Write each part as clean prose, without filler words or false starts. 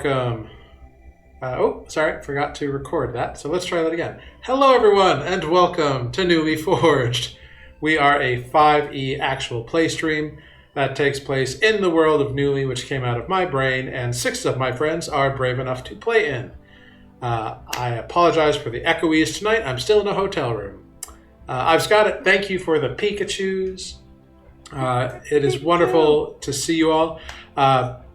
Welcome. Sorry, forgot to record that. So let's try that again. Hello, everyone, and welcome to Nuuli Forged. We are a 5e actual play stream that takes place in the world of Nuuli, which came out of my brain, and 6 of my friends are brave enough to play in. I apologize for the echoes tonight. I'm still in a hotel room. I've got it. Thank you for the Pikachus. It is wonderful to see you all.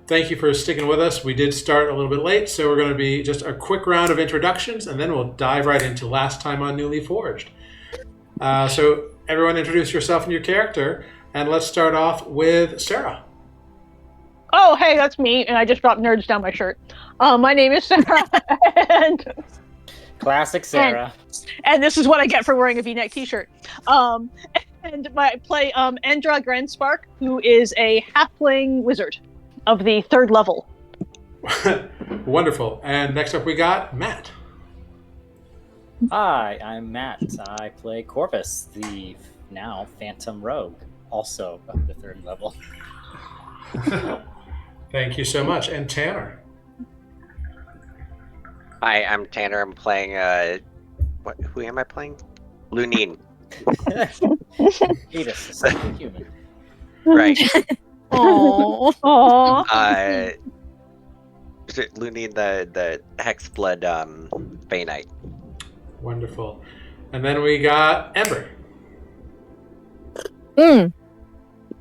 Thank you for sticking with us. We did start a little bit late, so we're going to be just a quick round of introductions, and then we'll dive right into last time on Nuuli Forged. So everyone introduce yourself and your character, and let's start off with Sarah. Oh, hey, that's me, and I just dropped nerds down my shirt. My name is Sarah, and... Classic Sarah. And this is what I get for wearing a V-neck t-shirt. And I play Andra Grandspark, who is a halfling wizard of the 3rd level. Wonderful. And next up we got Matt. Hi, I'm Matt. I play Corvus, the now Phantom Rogue, also of the 3rd level. Thank you so much. And Tanner. Hi, I'm Tanner. I'm playing, who am I playing? Lunine. Aegis, a second human. Right. Aww. Lunine, the Hexblood, Bay Knight. Wonderful. And then we got Amber.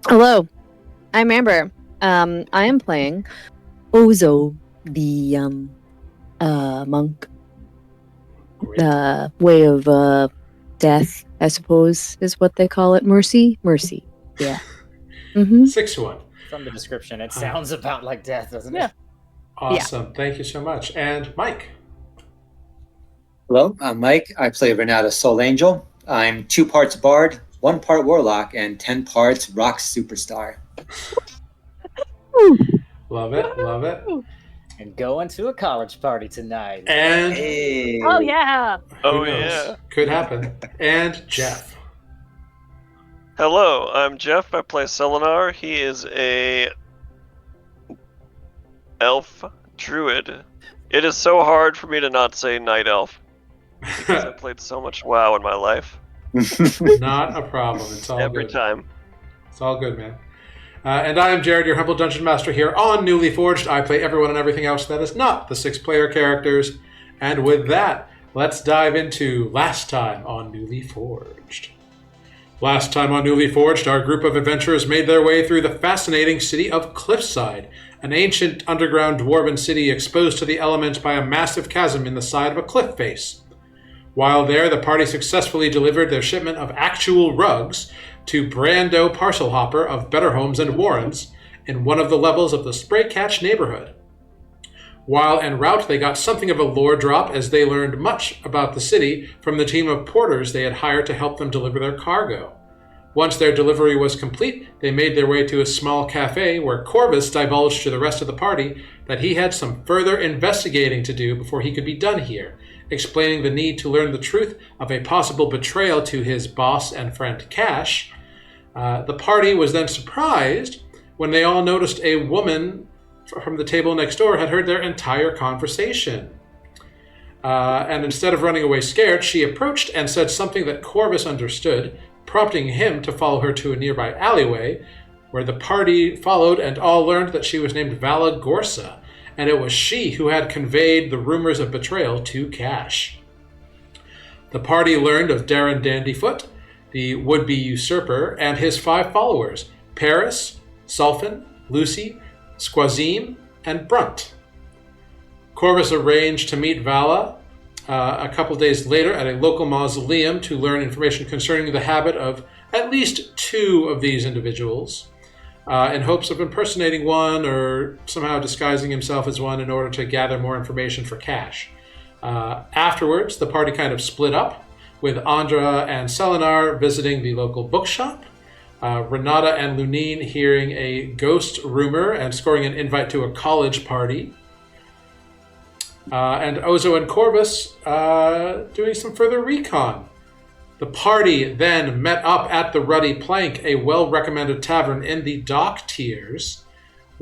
Hello, I'm Amber. I am playing Ozo, the monk. Great. The way of death, I suppose, is what they call it. Mercy. Yeah. 6-1. From the description, it sounds about like death, doesn't it? Yeah. Awesome. Thank you so much. And Mike. Hello, I'm Mike. I play Renata Soul Angel. I'm 2 parts Bard, 1 part Warlock, and 10 parts Rock Superstar. Love it. And going to a college party tonight. And Hey. Oh, yeah. who knows? Could happen. And Jeff. Hello, I'm Jeff. I play Selenar. He is a elf druid. It is so hard for me to not say night elf because I played so much WoW in my life. Not a problem. It's all Every good. time. It's all good, man. And I am Jared, your humble dungeon master here on Nuuli Forged. I play everyone and everything else that is not the 6-player characters. And with that, let's dive into last time on Nuuli Forged. Last time on Nuuli Forged, our group of adventurers made their way through the fascinating city of Cliffside, an ancient underground dwarven city exposed to the elements by a massive chasm in the side of a cliff face. While there, the party successfully delivered their shipment of actual rugs to Brando Parcel Hopper of Better Homes and Warrens in one of the levels of the Spraycatch neighborhood. While en route, they got something of a lore drop as they learned much about the city from the team of porters they had hired to help them deliver their cargo. Once their delivery was complete, they made their way to a small cafe where Corvus divulged to the rest of the party that he had some further investigating to do before he could be done here, explaining the need to learn the truth of a possible betrayal to his boss and friend Cash. The party was then surprised when they all noticed a woman from the table next door had heard their entire conversation. And instead of running away scared, she approached and said something that Corvus understood, prompting him to follow her to a nearby alleyway, where the party followed and all learned that she was named Vala Gorsa, and it was she who had conveyed the rumors of betrayal to Cash. The party learned of Darren Dandyfoot, the would-be usurper, and his 5 followers, Paris, Sulfin, Lucy, Squazim, and Brunt. Corvus arranged to meet Vala a couple days later at a local mausoleum to learn information concerning the habit of at least 2 of these individuals, in hopes of impersonating one or somehow disguising himself as one in order to gather more information for Cash. Afterwards, the party kind of split up, with Andra and Selenar visiting the local bookshop, Renata and Lunine hearing a ghost rumor and scoring an invite to a college party, and Ozo and Corvus doing some further recon. The party then met up at the Ruddy Plank, a well-recommended tavern in the dock tiers,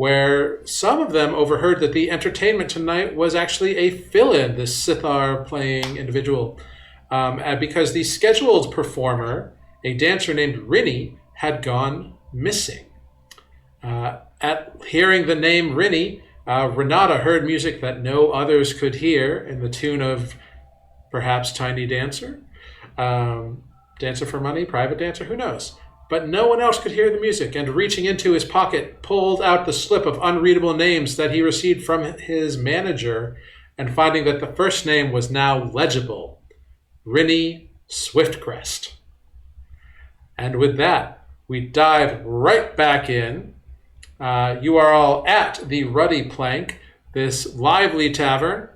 where some of them overheard that the entertainment tonight was actually a fill-in, this sitar playing individual, because the scheduled performer, a dancer named Rinny, had gone missing. At hearing the name Rinny, Renata heard music that no others could hear in the tune of perhaps Tiny Dancer, Dancer for Money, Private Dancer, who knows? But no one else could hear the music, and reaching into his pocket, pulled out the slip of unreadable names that he received from his manager, and finding that the first name was now legible, Rinny Swiftcrest. And with that, we dive right back in. You are all at the Ruddy Plank, this lively tavern.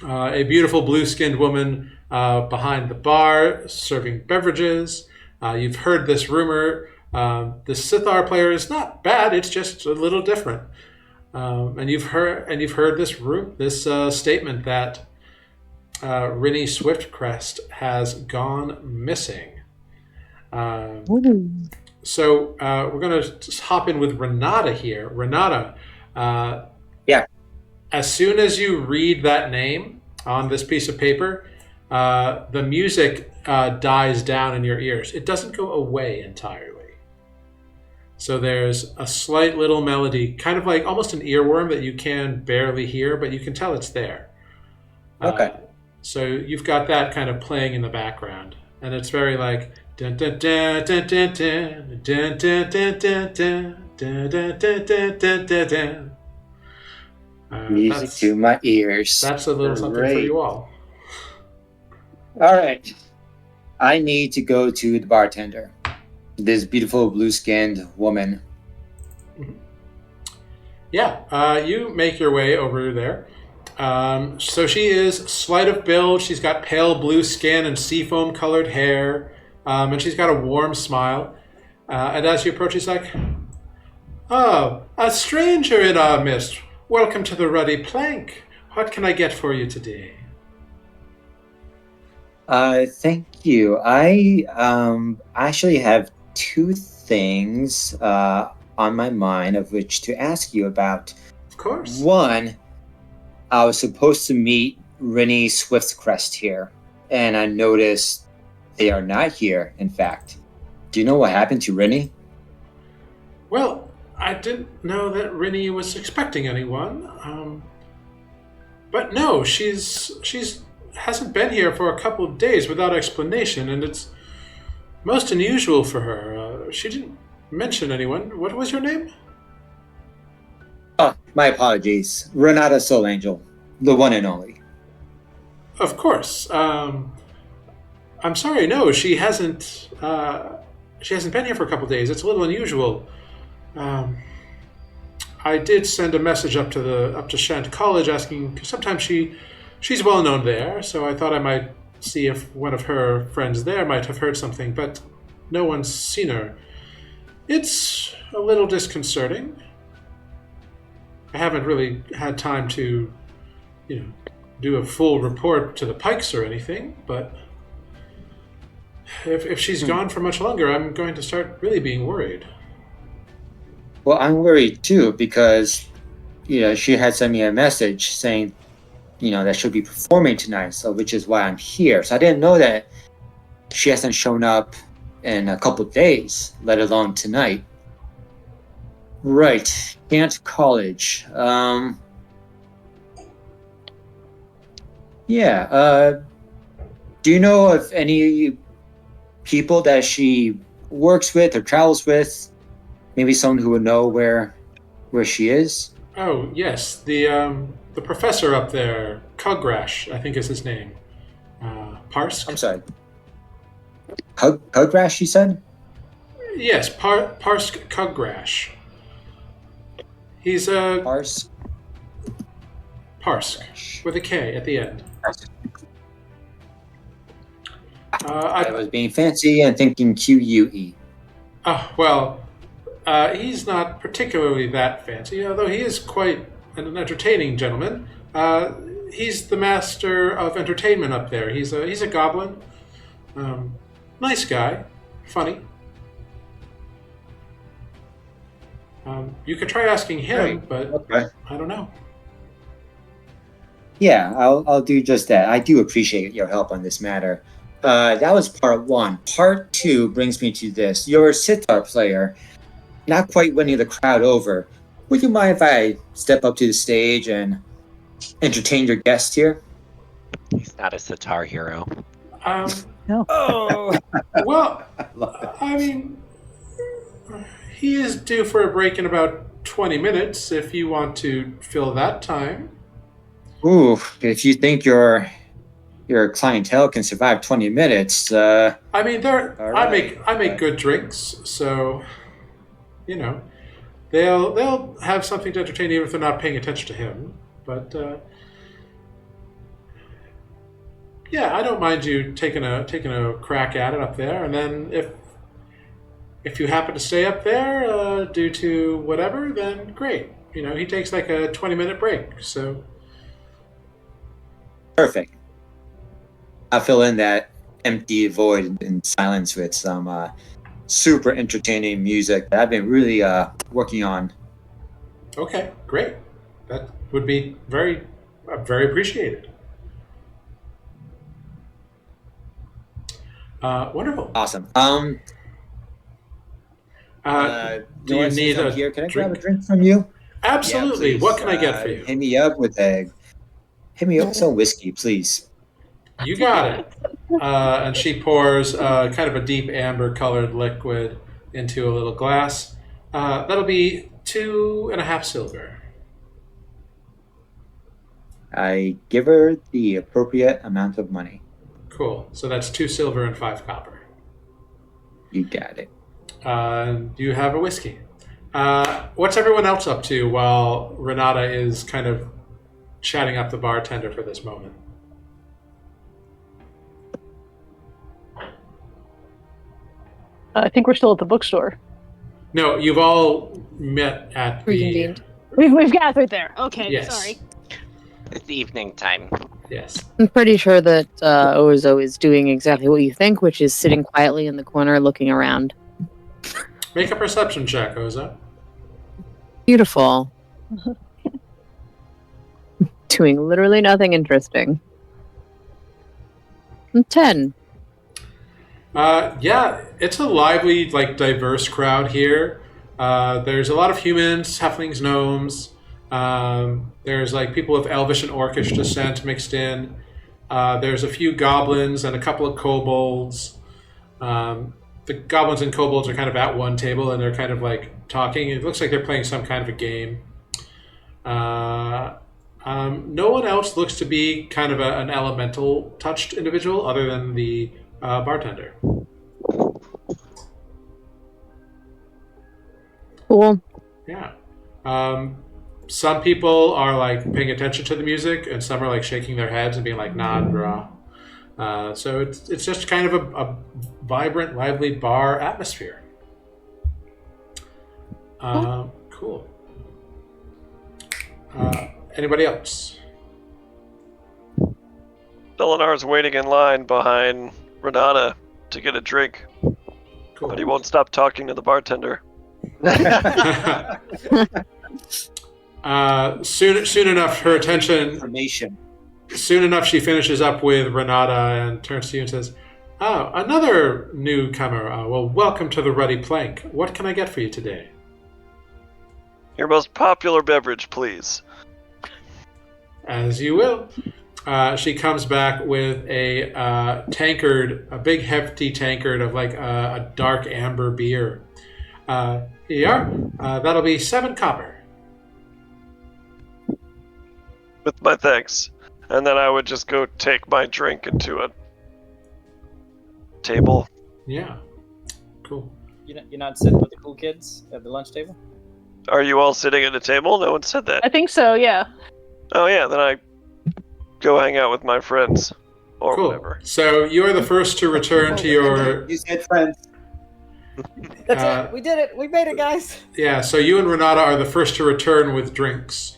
A beautiful blue-skinned woman behind the bar serving beverages. You've heard this rumor. The sitar player is not bad. It's just a little different. And you've heard this statement that Rinny Swiftcrest has gone missing. So we're going to just hop in with Renata here. Renata, Yeah. As soon as you read that name on this piece of paper, the music dies down in your ears. It doesn't go away entirely. So there's a slight little melody, kind of like almost an earworm that you can barely hear, but you can tell it's there. Okay. So you've got that kind of playing in the background, and it's very like dun dun dun dun dun dun dun dun dun dun dun dun dun dun dun dun. Music to my ears. That's a little something for you all. All right. I need to go to the bartender. This beautiful blue-skinned woman. Yeah, you make your way over there. So she is slight of build. She's got pale blue skin and seafoam colored hair. And she's got a warm smile. And as you approach, she's like, "Oh, a stranger in our midst. Welcome to the Ruddy Plank. What can I get for you today?" Thank you. I actually have two things on my mind of which to ask you about. Of course. One, I was supposed to meet Rinny Swiftcrest here, and I noticed they are not here, in fact. Do you know what happened to Rinny? Well, I didn't know that Rinny was expecting anyone. But no, she's hasn't been here for a couple of days without explanation, and it's most unusual for her. She didn't mention anyone. What was your name? Oh, my apologies. Renata Soul Angel, the one and only. Of course. I'm sorry. No, she hasn't. She hasn't been here for a couple of days. It's a little unusual. I did send a message up to Shant College asking. 'Cause sometimes she's well known there, so I thought I might see if one of her friends there might have heard something, but no one's seen her. It's a little disconcerting. I haven't really had time to, do a full report to the Pikes or anything, but if she's gone for much longer, I'm going to start really being worried. Well, I'm worried too because, she had sent me a message saying, that she'll be performing tonight, so which is why I'm here. So I didn't know that she hasn't shown up in a couple of days, let alone tonight. Right, Kent College. Do you know of any people that she works with or travels with? Maybe someone who would know where she is? Oh, yes. The professor up there, Kugrash, I think is his name. Parsk? I'm sorry. Kugrash, you said? Yes, Parsk Kugrash. He's a... Parsk, with a K at the end. I was being fancy and thinking QUE. Well, he's not particularly that fancy, although he is quite an entertaining gentleman. He's the master of entertainment up there. He's a goblin. Nice guy. Funny. You could try asking him, Right. but Okay. I don't know. Yeah, I'll do just that. I do appreciate your help on this matter. That was part one. Part two brings me to this. You're a sitar player, not quite winning the crowd over. Would you mind if I step up to the stage and entertain your guest here? He's not a sitar hero. Oh, Well, I mean, he is due for a break in about 20 minutes if you want to fill that time. Ooh, if you think your clientele can survive 20 minutes, I mean, All right. I make good drinks, so you know, they'll have something to entertain even if they're not paying attention to him. But yeah, I don't mind you taking a crack at it up there, and then if you happen to stay up there due to whatever, then great. You know, he takes like a 20-minute break, so perfect. I'll fill in that empty void in silence with some super entertaining music that I've been really working on. okay, great. That would be very appreciated. Wonderful. Awesome. Do you need a here? Can I grab a drink? drink from you? Absolutely. Yeah, please. What can I get for you? Hit me up with with some whiskey, please. You got it. And she pours kind of a deep amber-colored liquid into a little glass. That'll be 2.5 silver. I give her the appropriate amount of money. Cool. So that's 2 silver and 5 copper. You got it. You have a whiskey. What's everyone else up to while Renata is kind of chatting up the bartender for this moment? I think we're still at the bookstore. No, you've all met at the... Reconvened. We've gathered there. Okay, Yes. sorry. It's evening time. Yes. I'm pretty sure that Ozo is doing exactly what you think, which is sitting quietly in the corner looking around. Make a perception check, Oza. Beautiful. Doing literally nothing interesting. 10. Yeah, it's a lively, like, diverse crowd here. There's a lot of humans, halflings, gnomes. There's like people of elvish and orcish descent mixed in. There's a few goblins and a couple of kobolds. The goblins and kobolds are kind of at one table and they're kind of like talking. It looks like they're playing some kind of a game. No one else looks to be kind of an elemental touched individual other than the bartender. Cool. Yeah. Some people are like paying attention to the music, and some are like shaking their heads and being like, "Nah, brah." So it's just kind of a vibrant, lively bar atmosphere. Cool. Anybody else? Delinar's waiting in line behind Renata to get a drink, Cool. but he won't stop talking to the bartender. Soon enough, her attention. Information. Soon enough, she finishes up with Renata and turns to you and says, "Oh, another newcomer. Well, welcome to the Ruddy Plank. What can I get for you today?" Your most popular beverage, please. As you will. She comes back with a tankard, a big hefty tankard of like a dark amber beer. Here you are. That'll be 7 copper. With my thanks. And then I would just go take my drink into a table. Yeah. Cool. You're not sitting with the cool kids at the lunch table? Are you all sitting at a table? No one said that. I think so, yeah. Oh yeah, then I go hang out with my friends. Or Cool. whatever. So you're the first to return to your... You said friends. That's Uh, it. We did it. We made it, guys. Yeah, so you and Renata are the first to return with drinks.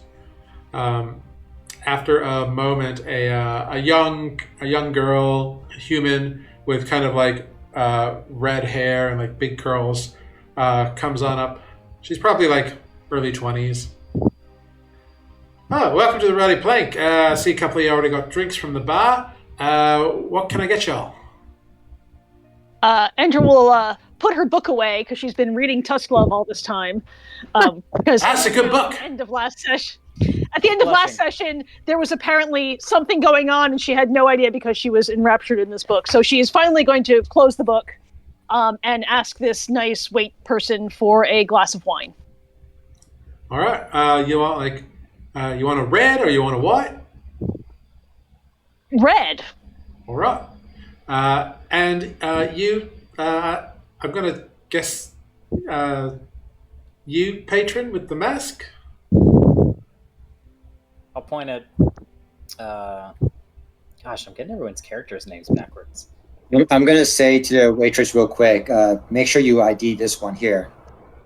After a moment, a young girl, human with kind of like red hair and like big curls, comes on up. She's probably like early 20s. Oh, welcome to the Ruddy Plank. I see a couple of you already got drinks from the bar. What can I get y'all? Andrew will put her book away because she's been reading Tusk Love all this time. Because That's a good book. At the end of last session, there was apparently something going on, and she had no idea because she was enraptured in this book. So she is finally going to close the book and ask this nice wait person for a glass of wine. All right. You want you want a red or you want a white? Red. All right. And you, I'm going to guess you, patron with the mask? I'll point at. Gosh, I'm getting everyone's characters' names backwards. I'm gonna say to the waitress real quick. Make sure you ID this one here,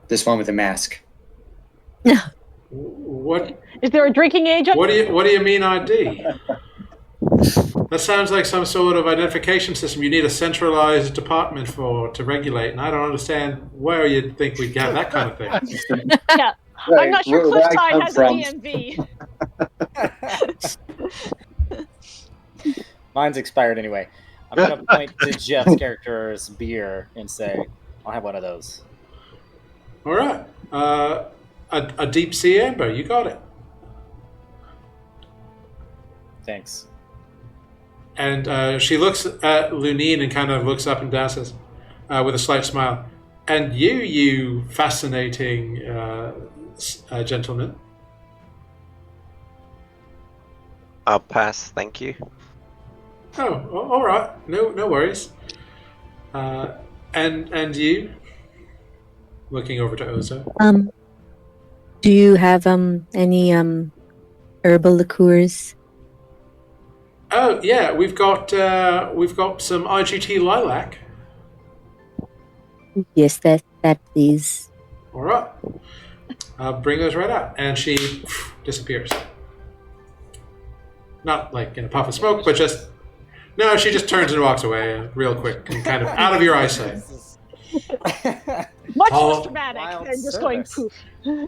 this one with the mask. What Is there a drinking age? do you mean ID? That sounds like some sort of identification system you need a centralized department to regulate, and I don't understand where you'd think we'd have that kind of thing. Yeah. Right, I'm not sure where I Cliffside come has from. a DMV. Mine's expired anyway. I'm gonna point to Jeff's character's beer and say, "I'll have one of those." All right. A deep sea amber, you got it. Thanks. And she looks at Lunine and kind of looks up and down, says, with a slight smile, "And you fascinating gentleman." I'll pass, thank you. Oh, all right. No worries. And you, looking over to Ozo. Do you have any herbal liqueurs? Oh yeah, we've got some IGT lilac. Yes, that please. All right. Bring those right out, and she disappears. Not like in a puff of smoke, but just no. She just turns and walks away real quick and kind of out of your eyesight. Much Oh. less dramatic Wild than just service. going poof.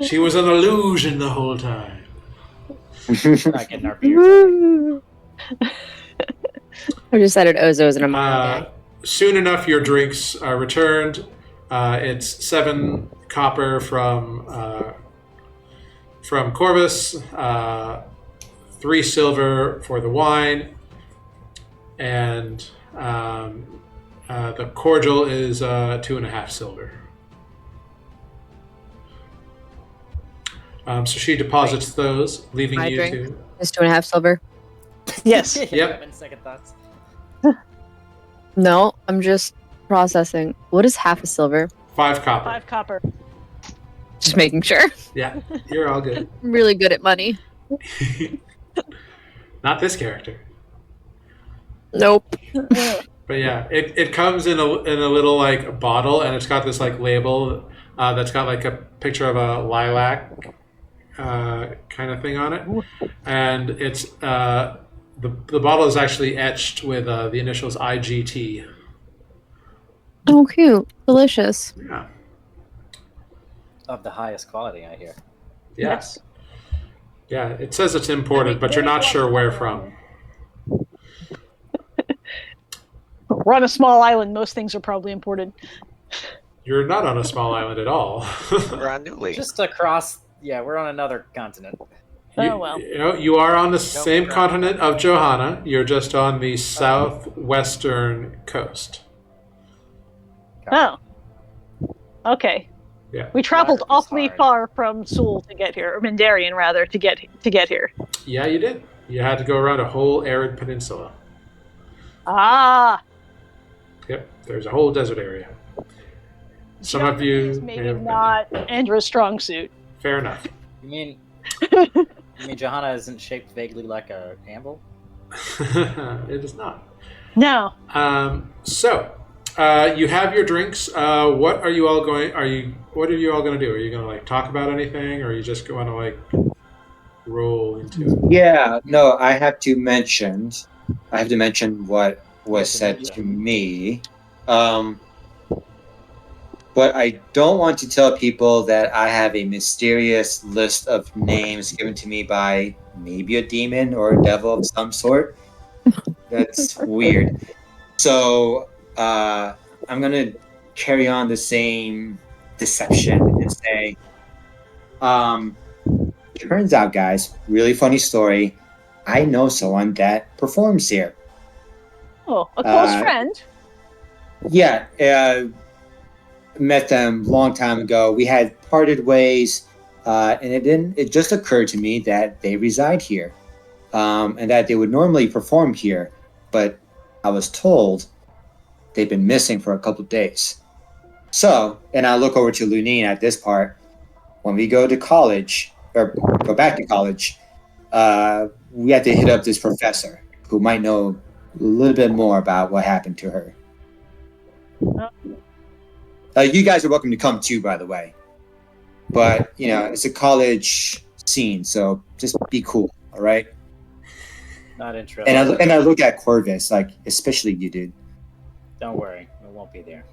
She was an illusion the whole time. We're not getting our beers. I decided Ozo's an Amara guy. Soon enough, your drinks are returned. It's 7 copper from Corvus, 3 silver for the wine, and the cordial is 2.5 silver. So she deposits those, leaving My you drink. to. It's 2.5 silver. Yes. Yep. Having second thoughts. No, I'm just processing. What is half a silver? 5 copper. 5 copper. Just making sure. Yeah, you're all good. I'm really good at money. Not this character. Nope. But yeah, it comes in a little like bottle, and it's got this like label that's got like a picture of a lilac kind of thing on it, and it's the bottle is actually etched with the initials IGT. Oh, cute. Delicious. Yeah. Of the highest quality, I hear. Yes. Yeah, it says it's imported, but you're not sure where from. We're on a small island. Most things are probably imported. You're not on a small island at all. We're on Nuuli. Just across. Yeah, we're on another continent. Oh, well. You are on the same continent of Johanna. You're just on the southwestern coast. Oh. Okay. Yeah. We traveled Water is awfully hard. far from Seoul to get here, or Mindarian rather, to get here. Yeah, you did. You had to go around a whole arid peninsula. Ah. Yep, there's a whole desert area. Some of Geography you is may maybe have been not Andra's strong suit. there. Fair enough. You mean Johanna isn't shaped vaguely like a anvil? It is not. No. So, you have your drinks. What are you all going? What are you all going to do? Are you going to like talk about anything, or are you just going to like roll into it? Yeah, no, I have to mention what was said to me. But I don't want to tell people that I have a mysterious list of names given to me by maybe a demon or a devil of some sort. That's weird. So I'm going to carry on the same deception and say, turns out, guys, really funny story. I know someone that performs here. Oh, a close friend. Yeah, met them a long time ago. We had parted ways, and it just occurred to me that they reside here, and that they would normally perform here, but I was told they've been missing for a couple of days. So, and I look over to Lunine at this part. When we go to college, or go back to college, we have to hit up this professor who might know a little bit more about what happened to her. You guys are welcome to come too, by the way. But, it's a college scene, so just be cool, all right? Not interested. And I look at Corvus, like, especially you, dude. Don't worry, we won't be there.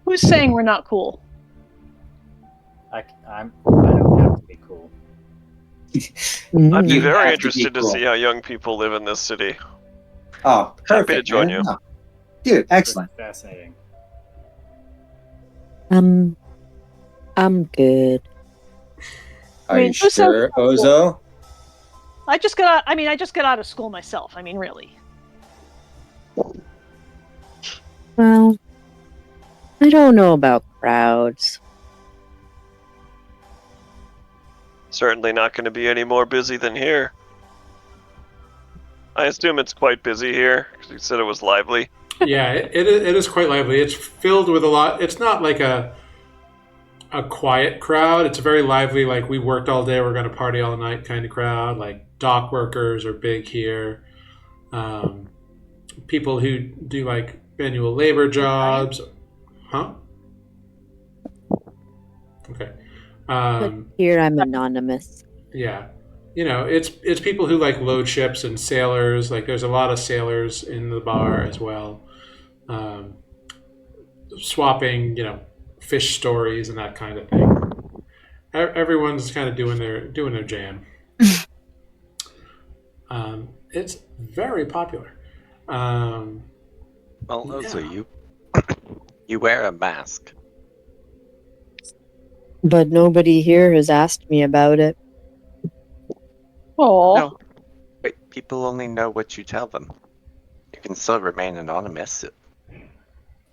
Who's saying we're not cool? I don't have to be cool. I'd be You very have to interested be to cool. see how young people live in this city. Oh, perfect. Happy to join man. you. Oh, dude, excellent. Fascinating. I'm good. Are I mean, you who says sure, we're not Ozo? I just got out of school myself. I mean, really. Well, I don't know about crowds. Certainly not going to be any more busy than here. I assume it's quite busy here, because you said it was lively. Yeah, it is quite lively. It's filled with a lot. It's not like a quiet crowd. It's a very lively, like, we worked all day, we're going to party all night kind of crowd. Like, dock workers are big here. People who do, like, manual labor jobs. Huh? Okay. But here I'm anonymous. Yeah. It's people who, like, load ships and sailors. Like, there's a lot of sailors in the bar as well. Swapping, fish stories and that kind of thing. Everyone's kind of doing their jam. It's very popular. Well, also Yeah. you wear a mask. But nobody here has asked me about it. Oh, No, but people only know what you tell them. You can still remain anonymous.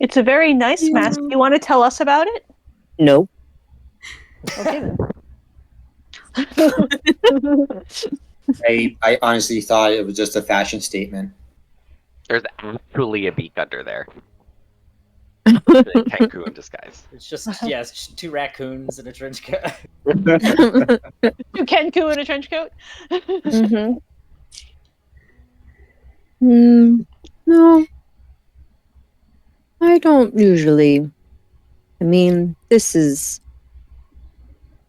it's a very nice mask. You want to tell us about it? Nope. Okay then. I honestly thought it was just a fashion statement. There's actually a beak under there. It's a kangaroo in disguise. It's just it's just two raccoons in a trench coat. You Kenku in a trench coat. No. I don't usually. I mean,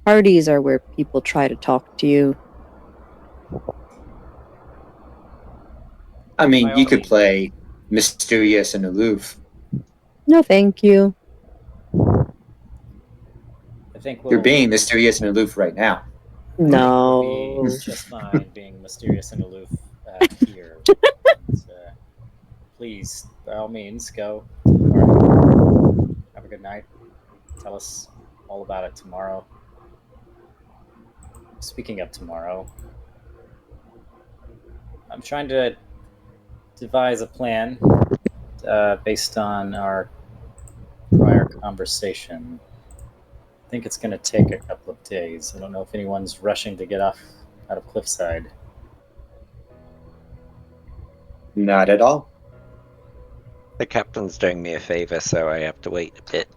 parties are where people try to talk to you. I mean, By you all could means. play mysterious and aloof. No, thank you. I think You're being mysterious and aloof right now. No. We'll be just fine being mysterious and aloof here. But, please, by all means, go. Party. Have a good night. Tell us all about it tomorrow. Speaking of tomorrow, I'm trying to devise a plan based on our prior conversation. I think it's going to take a couple of days. I don't know if anyone's rushing to get out of Cliffside. Not at all. The captain's doing me a favor, so I have to wait a bit.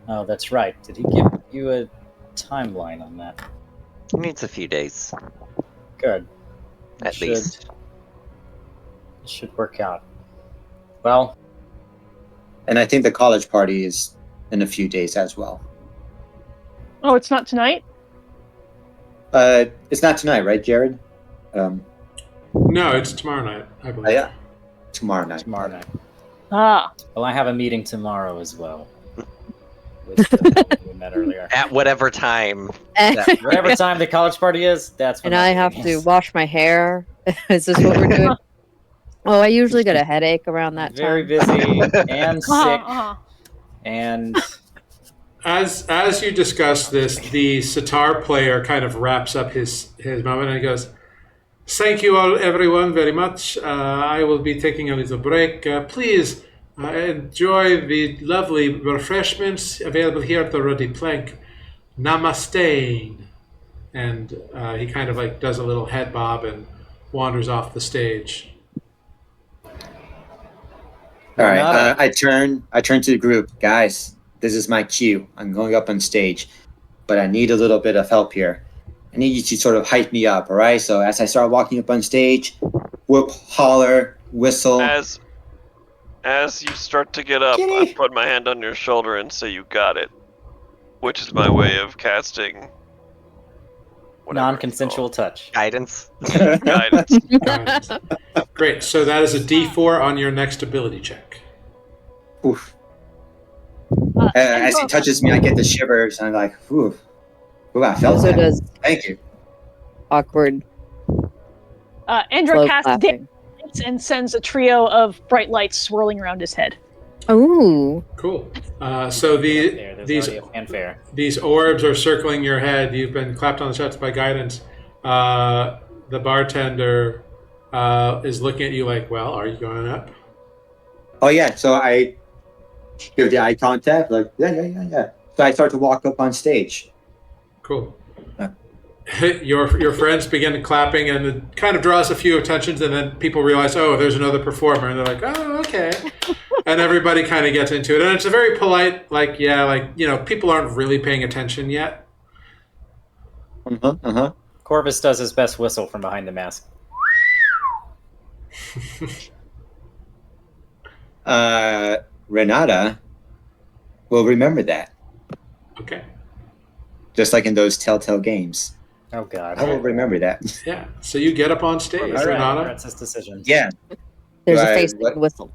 Oh, that's right. Did he give you a timeline on that? It needs a few days, Good. at least. It should work out. Well, And I think the college party is in a few days as well. Oh, it's not tonight? It's not tonight, right, Jared? No, it's tomorrow night, I believe. Yeah. Tomorrow night. tomorrow night. Ah. Well, I have a meeting tomorrow as well. With the woman we met earlier. At whatever time. Whatever time the college party is, that's when And I have to wash my hair. Is this what we're doing? Oh, I usually get a headache around that Very time. busy and sick, Uh-huh. and As you discuss this, the sitar player kind of wraps up his moment and he goes, "Thank you all, everyone, very much. I will be taking a little break. Please enjoy the lovely refreshments available here at the Ruddy Plank. Namaste." And he kind of like does a little head bob and wanders off the stage. All right, I turn to the group. Guys, this is my cue. I'm going up on stage, but I need a little bit of help here. I need you to sort of hype me up, all right? So as I start walking up on stage, whoop, holler, whistle. As you start to get up, I put my hand on your shoulder and say, "You got it," which is my way of casting non-consensual touch. Guidance. guidance. Great. So that is a D4 on your next ability check. Oof. As he touches me, I get the shivers, and I'm like, ooh, I felt Also that. does Thank you. awkward Andrew slow casts clapping. dance and sends a trio of bright lights swirling around his head. Ooh. Cool. So There's already a fanfare. these orbs are circling your head. You've been clapped on the chest by guidance. The bartender is looking at you like, "Well, are you going up?" Oh yeah. So I give the eye contact, like yeah. So I start to walk up on stage. Cool. Your friends begin clapping, and it kind of draws a few attentions, and then people realize, oh, there's another performer, and they're like, oh, okay. And everybody kind of gets into it, and it's a very polite, people aren't really paying attention yet. Corvus does his best whistle from behind the mask. Renata will remember that, Okay. just like in those Telltale games. Oh God. I will remember that. Yeah. So you get up on stage, All right, Renata. that's his decision. Yeah. There's Right, a face what- whistle.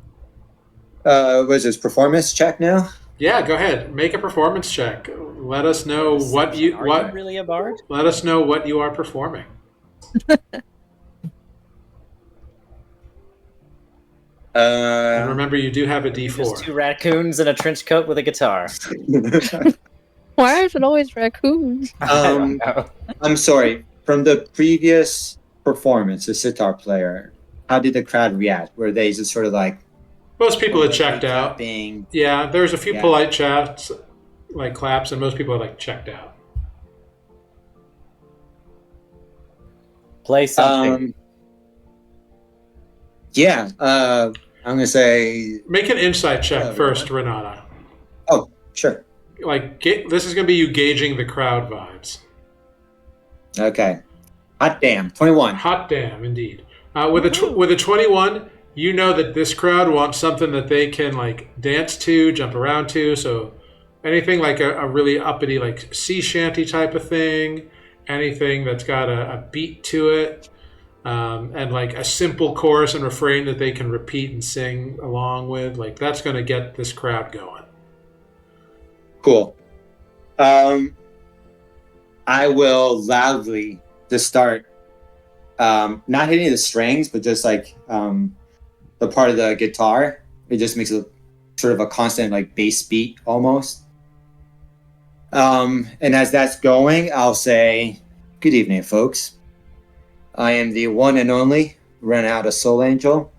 Was this performance check now? Yeah. Go ahead. Make a performance check. Let us know what you Are you really a bard? Let us know what you are performing. And remember, you do have a Just D4. two raccoons in a trench coat with a guitar. Why is it always raccoons? I don't know. I'm sorry. From the previous performance, the sitar player, how did the crowd react? Were they just sort of like Most people had checked out. clapping? Yeah, there's a few Yeah. polite chats, like claps, and most people had like checked out. Play something. Yeah. I'm gonna say Make an insight check Yeah, first, Renata. sure. This is going to be you gauging the crowd vibes. Okay. Hot damn. 21. Hot damn, indeed. With a 21, you know that this crowd wants something that they can like dance to, jump around to. So anything like a really uppity like sea shanty type of thing, anything that's got a beat to it, and like a simple chorus and refrain that they can repeat and sing along with. Like that's going to get this crowd going. Cool. I will loudly just start not hitting the strings, but just like the part of the guitar. It just makes a sort of a constant like bass beat almost. And as that's going, I'll say, "Good evening, folks. I am the one and only Renata Soul Angel.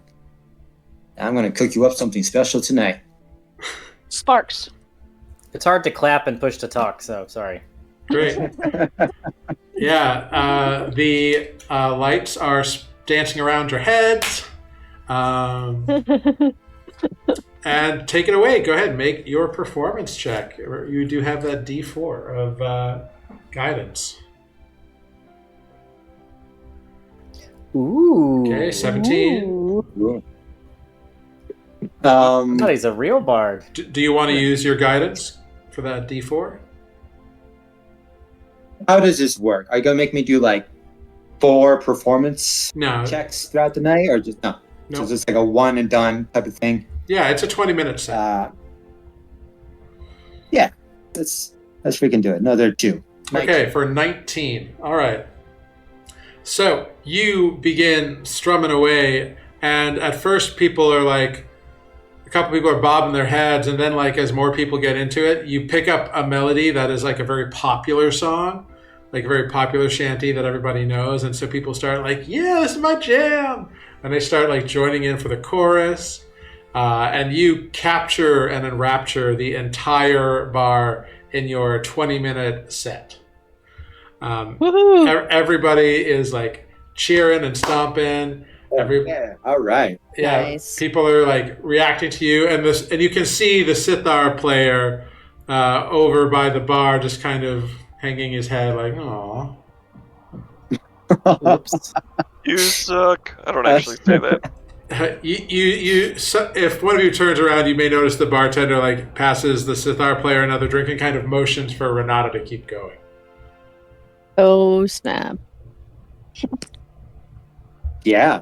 I'm going to cook you up something special tonight." Sparks. It's hard to clap and push to talk, so sorry. Great. Yeah, the lights are dancing around your heads. And take it away. Go ahead, make your performance check. You do have that D4 of guidance. Ooh. Okay, 17. Ooh. I thought he's a real bard. Do you want to use your guidance for that D4? How does this work? Are you going to make me do like 4 performance No. checks throughout the night, or just no? No. So it's just like a one and done type of thing? Yeah, it's a 20-minute set. Yeah, let's freaking do it. Another 2. Okay, for 19. All right. So you begin strumming away, and at first people are like, a couple people are bobbing their heads, and then like as more people get into it, you pick up a melody that is like a very popular song, like a very popular shanty that everybody knows, and so people start like, yeah, this is my jam, and they start like joining in for the chorus, and you capture and enrapture the entire bar in your 20-minute set. Everybody is like cheering and stomping. Yeah, all right. Yeah, Nice. people are like reacting to you, and you can see the sitar player over by the bar, just kind of hanging his head, like, "Aw." Oops. You suck. I don't actually say that. If one of you turns around, you may notice the bartender like passes the sitar player another drink and kind of motions for Renata to keep going. Oh, snap. Yeah.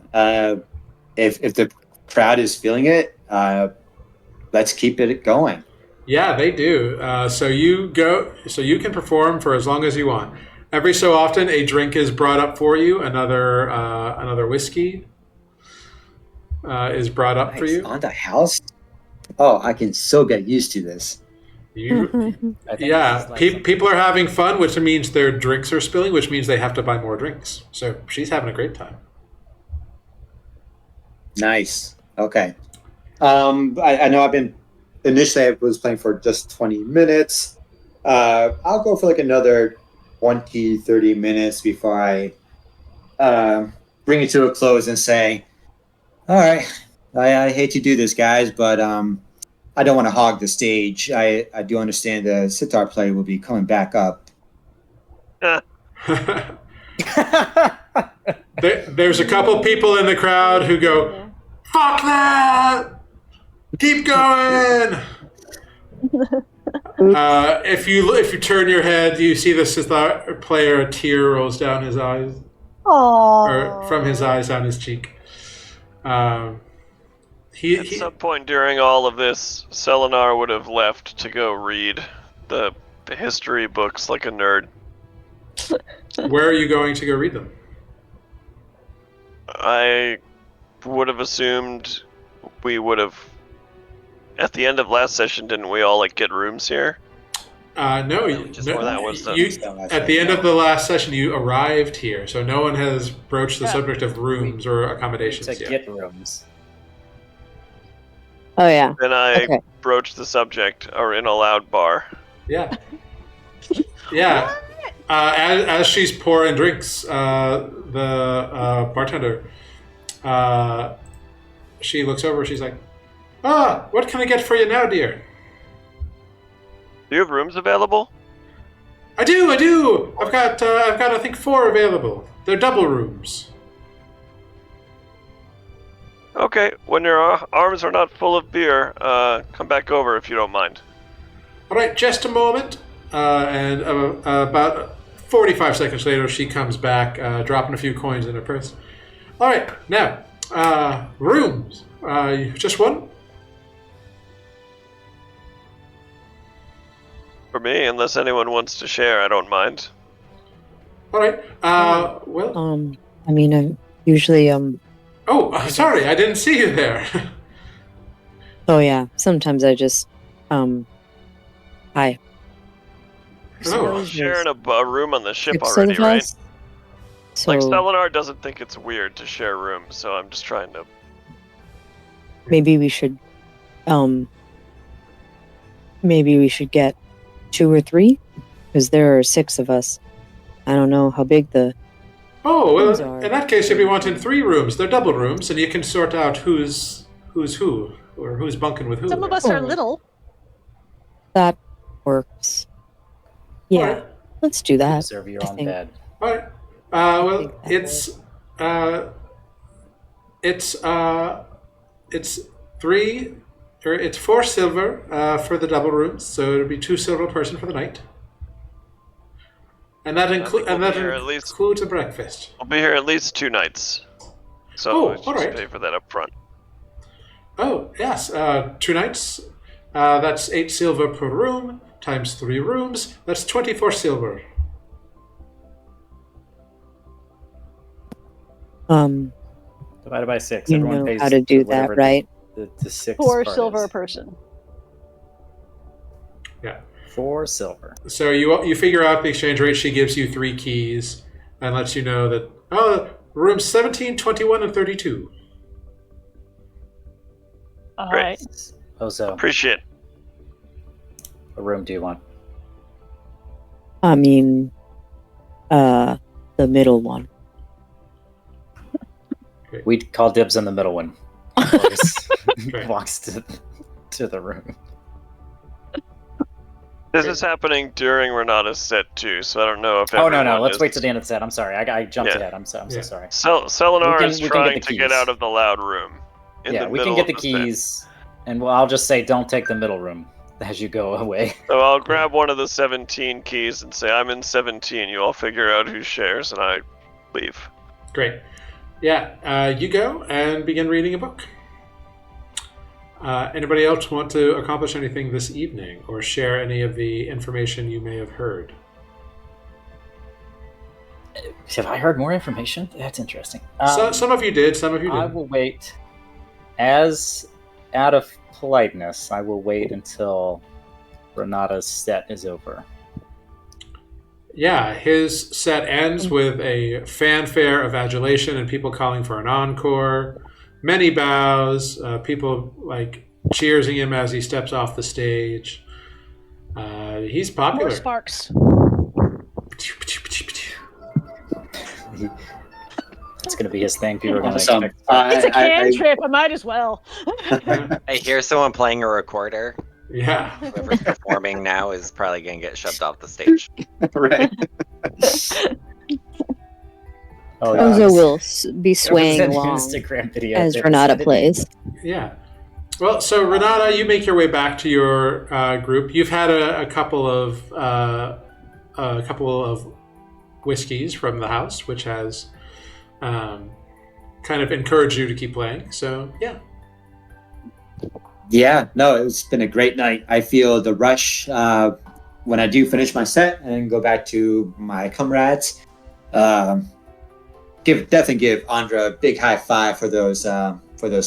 If the crowd is feeling it, let's keep it going. Yeah, they do. So you can perform for as long as you want. Every so often, a drink is brought up for you. Another whiskey is brought up for you. On the house? Oh, I can so get used to this. I think Yeah, this is like people are having fun, which means their drinks are spilling, which means they have to buy more drinks. So she's having a great time. Nice. Okay. I know initially I was playing for just 20 minutes. I'll go for like another 20, 30 minutes before I bring it to a close and say, all right, I hate to do this, guys, but I don't want to hog the stage. I do understand the sitar player will be coming back up. There's a couple people in the crowd who go, "Fuck that! Keep going!" If you turn your head, you see the sitar player. A tear rolls down his eyes, or from his eyes down his cheek. At some point during all of this, Selenar would have left to go read the history books like a nerd. Where are you going to go read them? I would have assumed we would have. At the end of last session, didn't we all like get rooms here? No. That was at the end of the last session, you arrived here, so no one has broached the subject of rooms or accommodations to yet. get rooms. Oh, yeah. Then I Okay. broached the subject, or in a loud bar. Yeah. Yeah. As she's pouring drinks, the bartender, she looks over. She's like, what can I get for you now, dear? Do you have rooms available? I do. I've got I think 4 available. They're double rooms. Okay, when your arms are not full of beer, come back over if you don't mind. All right, just a moment. And about 45 seconds later, she comes back, dropping a few coins in her purse. All right, now, rooms. Just one? For me, unless anyone wants to share, I don't mind. All right. Well. I mean, I usually, Oh, sorry, I didn't see you there. oh, yeah. Sometimes I just, hi. Hello. We're sharing a room on the ship 6 already, of right? us. So Like, Selenar doesn't think it's weird to share rooms, so I'm just trying to... maybe we should get 2 or 3, because there are 6 of us. I don't know how big the Oh, Rooms well, are- in that case, you'd be wanting 3 rooms. They're double rooms, and you can sort out who's who, or who's bunking with who. Some of us are Oh. little. that works. Yeah, All right. let's do that. Reserve your I own think. bed. All right. Well, think that it's 3, or it's 4 silver for the double rooms, so it'll be 2 silver per person for the night. And that think we'll be here at least- includes a breakfast. We'll be here at least 2 nights. So Oh, let's all just right. pay for that up front. Oh, yes. 2 nights. That's 8 silver per room, times 3 rooms. That's 24 silver. Divided by 6. You Everyone know pays how to do whatever that, right? The 6 4 part silver is. a person. Yeah. 4 silver. So you figure out the exchange rate. She gives you 3 keys and lets you know that, rooms 17, 21, and 32. All Great. right. Ozo, Appreciate. what room do you want? I mean, the middle one. We'd call dibs on the middle one. Corvus Okay. walks to the room. This is happening during Renata's set too, so I don't know if. Oh no, everyone let's is- wait to the end of the set. I'm sorry, I jumped Yeah. ahead. I'm so Yeah. sorry. Selenar We can is get trying the to get keys. out of the loud room. In Yeah, the we can middle get the of set. keys, and I'll just say don't take the middle room as you go away. So I'll grab one of the 17 keys and say I'm in 17. You all figure out who shares, and I leave. Great. Yeah, you go and begin reading a book. Anybody else want to accomplish anything this evening or share any of the information you may have heard? Have I heard more information? That's interesting. Some of you did, some of you I didn't. will wait. As out of politeness, I will wait until Renata's set is over. Yeah, his set ends with a fanfare of adulation and people calling for an encore. Many bows, people like cheersing him as he steps off the stage. He's popular. More sparks. It's going to be his thing. People are going to Awesome. expect. It's a cantrip. I might as well. I hear someone playing a recorder. Yeah. Whoever's performing now is probably going to get shoved off the stage. Right. Oh, Ozo will be swaying Send an along Instagram video as there. Renata Send it. plays. Yeah. Well, so Renata, you make your way back to your group. You've had a couple of whiskeys from the house, which has kind of encouraged you to keep playing. So yeah. Yeah, no, it's been a great night. I feel the rush when I do finish my set and then go back to my comrades. Definitely give Andra a big high five for those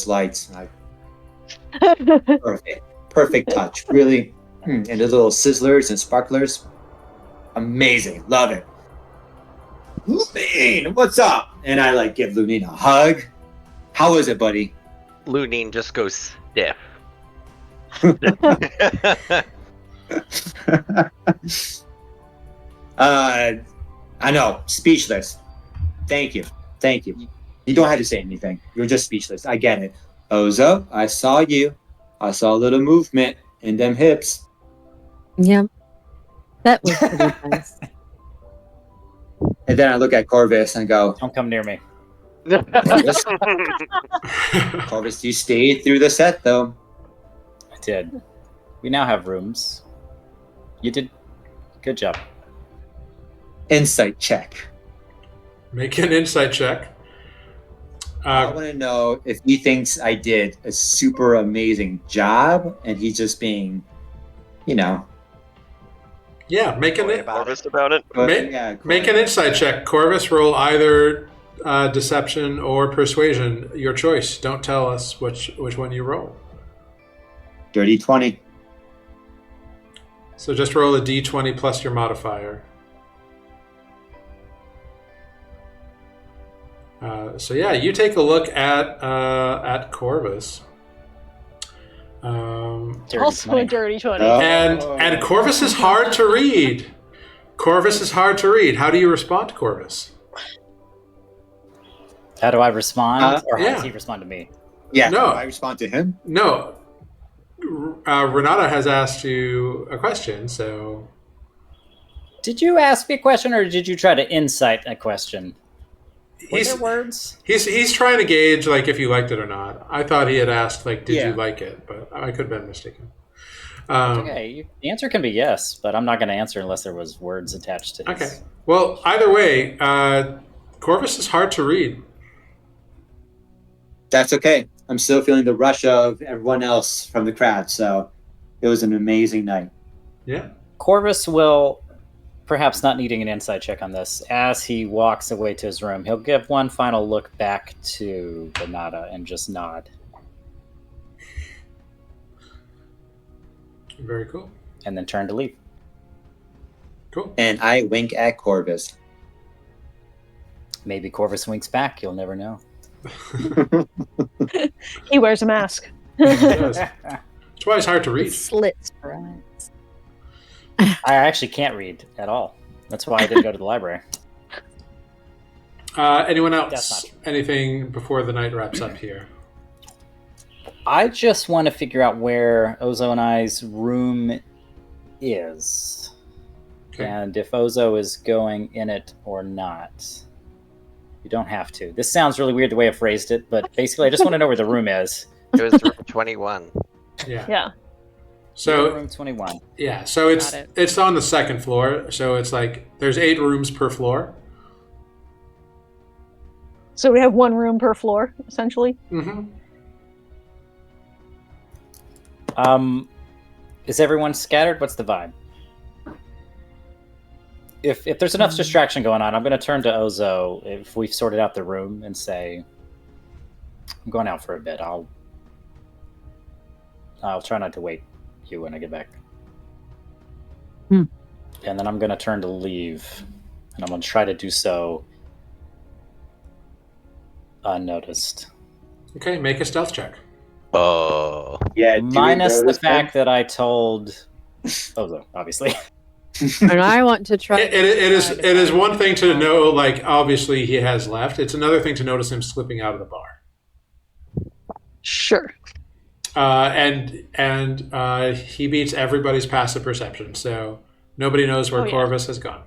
lights. Perfect touch, really. And the little sizzlers and sparklers, amazing. Love it. Lunine, what's up? And I give Lunine a hug. How is it, buddy? Lunine just goes stiff. I know, speechless. Thank you. You don't have to say anything. You're just speechless. I get it. Ozo, I saw you. I saw a little movement in them hips. Yeah. That was pretty nice. And then I look at Corvus and go, Don't come near me. Corvus, you stayed through the set, though. I did. We now have rooms. You did. Good job. Insight check. Make an insight check. I want to know if he thinks I did a super amazing job and he's just being, Yeah, make an Nervous about it. make an insight check. Corvus, roll either deception or persuasion. Your choice. Don't tell us which one you roll. Dirty 20. So just roll a d20 plus your modifier. You take a look at Corvus. Dirty Also 20. a dirty 20. Oh. And Corvus is hard to read. How do you respond to Corvus? How do I respond? Or how yeah. does he respond to me? Yeah, No. I respond to him. No. Renata has asked you a question, so... Did you ask me a question or did you try to incite a question? Were He's, there words? he's trying to gauge if you liked it or not. I thought he had asked did Yeah. you like it, but I could have been mistaken. Okay, the answer can be yes, but I'm not going to answer unless there was words attached to this. Okay. Well, either way, Corvus is hard to read. That's okay. I'm still feeling the rush of everyone else from the crowd. So it was an amazing night. Yeah. Corvus will, perhaps not needing an insight check on this, as he walks away to his room, he'll give one final look back to Renata and just nod. Very cool. And then turn to leave. Cool. And I wink at Corvus. Maybe Corvus winks back. You'll never know. He wears a mask. That's why it's hard to read. It slits for eyes. I actually can't read at all. That's why I didn't go to the library. Anyone That's else? not true. Anything before the night wraps up here? I just want to figure out where Ozo and I's room is. Okay. And if Ozo is going in it or not. You don't have to. This sounds really weird the way I phrased it, but basically I just want to know where the room is. It was room 21. Yeah. Yeah. So room 21. yeah, so Got it. it's on the second floor. So it's like there's 8 rooms per floor. So we have one room per floor, essentially. Mm-hmm. Is everyone scattered? What's the vibe? If there's enough distraction going on, I'm going to turn to Ozo if we've sorted out the room and say, I'm going out for a bit. I'll try not to wake you when I get back. And then I'm going to turn to leave, and I'm going to try to do so unnoticed. Okay, make a stealth check. Oh. Yeah. Minus the fact that I told Ozo, obviously. And I want to try. It is one thing to know, like, obviously he has left. It's another thing to notice him slipping out of the bar. Sure. And he beats everybody's passive perception, so nobody knows where Oh, yeah. Corvus has gone.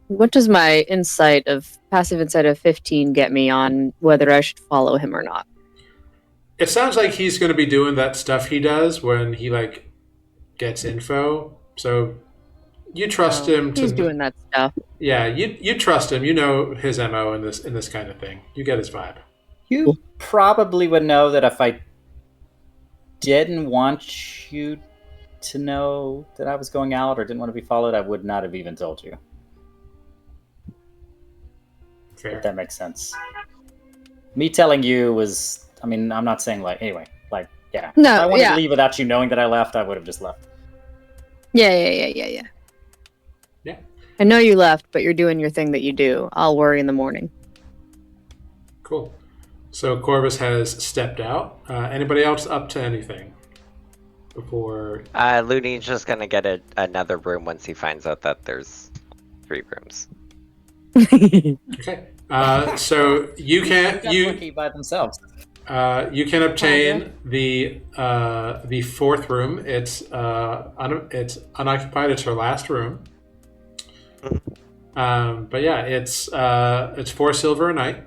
What does my passive insight of 15 get me on whether I should follow him or not? It sounds like he's going to be doing that stuff he does when he like gets info. So you trust him to. He's doing that stuff. Yeah, you trust him. You know his MO in this kind of thing. You get his vibe. You probably would know that if I didn't want you to know that I was going out or didn't want to be followed, I would not have even told you. Fair. If that makes sense. Me telling you was, I mean, I'm not saying like, anyway, like, yeah. No, if I wanted yeah. to leave without you knowing that I left, I would have just left. Yeah. Yeah. I know you left, but you're doing your thing that you do. I'll worry in the morning. Cool. So Corvus has stepped out. Anybody else up to anything before? Looney's just gonna get another room once he finds out that there's 3 rooms. Okay. So you can Got lucky by themselves. you can obtain the 4th room. It's unoccupied. It's her last room. But yeah, it's 4 silver a night,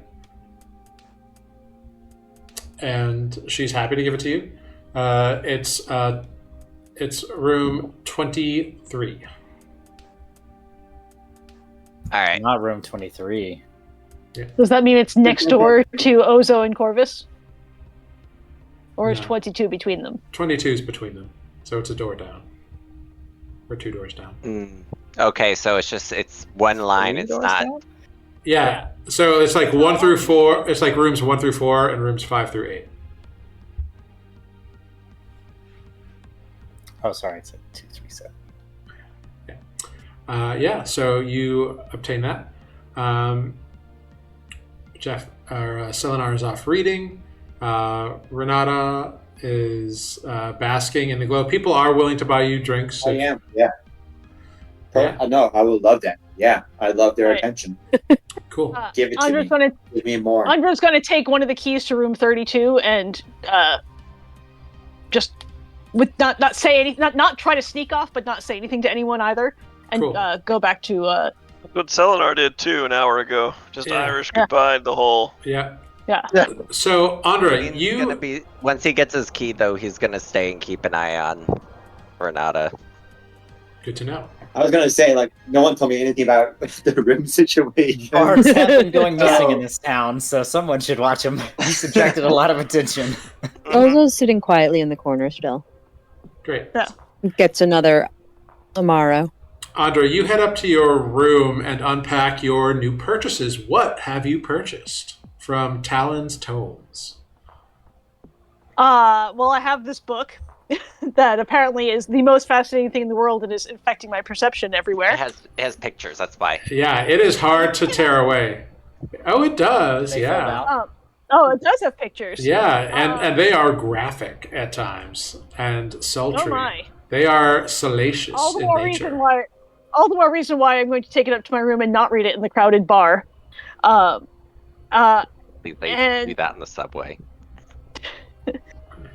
and she's happy to give it to you. It's room 23. All right. Not room 23. Does that mean it's next door to Ozo and Corvus? Or is No. 22 between them? 22 is between them, so it's a door down, or 2 doors down. Okay, so it's one line. It's not. Yeah. So it's like 1 through 4. It's like rooms 1 through 4 and rooms 5 through 8. Oh, sorry, it's a 2, 3, 7. Yeah. So you obtain that. Selenar is off reading. Renata is basking in the glow. People are willing to buy you drinks. I am. Yeah. Yeah. No, I would love that. Yeah, I love their Right. attention. Cool. Give it to Andra's me. gonna Give me more. Andra's gonna take one of the keys to room 32 and just with not say any not try to sneak off, but not say anything to anyone either, and Cool. go back to That's what Selenar did too an hour ago. Just Yeah. Irish goodbye the whole. Yeah. yeah. So Andra, He's gonna be once he gets his key though. He's gonna stay and keep an eye on Renata. Good to know. I was gonna say, like, no one told me anything about the room situation. Bards have been going missing Oh. in this town, so someone should watch him. He's attracted a lot of attention. Ozo's sitting quietly in the corner still. Great. Yeah. Gets another Amaro. Andre, you head up to your room and unpack your new purchases. What have you purchased from Talon's Tomes? Well, I have this book that apparently is the most fascinating thing in the world and is infecting my perception everywhere. It has pictures. That's why. Yeah, it is hard to tear away. Oh, it does. They fold Yeah. out. It does have pictures. Yeah, and they are graphic at times and sultry. Oh my. They are salacious All the in more nature. reason why I'm going to take it up to my room and not read it in the crowded bar. They And- do that in the subway.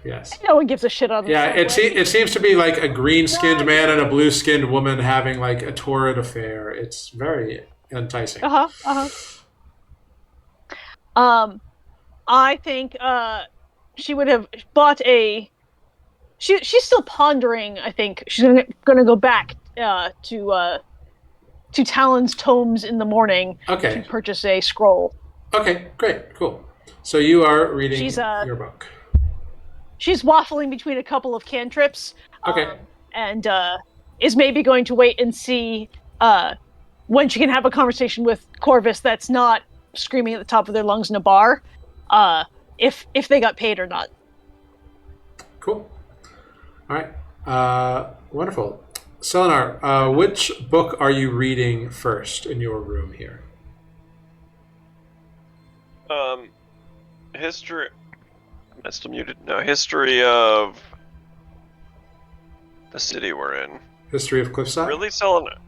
Yes. No one gives a shit on the Yeah, subway. it seems to be like a green-skinned man and a blue-skinned woman having like a torrid affair. It's very enticing. I think she would have bought a. She's still pondering. I think she's going to go back to Talon's Tomes in the morning Okay. to purchase a scroll. Okay, great, cool. So you are reading She's, your book. She's waffling between a couple of cantrips. Okay. And is maybe going to wait and see when she can have a conversation with Corvus that's not screaming at the top of their lungs in a bar, if they got paid or not. Cool. All right. Wonderful. Selenar, which book are you reading first in your room here? History. Am I still muted? No, history of the city we're in. History of Cliffside? Really, Selenar?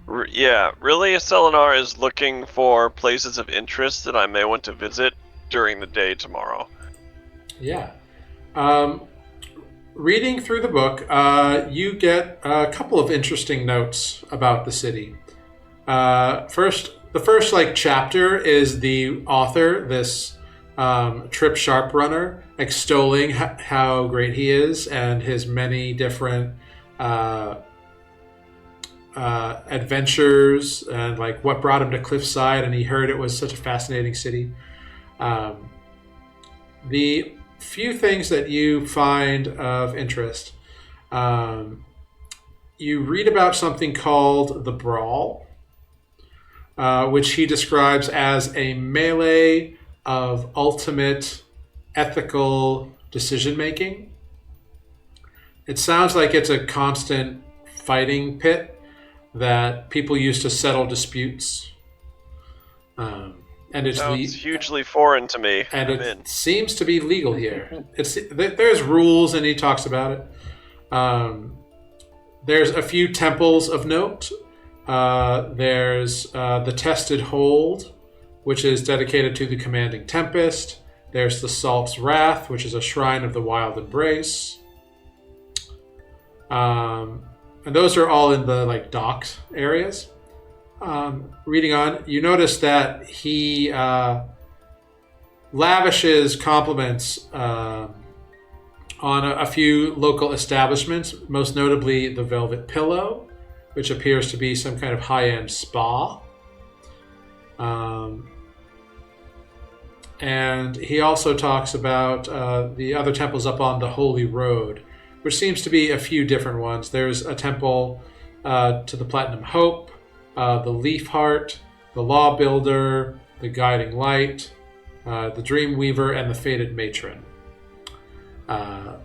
Really, Selenar is looking for places of interest that I may want to visit during the day tomorrow. Yeah. Reading through the book, you get a couple of interesting notes about the city. The first like chapter is the author, this Trip Sharp runner, extolling how great he is and his many different adventures and like what brought him to Cliffside, and he heard it was such a fascinating city. The few things that you find of interest, you read about something called the Brawl, which he describes as a melee of ultimate ethical decision making. It sounds like it's a constant fighting pit that people use to settle disputes. And it's Sounds hugely foreign to me. and I'm it in. seems to be legal here. There's rules, and he talks about it. There's a few temples of note. There's the Tested Hold, which is dedicated to the Commanding Tempest. There's the Salt's Wrath, which is a shrine of the Wild Embrace. And those are all in the like docks areas. Reading on, you notice that he lavishes compliments on a few local establishments, most notably the Velvet Pillow, which appears to be some kind of high-end spa. And he also talks about the other temples up on the Holy Road, which seems to be a few different ones. There's a temple to the Platinum Hope, the Leaf Heart, the Law Builder, the Guiding Light, the Dream Weaver, and the Fated Matron.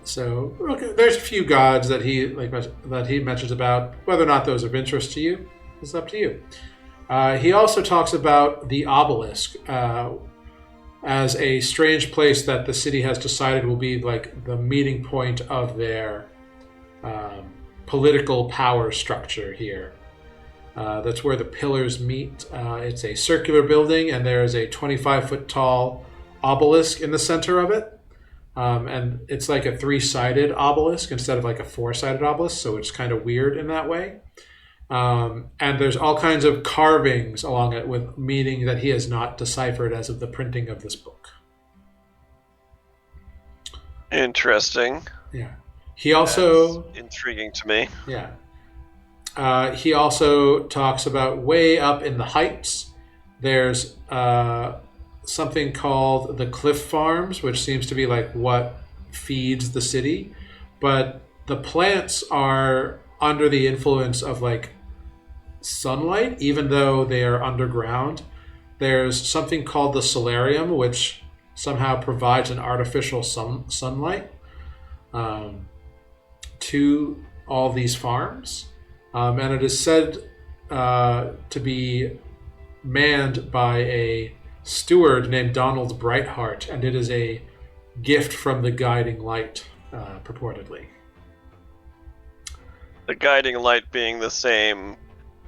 So okay, there's a few gods that he mentions about. Whether or not those are of interest to you is up to you. He also talks about the obelisk as a strange place that the city has decided will be like the meeting point of their political power structure here. That's where the pillars meet. It's a circular building, and there is a 25-foot tall obelisk in the center of it. And it's like a 3-sided obelisk instead of like a 4-sided obelisk, so it's kind of weird in that way. And there's all kinds of carvings along it, with meaning that he has not deciphered as of the printing of this book. Interesting. Yeah. He also... That's intriguing to me. Yeah. He also talks about way up in the heights, there's something called the Cliff Farms, which seems to be like what feeds the city. But the plants are under the influence of like sunlight, even though they are underground. There's something called the solarium, which somehow provides an artificial sunlight to all these farms. And it is said to be manned by a steward named Donald Brightheart, and it is a gift from the Guiding Light, purportedly. The Guiding Light being the same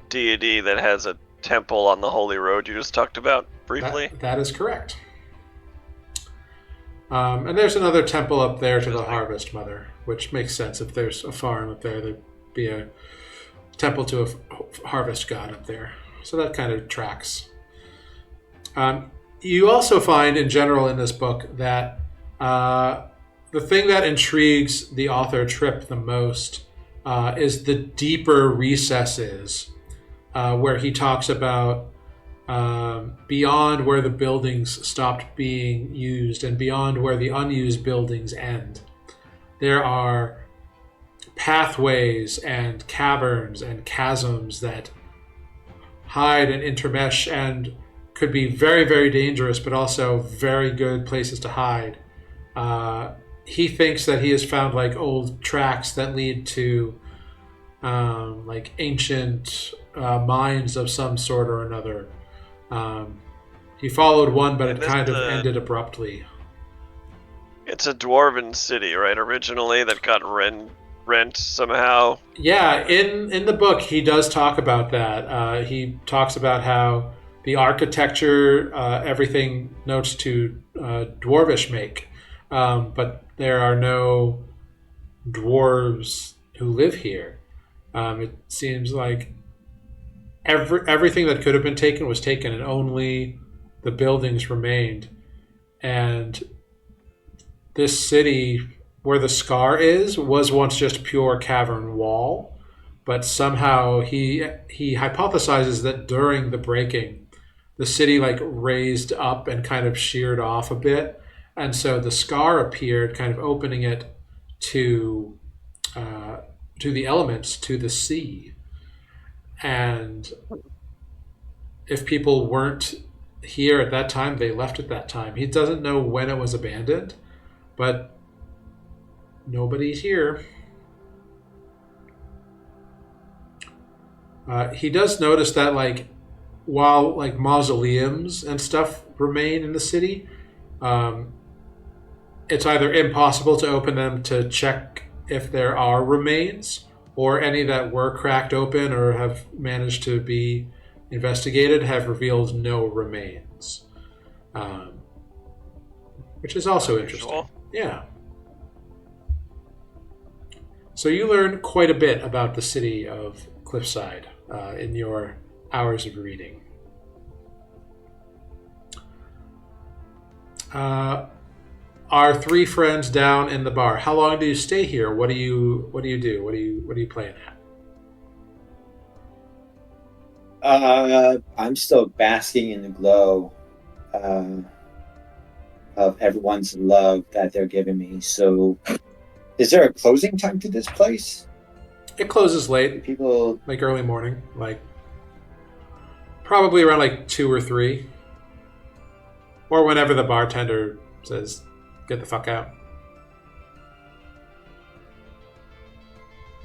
deity that has a temple on the Holy Road you just talked about briefly? That is correct. And there's another temple up there to the Harvest Mother, which makes sense. If there's a farm up there, there'd be a temple to a harvest god up there. So that kind of tracks. You also find in general in this book that the thing that intrigues the author Tripp the most is the deeper recesses where he talks about beyond where the buildings stopped being used and beyond where the unused buildings end. There are pathways and caverns and chasms that hide and intermesh and could be very, very dangerous, but also very good places to hide. He thinks that he has found like old tracks that lead to like ancient mines of some sort or another. He followed one, but it kind of ended abruptly. It's a dwarven city, right? Originally, that got rent somehow. Yeah, in the book, he does talk about that. He talks about how the architecture, everything notes to dwarvish make, but there are no dwarves who live here. It seems like everything that could have been taken was taken, and only the buildings remained. And this city, where the scar is, was once just pure cavern wall, but somehow he hypothesizes that during the breaking, the city like raised up and kind of sheared off a bit, and so the scar appeared, kind of opening it to the elements, to the sea. And if people weren't here at that time, they left at that time. He doesn't know when it was abandoned, but nobody's here. He does notice that like while like mausoleums and stuff remain in the city, it's either impossible to open them to check if there are remains, or any that were cracked open or have managed to be investigated have revealed no remains, which is also interesting. Yeah. So you learn quite a bit about the city of Cliffside in your hours of reading. Our three friends down in the bar. How long do you stay here? What do you do? What are you playing at? I'm still basking in the glow of everyone's love that they're giving me. So, is there a closing time to this place? It closes late. People like early morning, like probably around like 2 or 3, or whenever the bartender says, "Get the fuck out."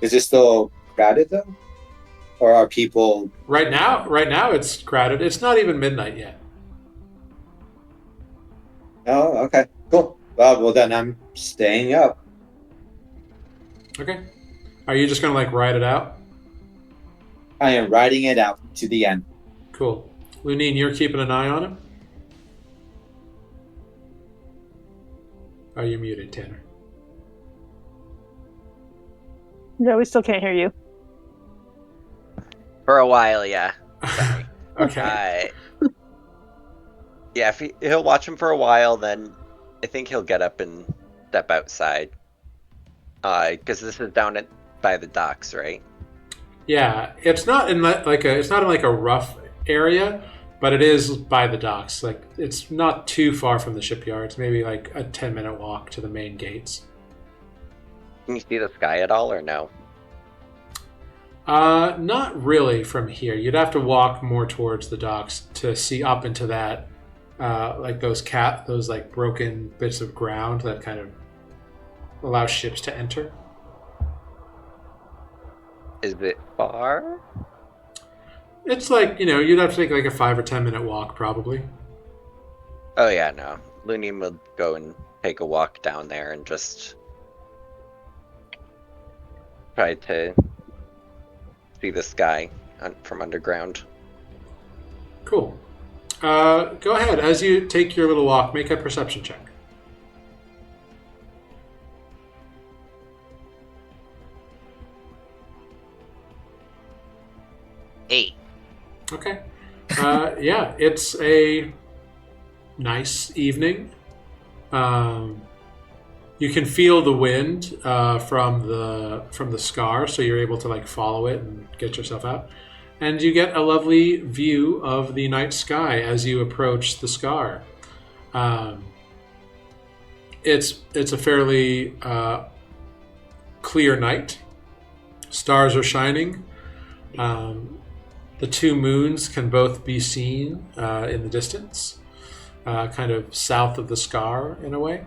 Is it still crowded though, or are people? Right now, it's crowded. It's not even midnight yet. Oh, okay, cool. Well, then I'm staying up. Okay. Are you just gonna like ride it out? I am riding it out to the end. Cool. Lunine, you're keeping an eye on him? Are you muted, Tanner? No, we still can't hear you. For a while, yeah. Sorry. Okay. Yeah, if he'll watch him for a while, then I think he'll get up and step outside. Because this is down by the docks, right? Yeah, it's not in a rough area, but it is by the docks. Like it's not too far from the shipyard. It's maybe like a 10-minute walk to the main gates. Can you see the sky at all, or no? Not really from here. You'd have to walk more towards the docks to see up into that, like those like broken bits of ground that kind of allow ships to enter. Is it far? It's like, you'd have to take like a 5 or 10-minute walk probably. Oh yeah, no. Looney would go and take a walk down there and just try to see the sky from underground. Cool. Go ahead. As you take your little walk, make a perception check. Eight. Okay. Yeah, it's a nice evening. You can feel the wind from the scar, so you're able to like follow it and get yourself out. And you get a lovely view of the night sky as you approach the scar. It's a fairly clear night. Stars are shining. The two moons can both be seen in the distance, kind of south of the scar in a way.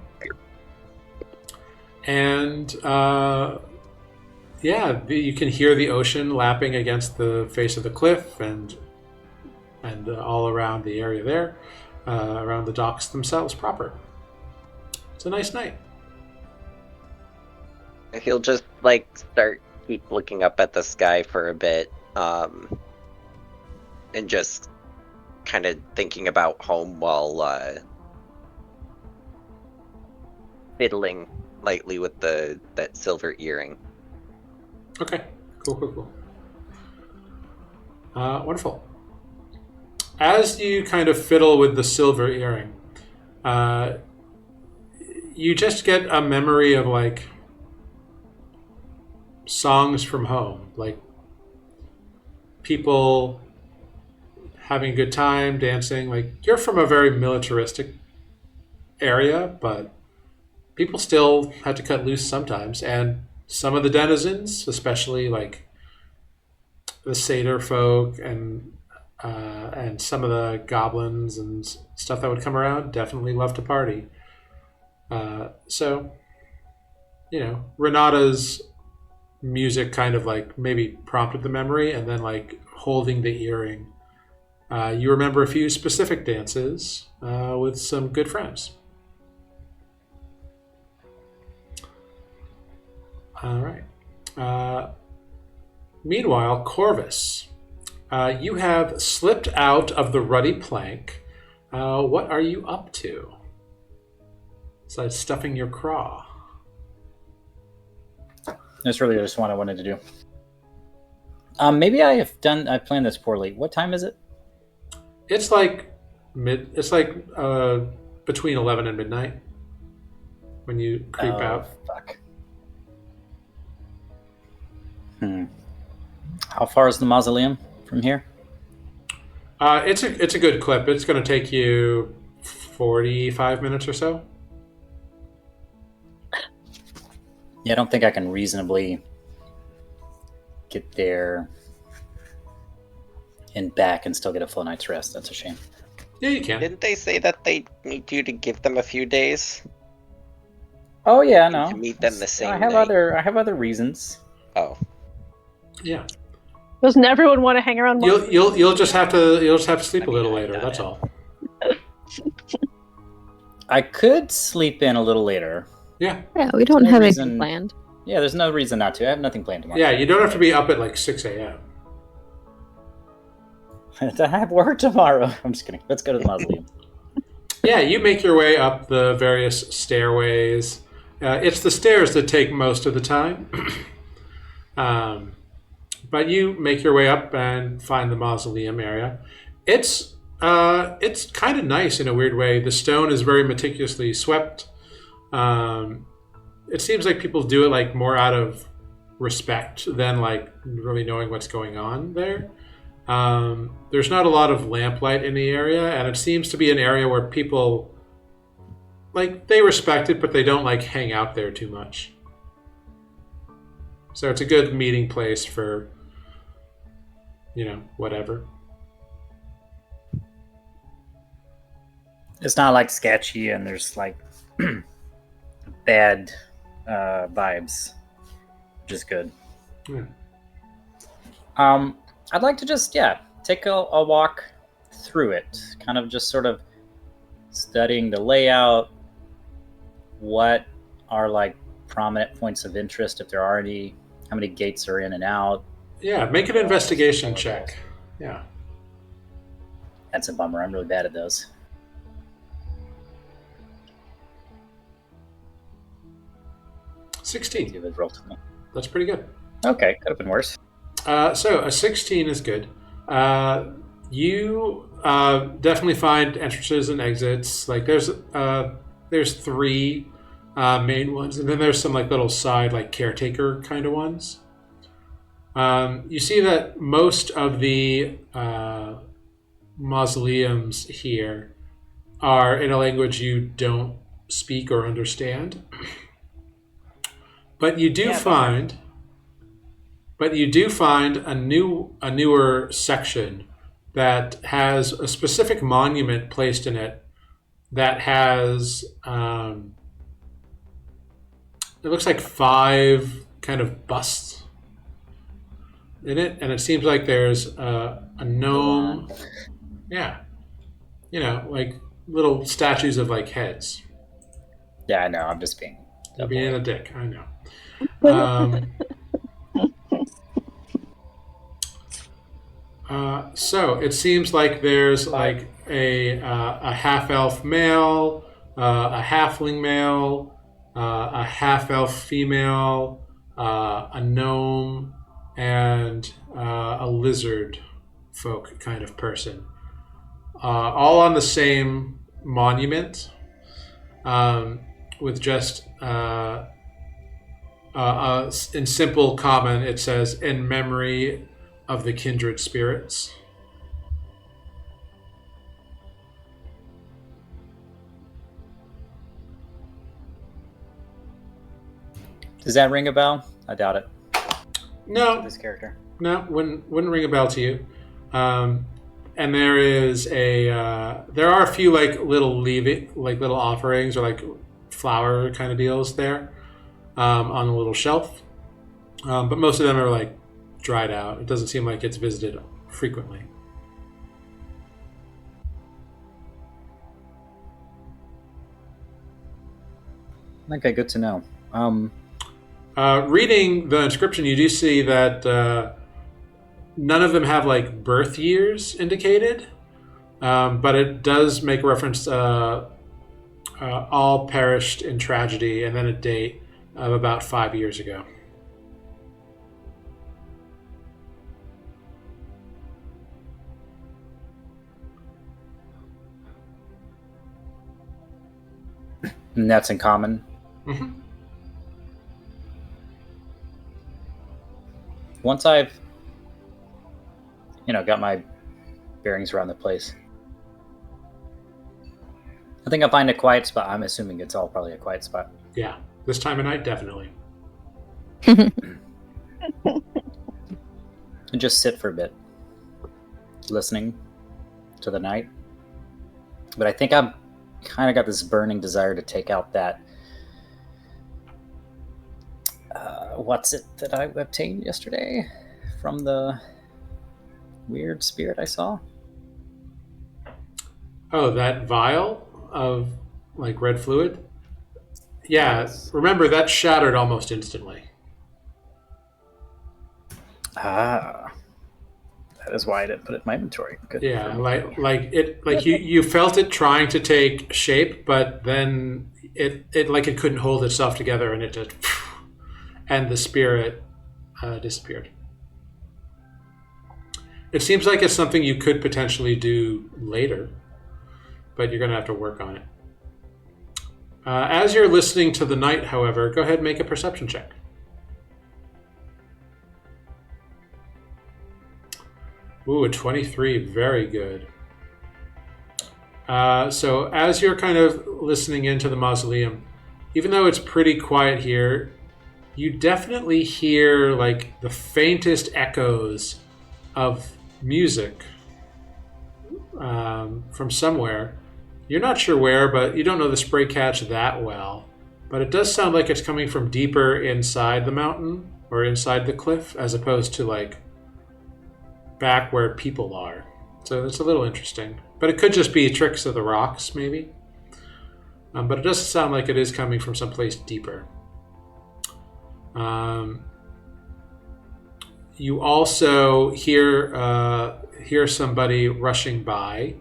And you can hear the ocean lapping against the face of the cliff and all around the area there, around the docks themselves proper. It's a nice night. He'll just keep looking up at the sky for a bit, and just kind of thinking about home while fiddling lightly with that silver earring. Okay, cool. Wonderful. As you kind of fiddle with the silver earring, you just get a memory of like songs from home, like people having a good time, dancing. Like you're from a very militaristic area, but people still had to cut loose sometimes, and some of the denizens, especially like the satyr folk and some of the goblins and stuff that would come around, definitely love to party. So, Renata's music kind of like maybe prompted the memory, and then like holding the earring, you remember a few specific dances with some good friends. All right. Meanwhile, Corvus, you have slipped out of the ruddy plank. What are you up to? Besides stuffing your craw. That's really just what I wanted to do. Maybe I planned this poorly. What time is it? It's like between 11 and midnight when you creep out. Fuck. How far is the mausoleum from here? It's a good clip. It's going to take you 45 minutes or so. Yeah, I don't think I can reasonably get there and back and still get a full night's rest. That's a shame. Yeah, you can. Didn't they say that they need you to give them a few days? Oh yeah, no. To meet them the same I have night? I have other reasons. Oh. Yeah. Doesn't everyone want to hang around? You'll just have to sleep a little later. That's all. I could sleep in a little later. Yeah. Yeah, we don't No have reason- anything planned. Yeah, there's no reason not to. I have nothing planned tomorrow. Yeah, you don't have to be up at like 6 a.m. I have work tomorrow. I'm just kidding. Let's go to the mausoleum. Yeah, you make your way up the various stairways. It's the stairs that take most of the time. But you make your way up and find the mausoleum area. It's kind of nice in a weird way. The stone is very meticulously swept. It seems like people do it like more out of respect than like really knowing what's going on there. There's not a lot of lamplight in the area, and it seems to be an area where people like they respect it, but they don't like hang out there too much. So it's a good meeting place for, whatever. It's not like sketchy and there's like bad vibes, which is good. Yeah. I'd like to just take a walk through it, kind of just sort of studying the layout, what are like prominent points of interest, if there are any, how many gates are in and out. Yeah, make an investigation check. Yeah. That's a bummer. I'm really bad at those. 16. Give it a roll to me. That's pretty good. Okay, could have been worse. So a 16 is good. You definitely find entrances and exits. Like there's 3 main ones, and then there's some like little side like caretaker kind of ones. You see that most of the mausoleums here are in a language you don't speak or understand. But you do find a newer section that has a specific monument placed in it that has it looks like 5 kind of busts in it, and it seems like there's a gnome. Yeah, like little statues of like heads. Yeah, I know. I'm just being. You're being a dick. I know. So it seems like there's like a half-elf male, a halfling male, a half-elf female, a gnome, and a lizard folk kind of person, all on the same monument, with just in simple common, it says, "In memory of the kindred spirits." Does that ring a bell? I doubt it. No, This character. no, wouldn't ring a bell to you. And there are a few like little little offerings or like flower kind of deals there on a little shelf, but most of them are like dried out. It doesn't seem like it's visited frequently. Okay, good to know. Reading the inscription, you do see that none of them have like birth years indicated, but it does make reference all perished in tragedy, and then a date of about 5 years ago. And that's in common. Mm-hmm. Once I've, got my bearings around the place, I think I'll find a quiet spot. I'm assuming it's all probably a quiet spot. Yeah, this time of night, definitely. And just sit for a bit, listening to the night. But I think I'm kind of got this burning desire to take out that what's it that I obtained yesterday from the weird spirit I saw? Oh, that vial of like red fluid? Yeah, Yes. remember that shattered almost instantly. Ah, that is why I didn't put it in my inventory. Good. Yeah, you felt it trying to take shape, but then it couldn't hold itself together, and it just and the spirit disappeared. It seems like it's something you could potentially do later, but you're going to have to work on it. As you're listening to the night, however, go ahead and make a perception check. Ooh, a 23. Very good. So as you're kind of listening into the mausoleum, even though it's pretty quiet here, you definitely hear like the faintest echoes of music from somewhere. You're not sure where, but you don't know the spray catch that well. But it does sound like it's coming from deeper inside the mountain or inside the cliff, as opposed to like back where people are. So it's a little interesting. But it could just be tricks of the rocks, maybe. But it doesn't sound like it is coming from someplace deeper. You also hear somebody rushing by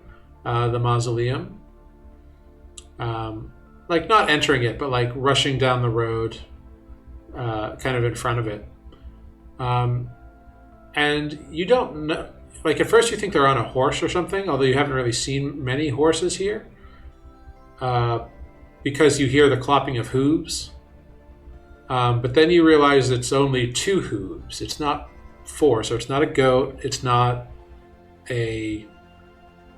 the mausoleum. Like not entering it, but like rushing down the road, kind of in front of it. And you don't know, like at first you think they're on a horse or something, although you haven't really seen many horses here, because you hear the clopping of hooves. But then you realize it's only 2 hooves. It's not 4, so it's not a goat, it's not a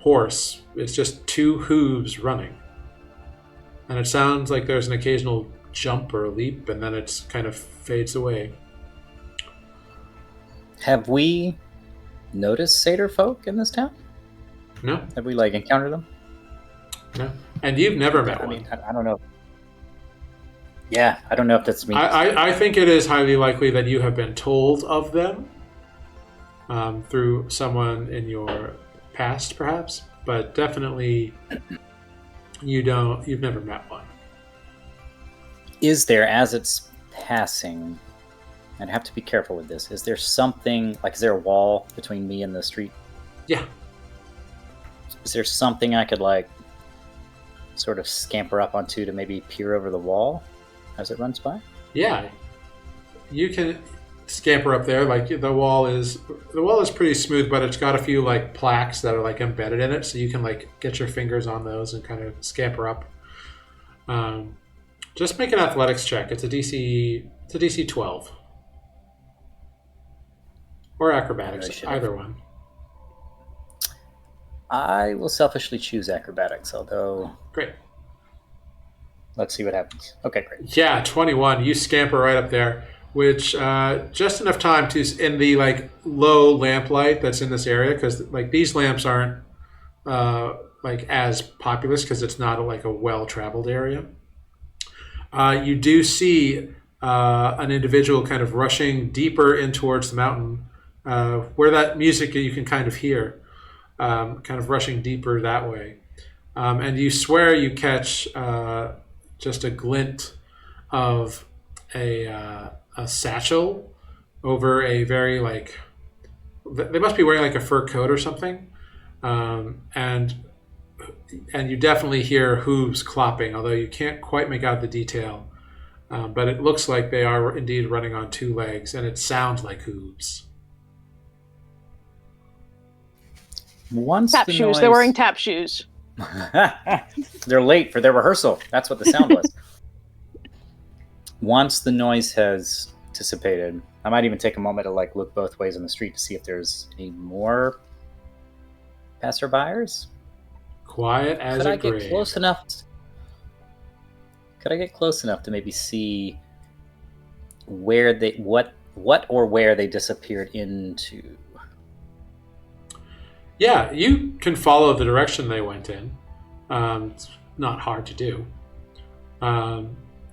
horse. It's just 2 hooves running. And it sounds like there's an occasional jump or a leap, and then it's kind of fades away. Have we noticed satyr folk in this town? No. Have we like encountered them? No. And you've never met I one. mean, I don't know. Yeah, I don't know if that's me. I think it is highly likely that you have been told of them through someone in your past, perhaps, but definitely you've never met one. Is there, as it's passing, I'd have to be careful with this, is there something, like is there a wall between me and the street? Yeah. Is there something I could like sort of scamper up onto to maybe peer over the wall as it runs by? Yeah. You can scamper up there. Like the wall is pretty smooth, but it's got a few like plaques that are like embedded in it, so you can like get your fingers on those and kind of scamper up. Just make an athletics check. It's a DC 12. Or acrobatics, either one. I will selfishly choose acrobatics, although... Great. Let's see what happens. Okay, great. Yeah, 21. You scamper right up there, which just enough time to, in the like low lamplight that's in this area, because like these lamps aren't like as populous because it's not like a well-traveled area. You do see an individual kind of rushing deeper in towards the mountain, where that music you can kind of hear, kind of rushing deeper that way. And you swear you catch just a glint of a satchel over a very like, they must be wearing like a fur coat or something. And you definitely hear hooves clopping, although you can't quite make out the detail. But it looks like they are indeed running on 2 legs, and it sounds like hooves. Once Tap the shoes. noise... They're wearing tap shoes. They're late for their rehearsal. That's what the sound was. Once the noise has dissipated, I might even take a moment to like look both ways on the street to see if there's any more passerbyers. Quiet as a grave. Could I get close enough? Could I get close enough to maybe see where they what or where they disappeared into? Yeah, you can follow the direction they went in. It's not hard to do.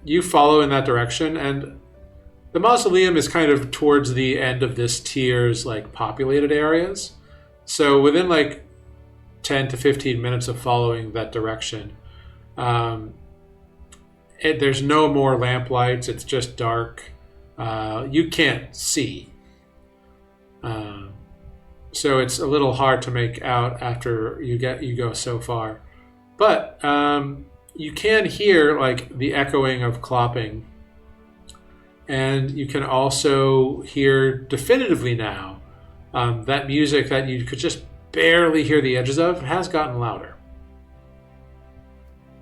You follow in that direction, and the mausoleum is kind of towards the end of this tier's like populated areas. So within like 10 to 15 minutes of following that direction, there's no more lamp lights. It's just dark. You can't see. So it's a little hard to make out after you go so far. But you can hear like the echoing of clopping. And you can also hear definitively now that music that you could just barely hear the edges of has gotten louder.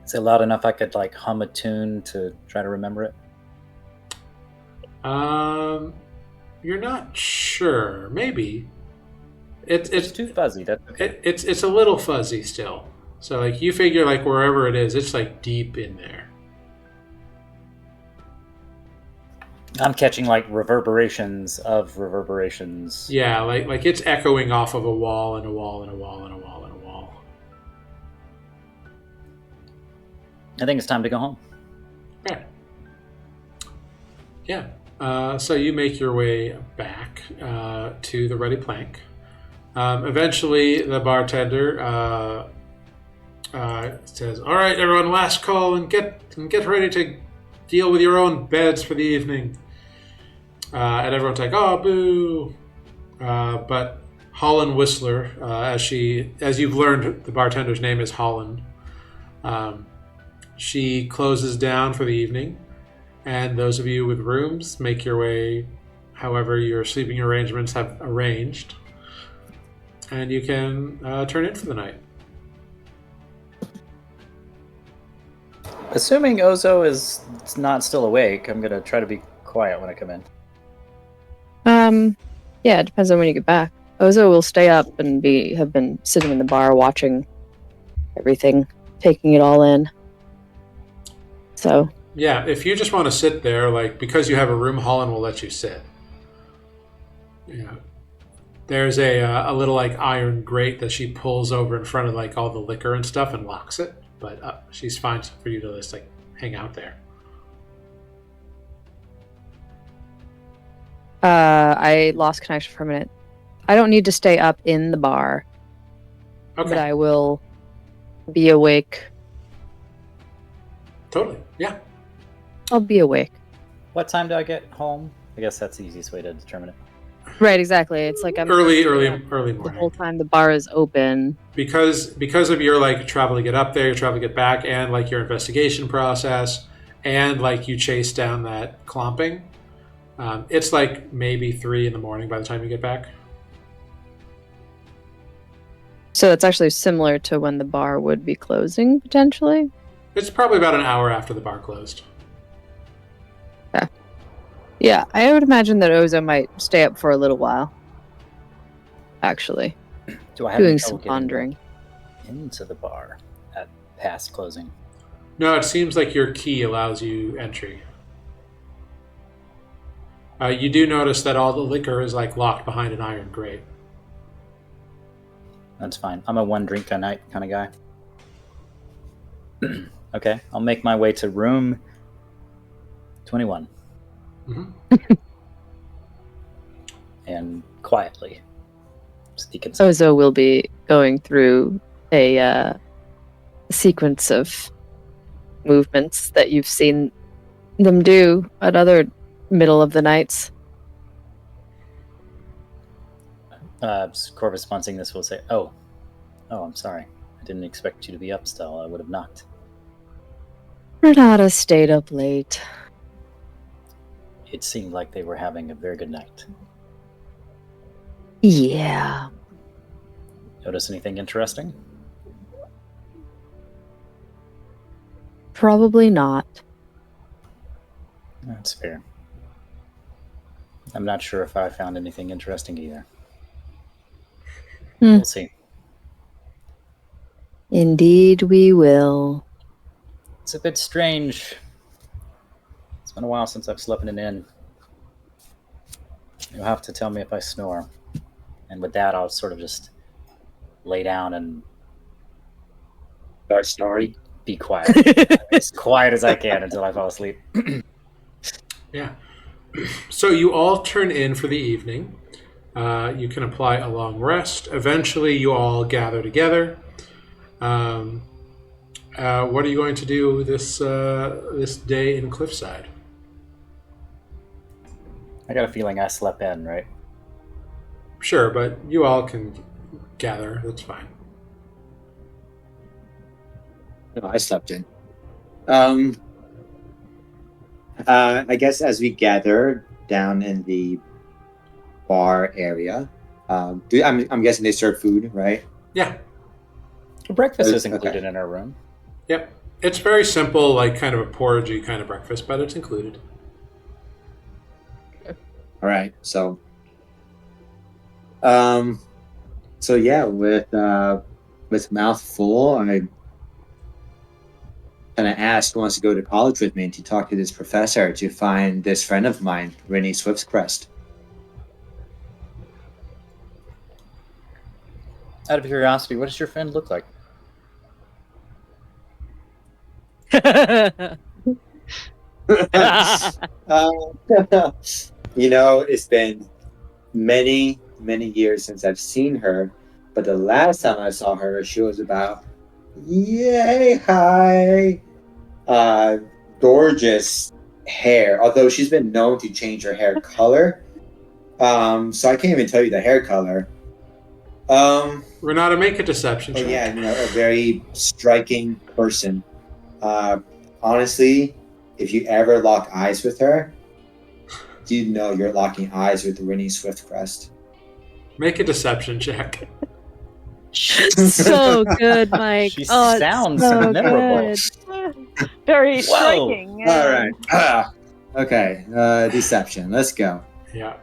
Is it loud enough I could like hum a tune to try to remember it? You're not sure. Maybe. It's too fuzzy. That's okay. It's a little fuzzy still. So like you figure like wherever it is, it's like deep in there. I'm catching like reverberations of reverberations. Yeah, like it's echoing off of a wall and a wall and a wall and a wall and a wall. I think it's time to go home. Okay. Yeah. So you make your way back to the Ready Plank. Eventually, the bartender says, "All right, everyone, last call, and get ready to deal with your own beds for the evening." And everyone's like, "Oh, boo!" But Holland Whistler, as you've learned, the bartender's name is Holland. She closes down for the evening, and those of you with rooms make your way, however your sleeping arrangements have arranged, and you can turn in for the night. Assuming Ozo is not still awake, I'm gonna try to be quiet when I come in. Yeah, it depends on when you get back. Ozo will stay up and have been sitting in the bar watching everything, taking it all in. So Yeah, if you just want to sit there, like because you have a room, Holland will let you sit. Yeah, there's a little like iron grate that she pulls over in front of like all the liquor and stuff and locks it. But she's fine for you to just like hang out there. I lost connection for a minute. I don't need to stay up in the bar. Okay. But I will be awake. Totally. Yeah. I'll be awake. What time do I get home? I guess that's the easiest way to determine it. Right, exactly. It's like I'm early the morning. whole time the bar is open. Because of your like travel to get up there, your travel to get back, and like your investigation process, and like you chase down that clomping. It's like maybe 3 a.m. by the time you get back. So it's actually similar to when the bar would be closing, potentially? It's probably about an hour after the bar closed. Okay. Yeah, I would imagine that Ozo might stay up for a little while. Actually. Do I have doing some pondering into the bar at past closing? No, it seems like your key allows you entry. You do notice that all the liquor is like locked behind an iron grate. That's fine. I'm a one drink a night kind of guy. Okay, I'll make my way to room 21. Mm-hmm. And quietly sneak inside. Ozo will be going through a sequence of movements that you've seen them do at other middle of the nights. Corvus sponsoring this will say, oh, I'm sorry. I didn't expect you to be up still. I would have knocked. Renata stayed up late. It seemed like they were having a very good night. Yeah. Notice anything interesting? Probably not. That's fair. I'm not sure if I found anything interesting either. We'll see. Indeed we will. It's a bit strange. It's been a while since I've slept in an inn. You'll have to tell me if I snore. And with that, I'll sort of just lay down and Start snoring. be quiet. As quiet as I can until I fall asleep. Yeah. So you all turn in for the evening. You can apply a long rest. Eventually, you all gather together. What are you going to do this day in Cliffside? I got a feeling I slept in, right? Sure, but you all can gather. That's fine. No, I slept in. I guess as we gather down in the bar area, I'm guessing they serve food, right? Yeah. Breakfast is included in our room. Yep. It's very simple, like kind of a porridgey kind of breakfast, but it's included. All right. So, So yeah, with mouth full, I kind of asked who wants to go to college with me and to talk to this professor to find this friend of mine, Rennie Swiftcrest. Out of curiosity, what does your friend look like? It's been many, many years since I've seen her, but the last time I saw her, she was about, yay, hi, gorgeous hair, although she's been known to change her hair color. So I can't even tell you the hair color. Renata, make a deception check. Yeah, a very striking person. Honestly, if you ever lock eyes with her, you're locking eyes with Rennie Swiftcrest. Make a deception check. So good, Mike. She it's sounds so memorable. good. Very striking. yeah. All right. Okay. Deception. Let's go. Yeah.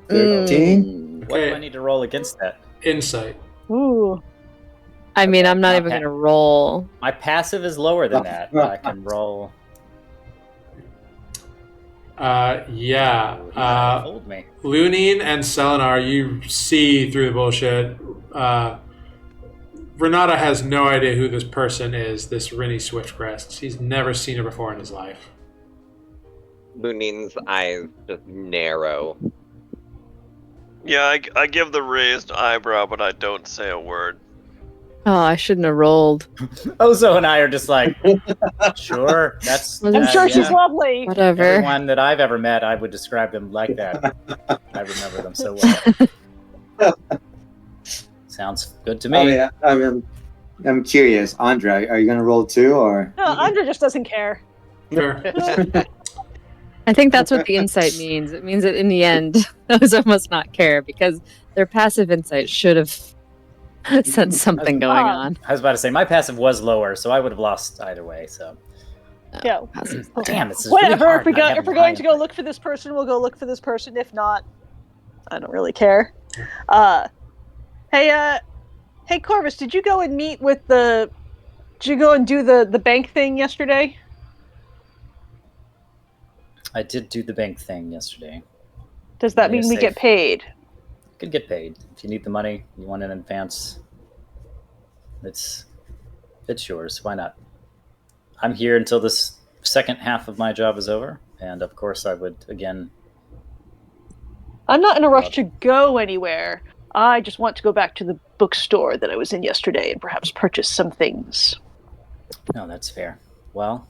13. What do I Okay. need to roll against that? Insight. Ooh. I mean, Okay, I'm not not even bad. going to roll. My passive is lower than that. I can roll. Yeah. He might have fooled me. Lunine and Selenar, you see through the bullshit. Renata has no idea who this person is, this Rennie Swiftcrest. He's never seen her before in his life. Lunine's eyes just narrow. Yeah, I give the raised eyebrow, but I don't say a word. Oh, I shouldn't have rolled. Ozo and I are just like, sure, that's. I'm I'm sure she's yeah. lovely. Whatever. Everyone that I've ever met, I would describe them like that. I remember them so well. Sounds good to me. I'm curious, Andre. Are you gonna roll too, or? No, Andra just doesn't care. Fair. I think that's what the insight means. It means that in the end, those must not care because their passive insight should have sensed something going on. I was about to say my passive was lower, so I would have lost either way. So Yeah. Passive. damn, this is Whatever. Really hard if we not go, having if we're high going to go insight. look for this person, we'll go look for this person. If not, I don't really care. Hey, Corvus, did you go and meet with the? Did you go and do the bank thing yesterday? I did do the bank thing yesterday. Does that Yeah, mean we safe. get paid? Could get paid if you need the money. You want it in advance. It's yours. Why not? I'm here until this second half of my job is over, and of course I would again. I'm not in a rush to go anywhere. I just want to go back to the bookstore that I was in yesterday and perhaps purchase some things. No, that's fair. Well,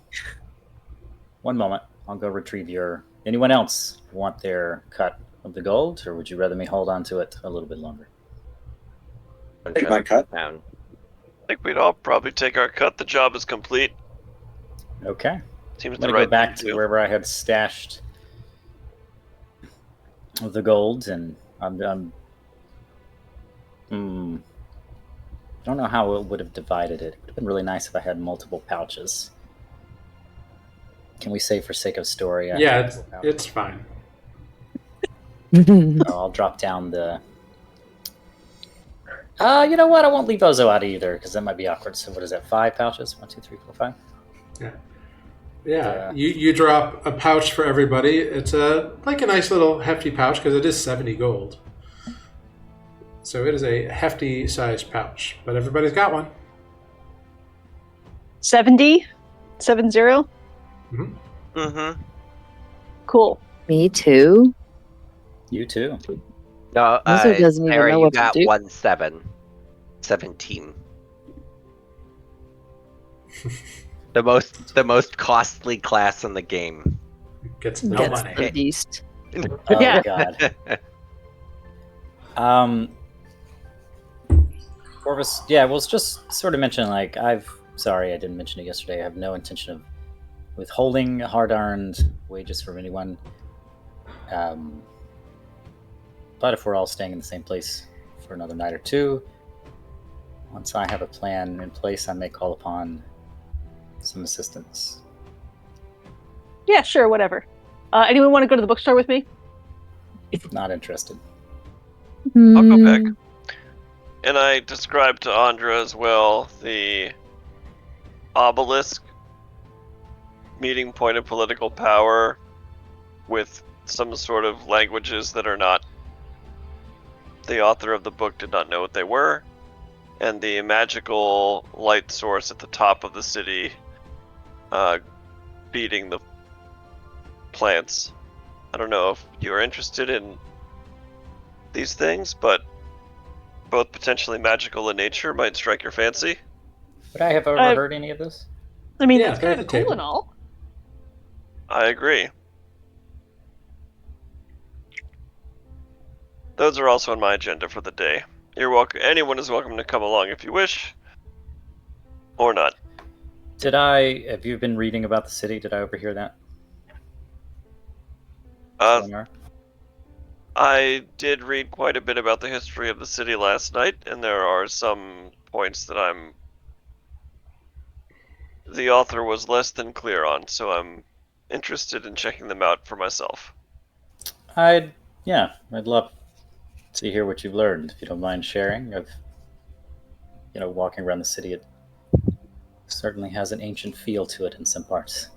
one moment. I'll go retrieve your. Anyone else want their cut of the gold, or would you rather me hold on to it a little bit longer? Take my cut. Down. I think we'd all probably take our cut. The job is complete. Okay. Seems I'm the gonna right go back thing to do. wherever I had stashed the gold, and I don't know how it would have divided it. It would have been really nice if I had multiple pouches. Can we say, for sake of story? I Yeah, have it's, multiple pouches? it's fine. So I'll drop down the. You know what? I won't leave Ozo out either because that might be awkward. So what is that? 5 pouches? 1, 2, 3, 4, 5. Yeah, you drop a pouch for everybody. It's like a nice little hefty pouch because it is 70 gold. So it is a hefty sized pouch, but everybody's got one. 70? 70? Mm-hmm. Cool. Me too. You too. No, Also doesn't even Sarah, know you what to got do. 17. The most costly class in the game. Gets no Gets money. the beast. Oh Yeah. God. Corvus, yeah, we'll just sort of mention like sorry I didn't mention it yesterday. I have no intention of withholding hard-earned wages from anyone. But if we're all staying in the same place for another night or two, once I have a plan in place, I may call upon some assistance. Yeah, sure, whatever. Anyone want to go to the bookstore with me? Not interested. I'll go Hmm. back. And I described to Andra as well the obelisk meeting point of political power with some sort of languages that are not. The author of the book did not know what they were, and the magical light source at the top of the city beating the plants. I don't know if you're interested in these things, but both potentially magical in nature might strike your fancy. Would I have overheard any of this? I mean, Yeah, that's they're at kind of the cool table. and all. I agree. Those are also on my agenda for the day. You're welcome. Anyone is welcome to come along if you wish, or not. Have you been reading about the city? Did I overhear that? Selenar? I did read quite a bit about the history of the city last night, and there are some points that the author was less than clear on, so I'm interested in checking them out for myself. I'd love to hear what you've learned, if you don't mind sharing. Of walking around the city, it certainly has an ancient feel to it in some parts.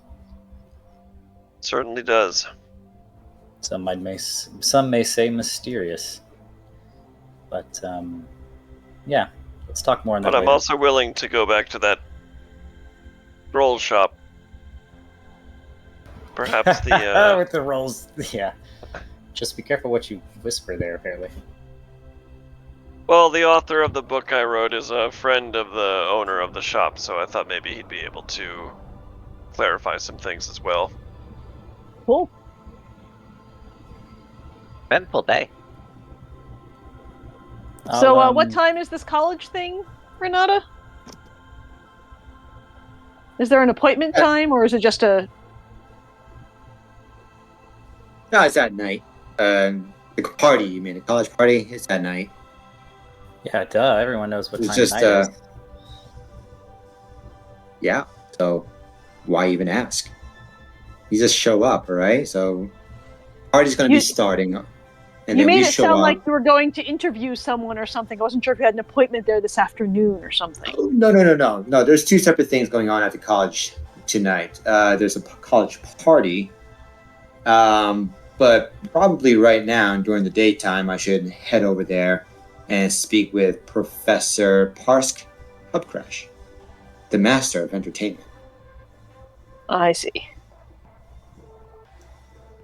Certainly does. Some may say mysterious, but let's talk more on that But I'm later. also willing to go back to that scroll shop. Perhaps the with the rolls, yeah. Just be careful what you whisper there, apparently. well, the author of the book I wrote is a friend of the owner of the shop, so I thought maybe he'd be able to clarify some things as well. Cool. Eventful day. So, what time is this college thing, Renata? Is there an appointment time, or is it just a... No, it's at night. The party, you mean the college party? It's at night. Yeah, duh. Everyone knows what It's time just, night is. Yeah, so why even ask? You just show up, all right? So party's going to be starting. And you then made we it show sound up. like you were going to interview someone or something. I wasn't sure if you had an appointment there this afternoon or something. Oh, no. There's two separate things going on at the college tonight. There's a college party. But probably right now, during the daytime, I should head over there and speak with Professor Parsk Hubcrash, the master of entertainment. I see.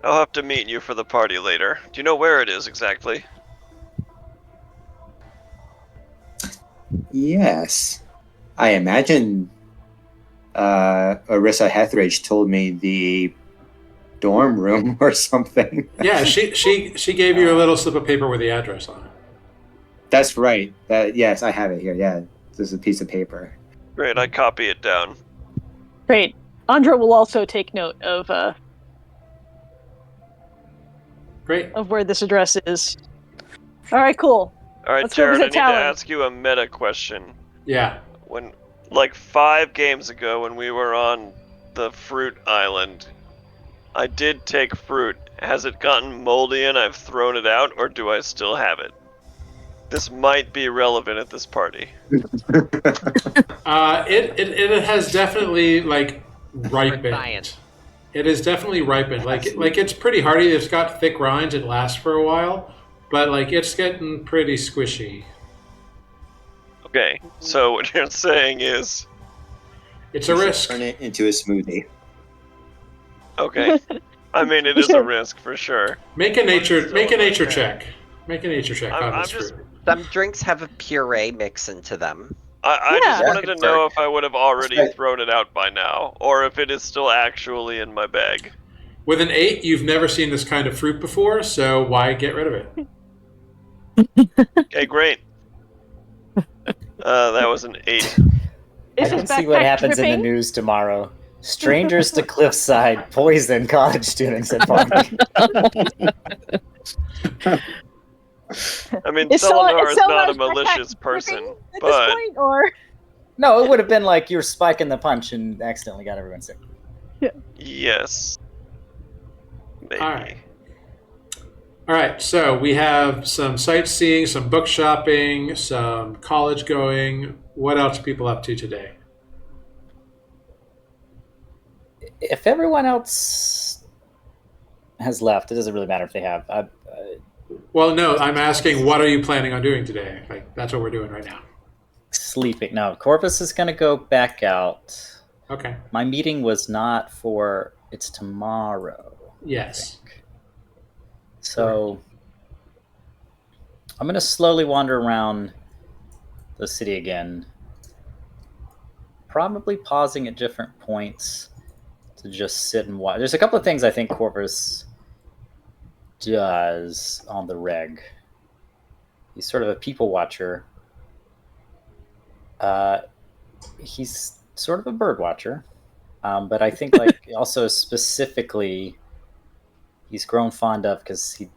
I'll have to meet you for the party later. Do you know where it is exactly? Yes. I imagine Arissa Hethridge told me the dorm room or something. Yeah, she gave you a little slip of paper with the address on it. That's right. Yes, I have it here. Yeah, there's a piece of paper. Great, I copy it down. Great. Andra will also take note of Great. where this address is. All right, cool. Alright, Let's go Jared, I visit need to Talon. ask you a meta question. Yeah. When, like 5 games ago when we were on the fruit island, I did take fruit. Has it gotten moldy and I've thrown it out, or do I still have it? This might be relevant at this party. It has definitely ripened. Science. It is definitely ripened. Like it's pretty hardy. It's got thick rinds. It lasts for a while, but it's getting pretty squishy. Okay, so what you're saying is, It's a risk. Turn it into a smoothie. okay. I mean, it is a risk for sure. Make a nature check. Make a nature check on I'm this just- fruit. Some drinks have a puree mix into them. I Yeah. just wanted to know if I would have already Right. thrown it out by now, or if it is still actually in my bag. With an 8, you've never seen this kind of fruit before, so why get rid of it? Okay, great. That was an 8. I Is can his see what backpack happens in the dripping? news tomorrow. Strangers to Cliffside poison college students at party. I mean, Is Selenar is not a Selenar's backpack malicious person, dripping at but this point, or No, it would have been like you were spiking the punch and accidentally got everyone sick. yes. Maybe. All right. All right, so we have some sightseeing, some book shopping, some college going. What else are people up to today? If everyone else has left, it doesn't really matter if they have. Well, no, I'm asking what are you planning on doing today? Like that's what we're doing right now. Sleeping. No, Corvus is going to go back out. Okay. My meeting was not for. It's tomorrow. Yes. I think. So I'm going to slowly wander around the city again. Probably pausing at different points to just sit and watch. There's a couple of things I think Corvus does on the reg. He's sort of a people watcher. He's sort of a bird watcher, but I think like also specifically, he's grown fond of because he.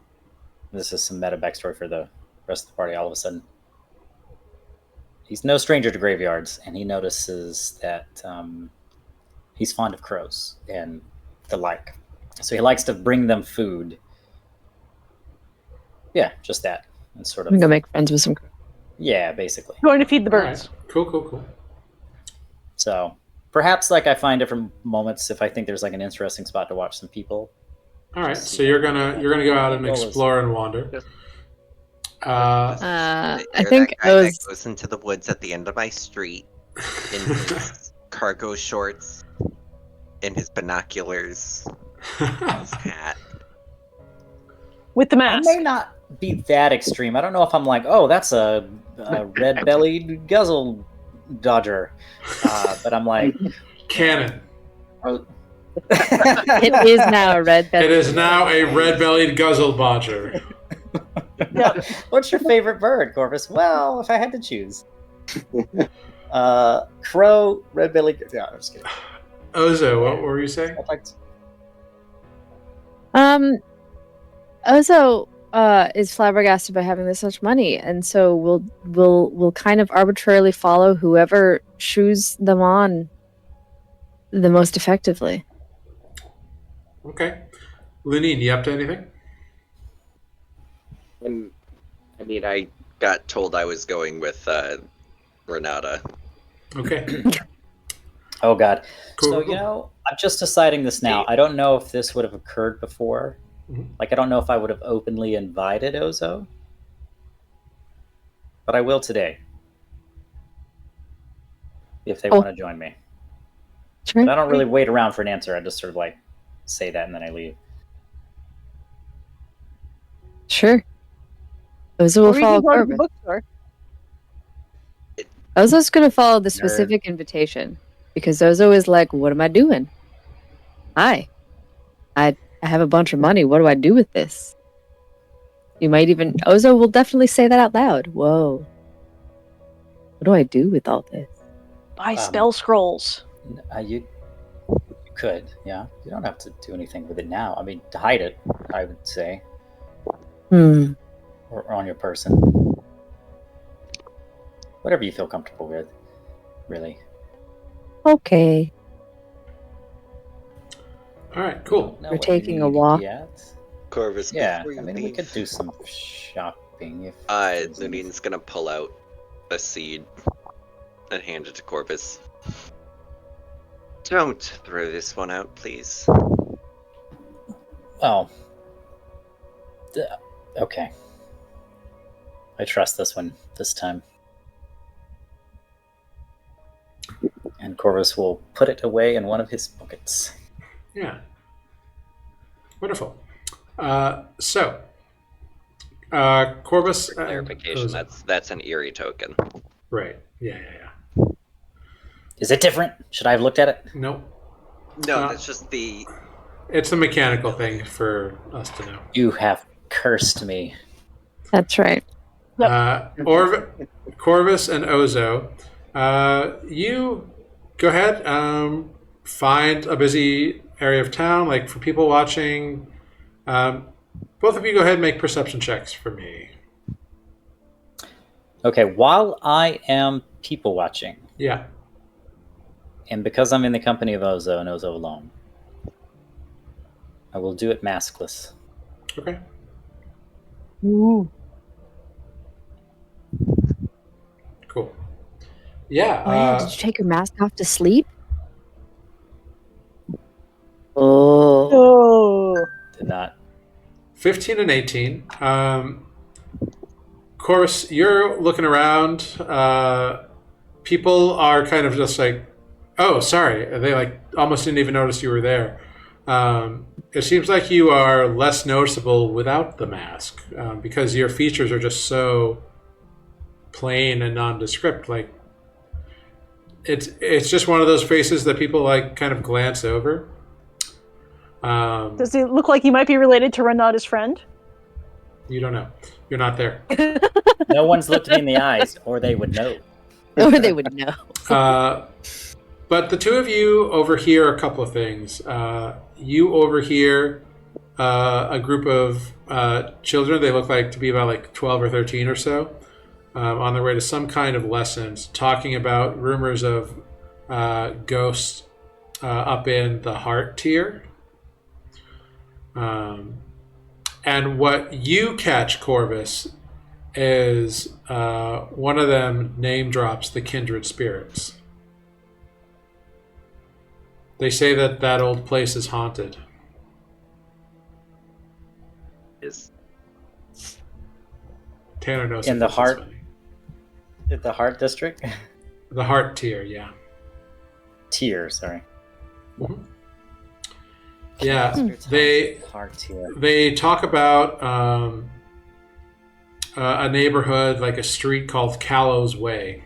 This is some meta backstory for the rest of the party. All of a sudden, he's no stranger to graveyards, and he notices that he's fond of crows and the like. So he likes to bring them food. Yeah, just that. And sort I'm of. gonna go make friends with some. Yeah, basically. Going to feed the All birds. right. Cool. So perhaps like I find different moments if I think there's like an interesting spot to watch some people. All right, so you're gonna go out and explore and wander. I You're think that guy I that was. goes into the woods at the end of my street in his cargo shorts, in his binoculars, his hat. With the I mask. may not be that extreme. I don't know if I'm like, oh, that's a red-bellied guzzle dodger, but I'm like, Cannon. oh. It is now a red bed. It is now a red-bellied guzzle bodger. Yep. What's your favorite bird, Corvus? Well, if I had to choose, crow, red-bellied. Yeah, I'm just kidding. Ozo, what were you saying? I'd like to- Ozo is flabbergasted by having this much money, and so we'll kind of arbitrarily follow whoever shoes them on the most effectively. Okay. Lunine, you up to anything? I mean, I got told I was going with Renata. Okay. Oh God. Cool. So you know, I'm just deciding this now. I don't know if this would have occurred before. Mhm. Like, I don't know if I would have openly invited Ozo, but I will today. If they Oh. want to join me. Sure. But I don't really wait around for an answer. I just sort of like say that and then I leave. Sure. Ozo will Or you follow can go to the Corbin. bookstore. Ozo's going to follow the specific invitation because Ozo is like, "What am I doing? Hi, I have a bunch of money. What do I do with this?" You might even Ozo will definitely say that out loud. Whoa. What do I do with all this? Buy spell scrolls. You could, yeah. You don't have to do anything with it now. I mean, to hide it, I would say, or on your person. Whatever you feel comfortable with, really. Okay. All right, cool. Know We're what you taking a need walk. yet. Corvus, Yeah, before you I mean, we leave, could do some shopping if. Lunine's gonna pull out a seed and hand it to Corvus. Don't throw this one out, please. Oh. Okay. I trust this one this time. And Corvus will put it away in one of his pockets. Yeah. Wonderful. Corvus. For clarification, that's an eerie token. Right. Yeah. Is it different? Should I have looked at it? Nope. No, that's just the. It's a mechanical thing for us to know. You have cursed me. That's right. Corvus and Ozo, you go ahead. Find a busy area of town, like for people watching. Both of you go ahead and make perception checks for me. Okay, while I am people watching, Yeah. and because I'm in the company of Ozo and Ozo alone, I will do it maskless. Okay. Ooh. Cool. Yeah. Oh yeah, did you take your mask off to sleep? Oh. Oh. Did not. 15 and 18. Of course, you're looking around. People are kind of just like, oh, sorry. They like almost didn't even notice you were there. It seems like you are less noticeable without the mask because your features are just so plain and nondescript. Like it's just one of those faces that people like kind of glance over. Does he look like he might be related to Renata's friend? You don't know. You're not there. No one's looked me in the eyes, or they would know. Or they would know. But the two of you overhear a couple of things. You overhear a group of children. They look like to be about like 12 or 13 or so, on their way to some kind of lessons, talking about rumors of ghosts up in the heart tier. And what you catch, Corvus, is one of them name drops the kindred spirits. They say that that old place is haunted. Is Tanner knows In if the this is heart? funny. At the heart district? The heart tier, yeah. Tier, sorry. Yeah, they Heart tier. they talk about a neighborhood, like a street called Callow's Way,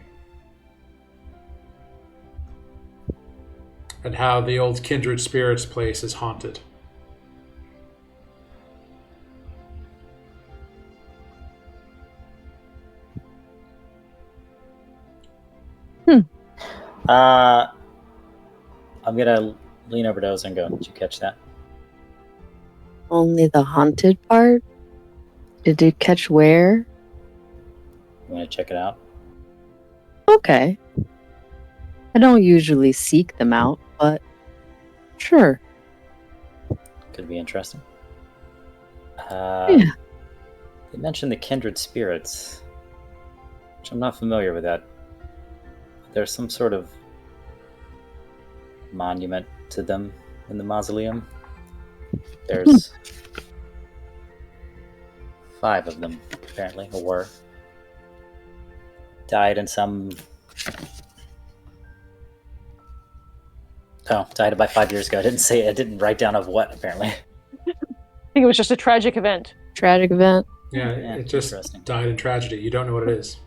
and how the old kindred spirits place is haunted. I'm gonna lean over to Oza and go, did you catch that? Only the haunted part? Did you catch where? You wanna check it out? Okay. I don't usually seek them out, but sure. Could be interesting. Yeah. They mentioned the kindred spirits, which I'm not familiar with that. There's some sort of monument to them in the mausoleum. There's 5 of them, apparently, or were. Died in some... Oh, died about 5 years ago. I didn't write down of what, apparently. I think it was just a tragic event. Tragic event. Yeah, Yeah, it just interesting. died in tragedy. You don't know what it is.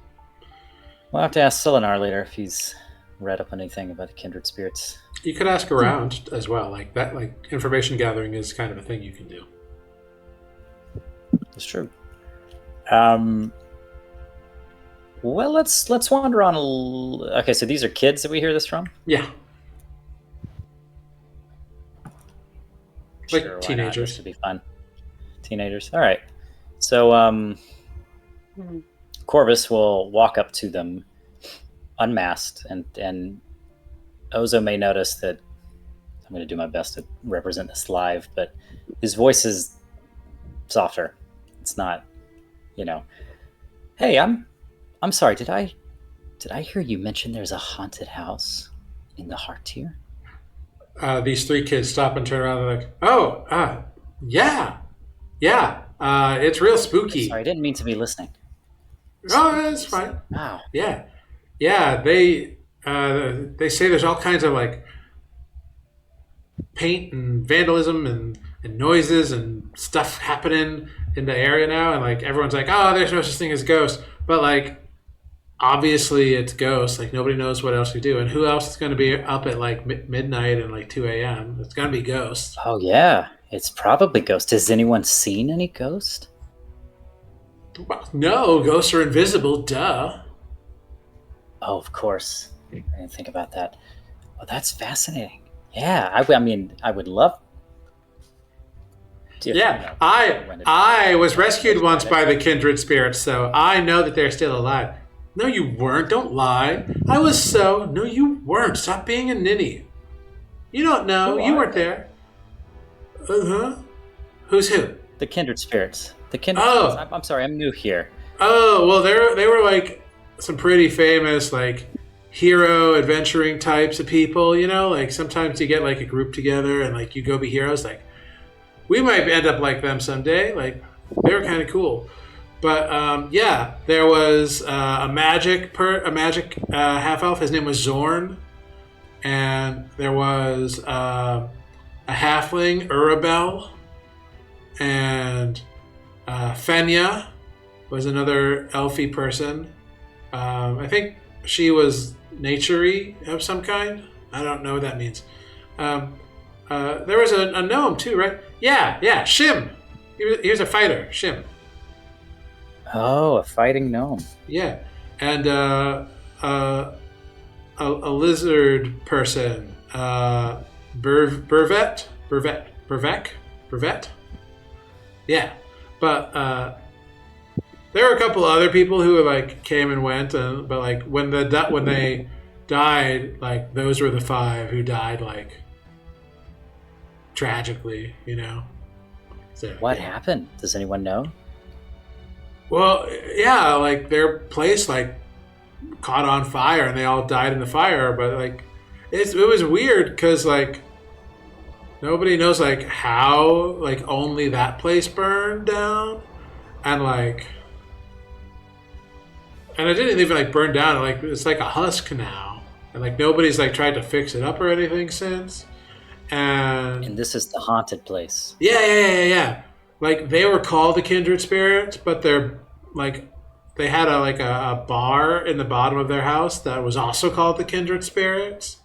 We'll have to ask Silinar later if he's read up on anything about the kindred spirits. You could ask around as well. Like that, like information gathering is kind of a thing you can do. It's true. Well, let's wander on. Okay, so these are kids that we hear this from. Yeah, like Sure, why not? teenagers. This would be fun. Teenagers. All right. So, Corvus will walk up to them, unmasked, and Ozo may notice that I'm going to do my best to represent this live, but his voice is softer. It's not, Hey, I'm sorry. Did I hear you mention there's a haunted house in the heart tier? These 3 kids stop and turn around and they're like, "Oh, yeah, it's real spooky." Sorry, I didn't mean to be listening. Oh, that's fine. Wow. Yeah. They say there's all kinds of like paint and vandalism and noises and stuff happening in the area now, and like everyone's like, "Oh, there's no such thing as ghosts," but like obviously it's ghosts. Like nobody knows what else to do, and who else is going to be up at like midnight and like 2 a.m.? It's going to be ghosts. Oh yeah, it's probably ghost. Has anyone seen any ghost? Well, no, ghosts are invisible. Duh. Oh, of course. I didn't think about that. Well, that's fascinating. Yeah, I mean, I would love. Yeah, I was rescued once by the kindred spirits, so I know that they're still alive. No, you weren't. Don't lie. I was so. No, you weren't. Stop being a ninny. You don't know. Who You are weren't there. Uh-huh. Who's who? The kindred spirits. The kindred Oh. spirits. I'm sorry, I'm new here. Oh, well, they were like some pretty famous like hero adventuring types of people. You know, like sometimes you get like a group together and like you go be heroes. Like we might end up like them someday. Like they were kind of cool. But yeah, there was a magic half elf. His name was Zorn, and there was a halfling Urabel, and Fenya was another elfy person. I think she was nature-y of some kind. I don't know what that means. There was a gnome too, right? Yeah, Shim. He was a fighter, Shim. Oh, a fighting gnome. Yeah, and a lizard person, Burvek. Yeah, but there were a couple other people who like came and went, but like when they died, like those were the 5 who died like tragically, you know. So, What yeah. happened? Does anyone know? Well, yeah, like their place like caught on fire and they all died in the fire, but like it was weird because like nobody knows like how like only that place burned down, and it didn't even like burn down, like it's like a husk now, and like nobody's like tried to fix it up or anything since. And this is the haunted place. Yeah. Like they were called the kindred spirits, but they're like they had a bar in the bottom of their house that was also called the kindred spirits.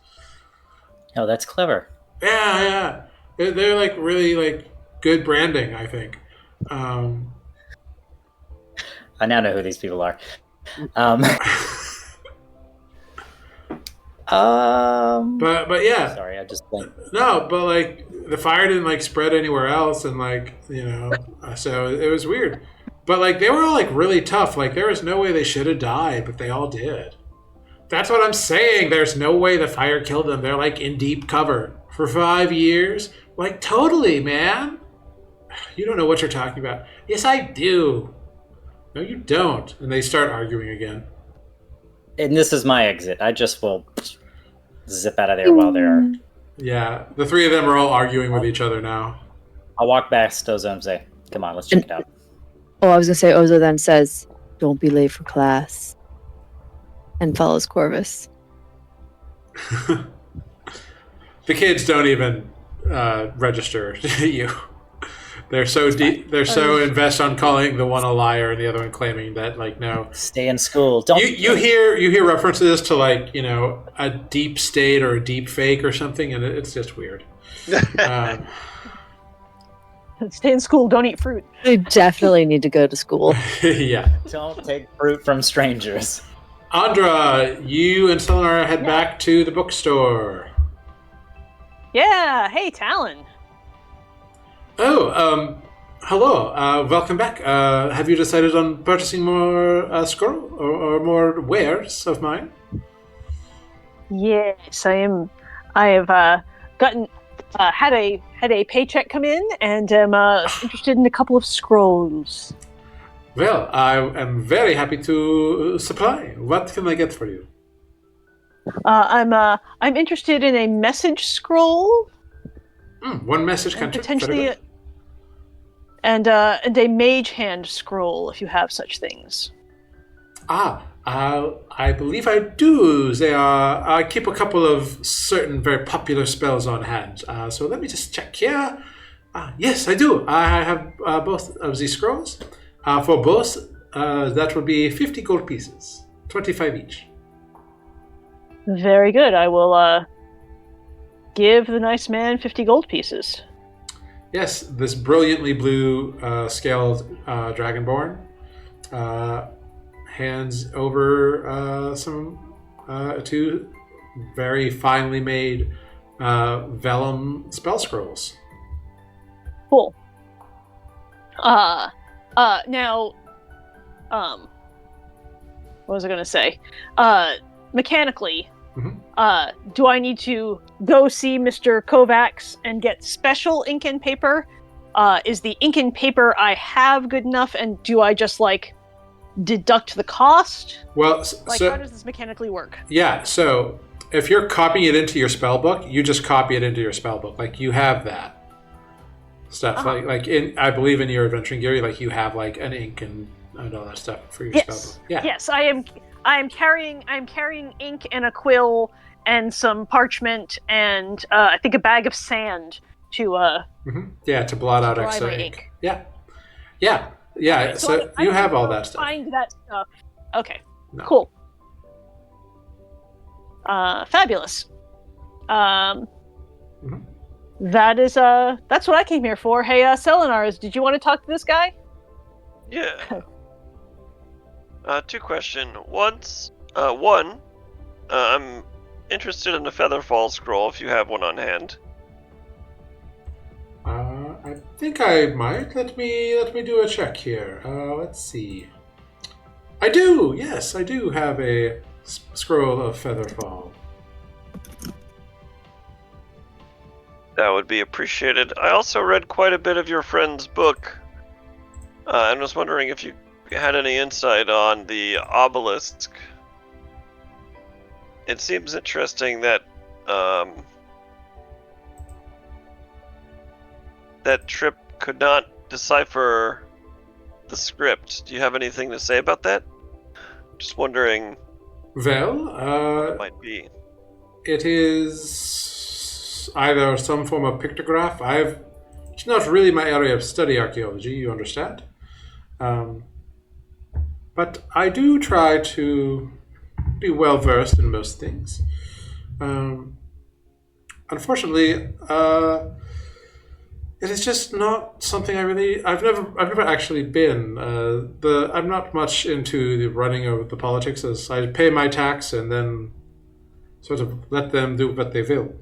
Oh, that's clever. Yeah. They're like really like good branding, I think. I now know who these people are. But yeah. Sorry, I just like. No, but like the fire didn't like spread anywhere else, and like so it was weird. But like they were all like really tough. Like there was no way they should have died, but they all did. That's what I'm saying. There's no way the fire killed them. They're like in deep cover for 5 years. Like totally, man. You don't know what you're talking about. Yes, I do. No, you don't. And they start arguing again. And this is my exit. I just will zip out of there while they're. Yeah, the 3 of them are all arguing with each other now. I'll walk past Ozo and say, "Come on, let's check it out." Oh, I was gonna say Ozo then says, "Don't be late for class," and follows Corvus. The kids don't even register you. They're so deep. They're so invested on calling the one a liar and the other one claiming that like no. Stay in school. Don't. You hear references to like a deep state or a deep fake or something, and it's just weird. Stay in school. Don't eat fruit. They definitely need to go to school. Yeah. Don't take fruit from strangers. Andra, you and Selenar head back to the bookstore. Yeah. Hey, Talon. Oh, hello. Welcome back. Have you decided on purchasing more scroll or more wares of mine? Yes, I am. I have gotten had a paycheck come in, and am interested in a couple of scrolls. Well, I am very happy to supply. What can I get for you? I'm interested in a message scroll. One message and country. potentially, and a mage hand scroll if you have such things. I believe I do. I keep a couple of certain very popular spells on hand. So let me just check here. Yes, I do. I have both of these scrolls. For both, that would be 50 gold pieces, 25 each. Very good. I will give the nice man 50 gold pieces. Yes, this brilliantly blue scaled dragonborn hands over two very finely made vellum spell scrolls. Cool. Now, what was I going to say? Mechanically, do I need to go see Mr. Kovacs and get special ink and paper is the ink and paper I have good enough, and do I just like deduct the cost? Well, Like, so how does this mechanically work? yeah, so if you're copying it into your spell book, you just copy it into your spell book. Like you have that stuff. Uh-huh. Like in, I believe in your adventuring gear, like you have like an ink and all that stuff for your spell book. Yeah. Yes, I am carrying ink and a quill and some parchment and I think a bag of sand to Yeah, to blot out dry extra my ink. ink. Yeah. So I you don't have need to all go that stuff. Find that stuff. Okay. No. Cool. Fabulous. That is that's what I came here for. Hey, Selenars, did you want to talk to this guy? Yeah. Two questions. One, I'm interested in the Featherfall scroll if you have one on hand. I think I might. Let me do a check here. Let's see. I do. Yes, I do have a scroll of Featherfall. That would be appreciated. I also read quite a bit of your friend's book, and was wondering if you had any insight on the obelisk. It seems interesting that that Trip could not decipher the script. Do you have anything to say about that? Just wondering Well, what it might be. it is either some form of pictograph. It's not really my area of study, archaeology, you understand. But I do try to be well versed in most things. Unfortunately, it is just not something I've never actually been. I'm not much into the running of the politics, as I pay my tax and then sort of let them do what they will.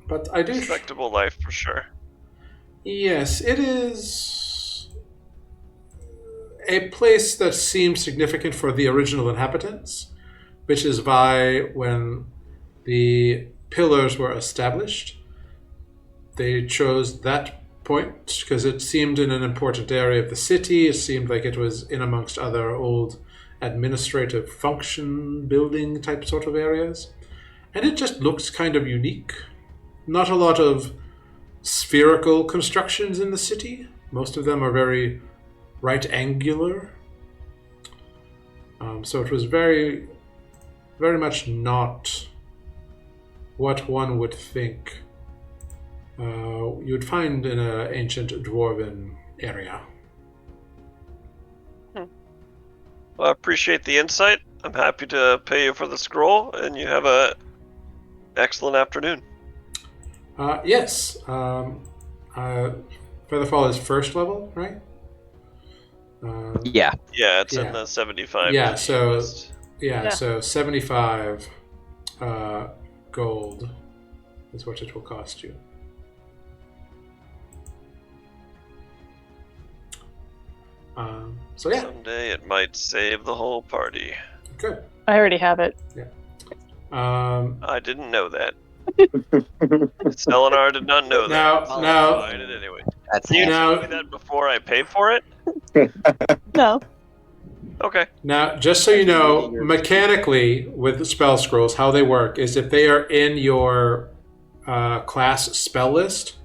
But I do. Respectable life for sure. Yes, it is a place that seems significant for the original inhabitants, which is why when the pillars were established, they chose that point because it seemed in an important area of the city. It seemed like it was in amongst other old administrative function building type sort of areas. And it just looks kind of unique. Not a lot of spherical constructions in the city. Most of them are very right angular. So it was very, very much not what one would think you would find in an ancient dwarven area. Well, I appreciate the insight. I'm happy to pay you for the scroll, and you have a excellent afternoon. Yes. Featherfall is first level, right? Yeah. Yeah, it's Yeah. in the 75. Yeah, so list. Yeah. so 75 gold is what it will cost you. So yeah, Someday it might save the whole party. good. I already have it. I didn't know that. Selenar did not know that. Now- I'll find it anyway. That's Can you Now- tell me that before I pay for it? No. Okay. Now, just so you know, mechanically with the spell scrolls, how they work is if they are in your class spell list,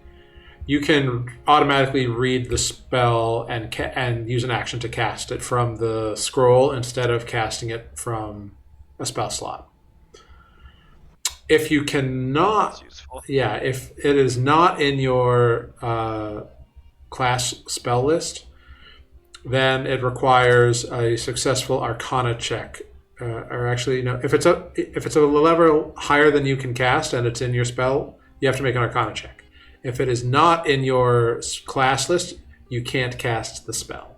you can automatically read the spell and use an action to cast it from the scroll instead of casting it from a spell slot. If you cannot, That's useful. yeah, if it is not in your class spell list, then it requires a successful Arcana check, or actually, no. If it's a level higher than you can cast and it's in your spell, you have to make an Arcana check. If it is not in your class list, you can't cast the spell.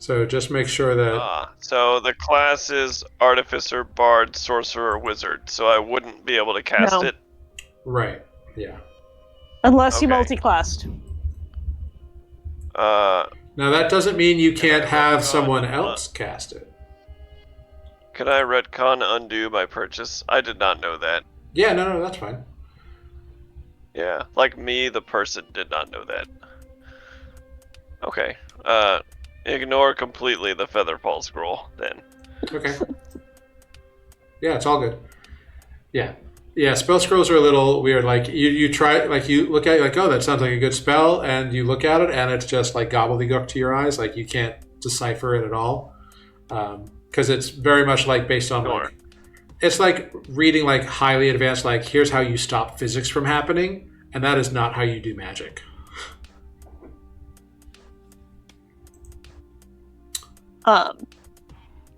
So just make sure that So the class is Artificer, Bard, Sorcerer, Wizard. So I wouldn't be able to cast No. it. right, yeah. Unless you Okay. multi-classed. Now that doesn't mean you can't have retcon someone on- else cast it. Can I retcon undo my purchase? I did not know that. Yeah, no, that's fine. Yeah, like me, the person did not know that. Okay. Ignore completely the Featherfall scroll then. Okay. Yeah, it's all good. Yeah. Yeah, spell scrolls are a little weird. Like you try, like you look at it, like, oh, that sounds like a good spell, and you look at it, and it's just like gobbledygook to your eyes. Like you can't decipher it at all, because it's very much like based on Sure. like, it's like reading like highly advanced. Like here's how you stop physics from happening, and that is not how you do magic.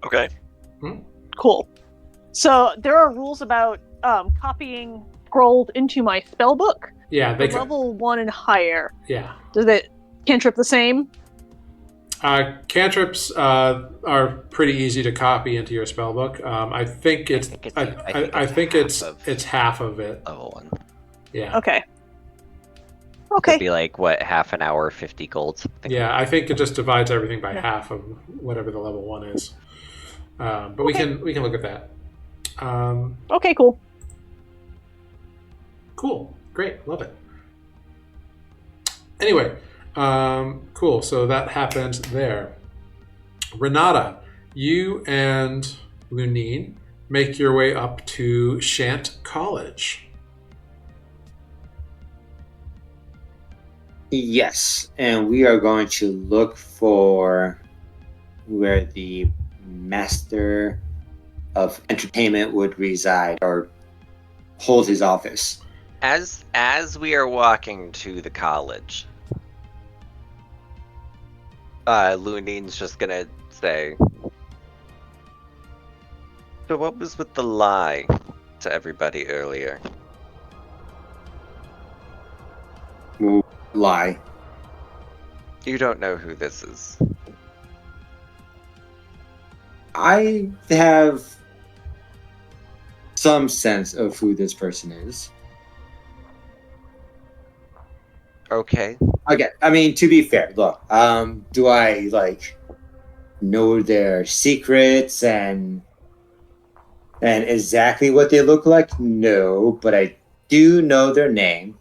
Okay. Cool. So there are rules about copying scrolls into my spell book. Yeah, they For level 1 and higher. Yeah. Does it cantrip the same? Cantrips are pretty easy to copy into your spellbook. I think it's it's half of it. Level 1. Yeah. Okay. It'd be like, what, half an hour, 50 gold? Something. Yeah, I think it just divides everything by half of whatever the level 1 is. But we can look at that. Okay, cool. Cool. Great. Love it. Anyway, cool. So that happens there. Renata, you and Lunine make your way up to Shant College. Yes, and we are going to look for where the Master of Entertainment would reside or hold his office. As we are walking to the college, Lunine's just gonna say, so what was with the lie to everybody earlier? Lie. You don't know who this is. I have some sense of who this person is. Okay. Okay, I mean, to be fair, look, do I, like, know their secrets and exactly what they look like? No, but I do know their name,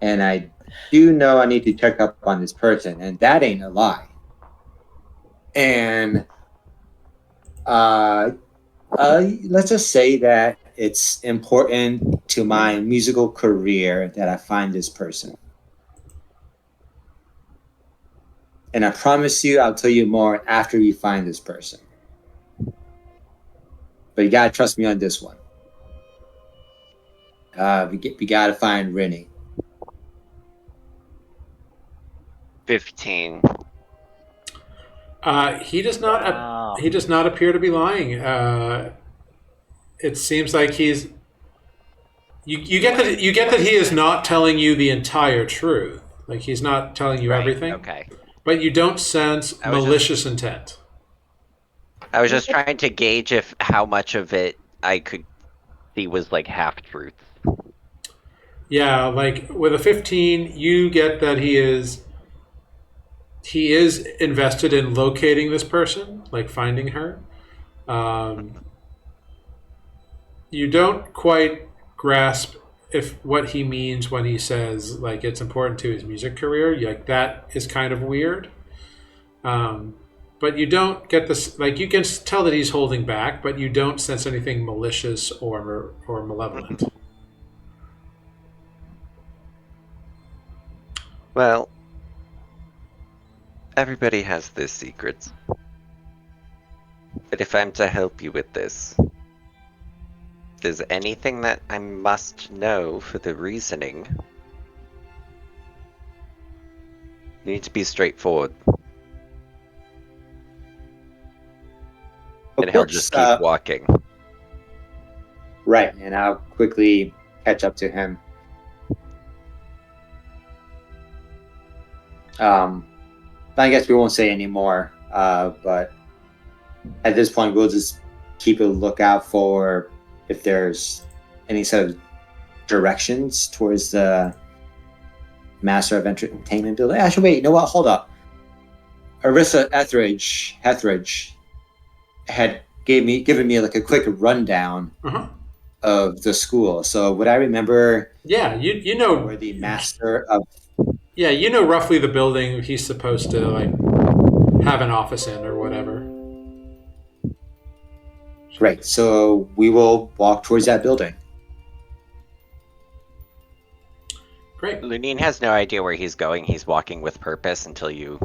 and I do know I need to check up on this person, and that ain't a lie. And let's just say that it's important to my musical career that I find this person. And I promise you, I'll tell you more after we find this person. But you gotta trust me on this one. We gotta find Rennie. 15. He does not. Wow. He does not appear to be lying. It seems like he's. You get that. You get that he is not telling you the entire truth. Like he's not telling you Right, everything. Okay. But you don't sense I was malicious intent. I was just trying to gauge how much of it I could see was like half truth. Yeah, like with a 15, you get that he is invested in locating this person, like finding her. You don't quite grasp if what he means when he says like it's important to his music career. Like that is kind of weird. But you don't get this, like you can tell that he's holding back, but you don't sense anything malicious or malevolent. Well, everybody has their secrets. But if I'm to help you with this, if there's anything that I must know for the reasoning, you need to be straightforward. And he'll just keep walking. Right, and I'll quickly catch up to him. I guess we won't say any more, but at this point we'll just keep a lookout for if there's any sort of directions towards the Master of Entertainment building. Actually, wait, you know what? Hold up. Arissa Etheridge had given me like a quick rundown of the school. So would I remember Yeah, you know. Or the master of. Yeah, you know roughly the building he's supposed to like have an office in or whatever. Great. So we will walk towards that building. Great. Lunine has no idea where he's going. He's walking with purpose until you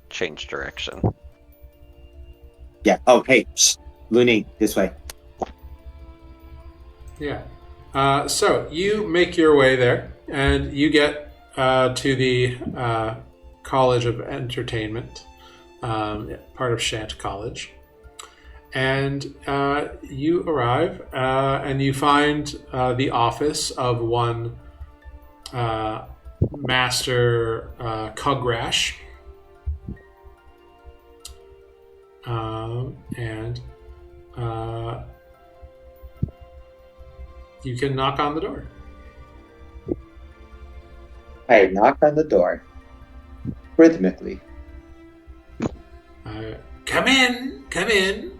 change direction. Yeah. Oh, hey, Looney, this way. Yeah. So you make your way there, and you get to the College of Entertainment, part of Shant College. And you arrive, and you find the office of one Master Cugrash. And you can knock on the door. I knock on the door rhythmically. Come in, come in.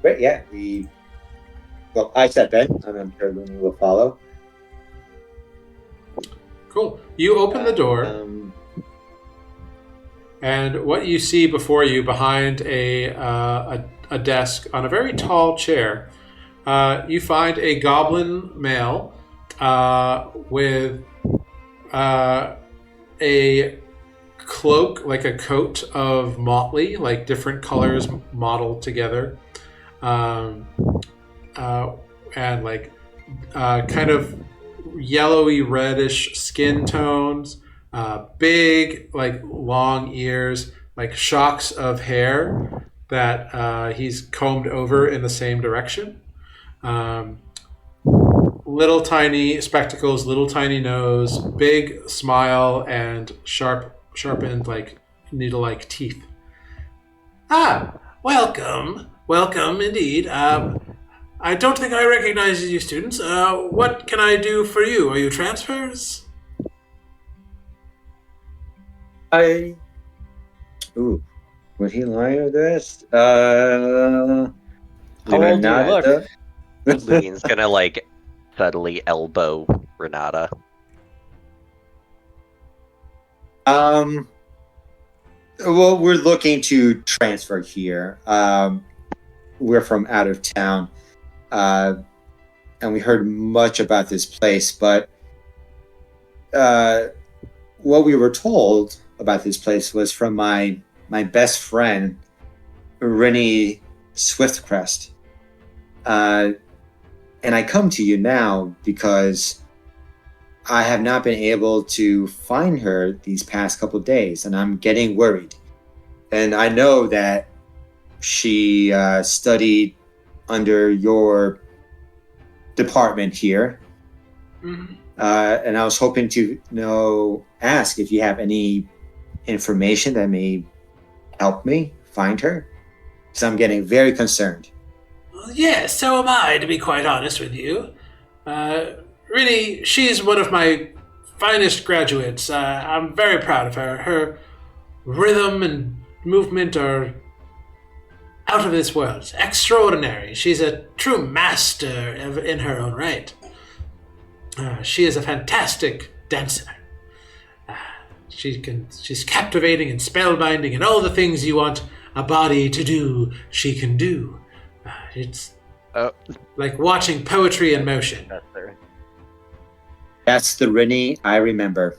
Great, yeah, well, I step in, and I'm sure Looney will follow. Cool. You open the door, and what you see before you, behind a desk on a very tall chair, you find a goblin male with a cloak, like a coat of motley, like different colors modeled together, and like kind of yellowy reddish skin tones, big like long ears, like shocks of hair that he's combed over in the same direction, little tiny spectacles, little tiny nose, big smile, and sharpened like needle-like teeth. Welcome indeed. I don't think I recognize you students. What can I do for you? Are you transfers? Ooh, would he lie to this? How old do you look? Lunane's gonna like subtly elbow Renata. Well, we're looking to transfer here. We're from out of town, and we heard much about this place, but what we were told about this place was from my best friend, Rennie Swiftcrest. And I come to you now because I have not been able to find her these past couple days, and I'm getting worried. And I know that she studied under your department here. Mm-hmm. And I was hoping to ask if you have any information that may help me find her, because I'm getting very concerned. Yes, so am I, to be quite honest with you. Really, she's one of my finest graduates. I'm very proud of her. Her rhythm and movement are out of this world. Extraordinary. She's a true master in her own right. She is a fantastic dancer. She's captivating and spellbinding, and all the things you want a body to do, she can do. It's like watching poetry in motion. That's the Rennie I remember.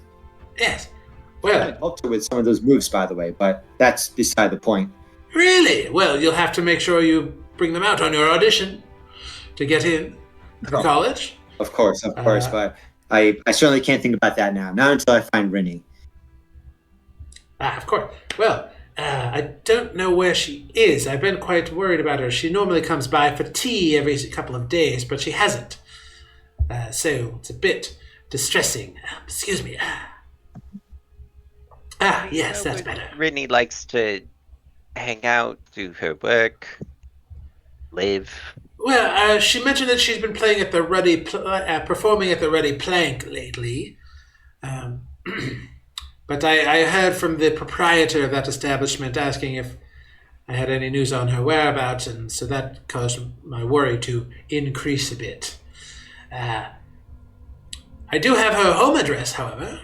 Yes. I Well, helped her with some of those moves, by the way, but that's beside the point. really? Well, you'll have to make sure you bring them out on your audition to get in to the college. Of course, but I certainly can't think about that now. Not until I find Rennie. Of course. Well, I don't know where she is. I've been quite worried about her. She normally comes by for tea every couple of days, but she hasn't. So it's a bit distressing. Excuse me. Yes, that's better. Rinny likes to hang out, do her work, live. Well, she mentioned that she's been playing at the performing at the Ready Plank lately. But I heard from the proprietor of that establishment asking if I had any news on her whereabouts, and so that caused my worry to increase a bit. I do have her home address, however.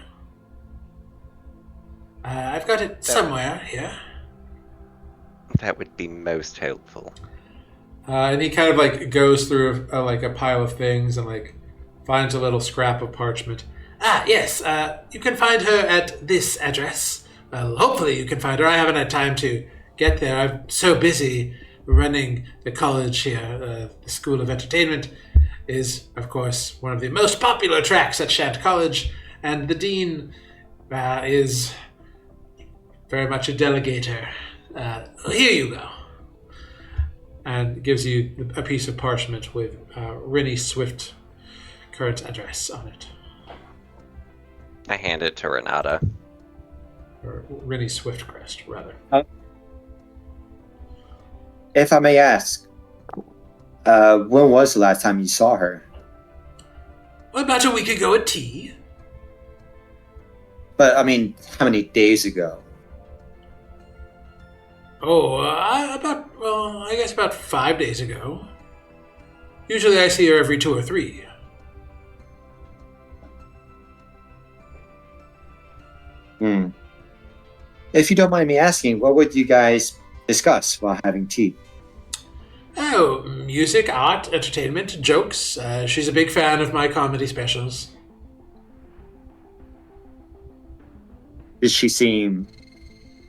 I've got it somewhere here. That would be most helpful. And he kind of like goes through a pile of things and like finds a little scrap of parchment. Yes, you can find her at this address. Well, hopefully you can find her. I haven't had time to get there. I'm so busy running the college here. The School of Entertainment is, of course, one of the most popular tracks at Shant College, and the dean is very much a delegator. Here you go. And gives you a piece of parchment with Rinny Swift current address on it. I hand it to Renata. Or Rinny Swiftcrest, rather. If I may ask, when was the last time you saw her? About a week ago at tea. But, I mean, how many days ago? Oh, I guess about 5 days ago. Usually I see her every 2 or 3. If you don't mind me asking, what would you guys discuss while having tea? Oh, music, art, entertainment, jokes. She's a big fan of my comedy specials. Did she seem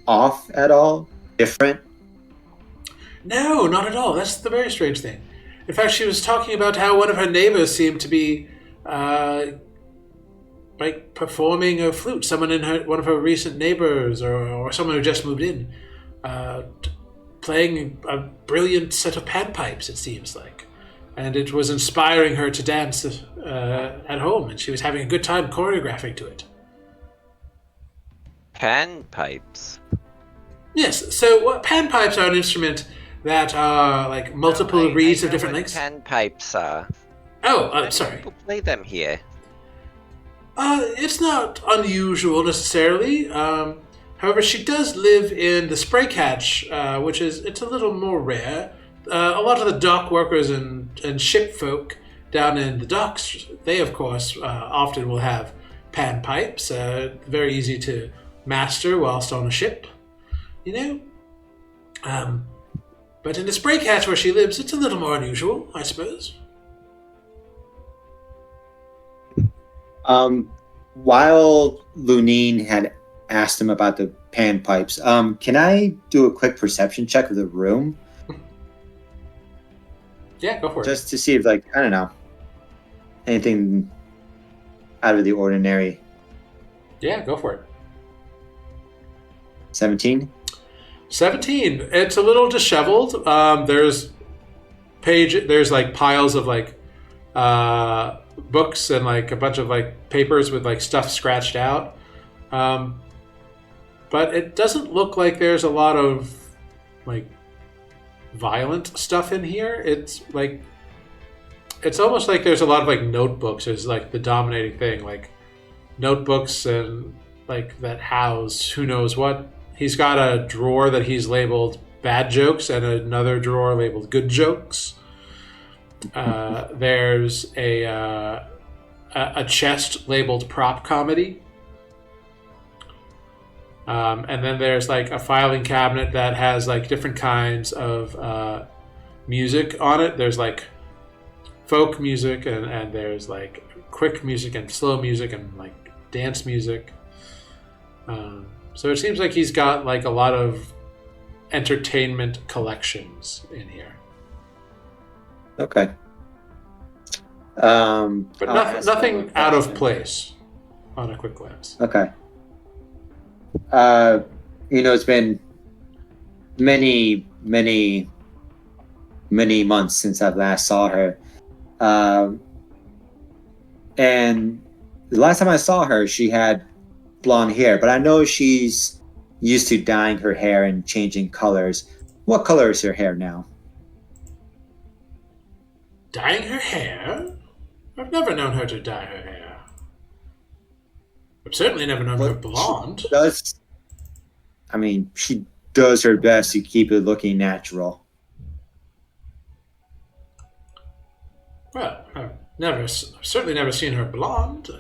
off at all? Different? No, not at all. That's the very strange thing. In fact, she was talking about how one of her neighbors seemed to be, performing a flute. Someone in one of her recent neighbors, or someone who just moved in, playing a brilliant set of panpipes, it seems like. And it was inspiring her to dance at home, and she was having a good time choreographing to it. Panpipes? Yes, so panpipes are an instrument that are like multiple reeds of different lengths. Panpipes are. Sorry. People play them here. It's not unusual necessarily. However, she does live in the spray catch, it's a little more rare. A lot of the dock workers and ship folk down in the docks, they of course often will have panpipes. Very easy to master whilst on a ship, you know. But in the spray catch where she lives, it's a little more unusual, I suppose. While Lunine had asked him about the panpipes, can I do a quick perception check of the room? Yeah, go for it. Just to see if, I don't know, anything out of the ordinary. Yeah, go for it. 17? 17. It's a little disheveled. There's piles of books and a bunch of papers with stuff scratched out. But it doesn't look like there's a lot of violent stuff in here. It's almost like there's a lot of notebooks is the dominating thing. Notebooks and that house who knows what. He's got a drawer that he's labeled bad jokes and another drawer labeled good jokes. There's a chest labeled prop comedy. And then there's a filing cabinet that has different kinds of music on it. There's folk music and there's quick music and slow music and dance music. So it seems like he's got a lot of entertainment collections in here. Okay. But nothing out of place on a quick glance. Okay. It's been many months since I last saw her. And the last time I saw her, she had blonde hair, but I know she's used to dyeing her hair and changing colors. What color is her hair now? Dyeing her hair? I've never known her to dye her hair. I've certainly never known her blonde. She does her best to keep it looking natural. Well, I've certainly never seen her blonde.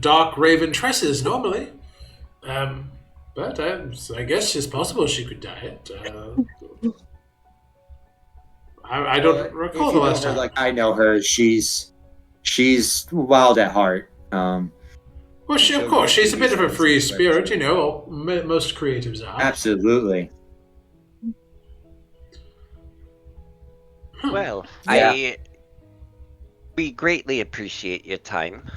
Dark raven tresses normally. But I guess it's possible she could dye it. I don't recall If the you know last her time. like I know her, she's wild at heart. Well, So of course, she's a bit of a reasons, free but- spirit, you know. Most creatives are. Absolutely. Well, Yeah. we greatly appreciate your time.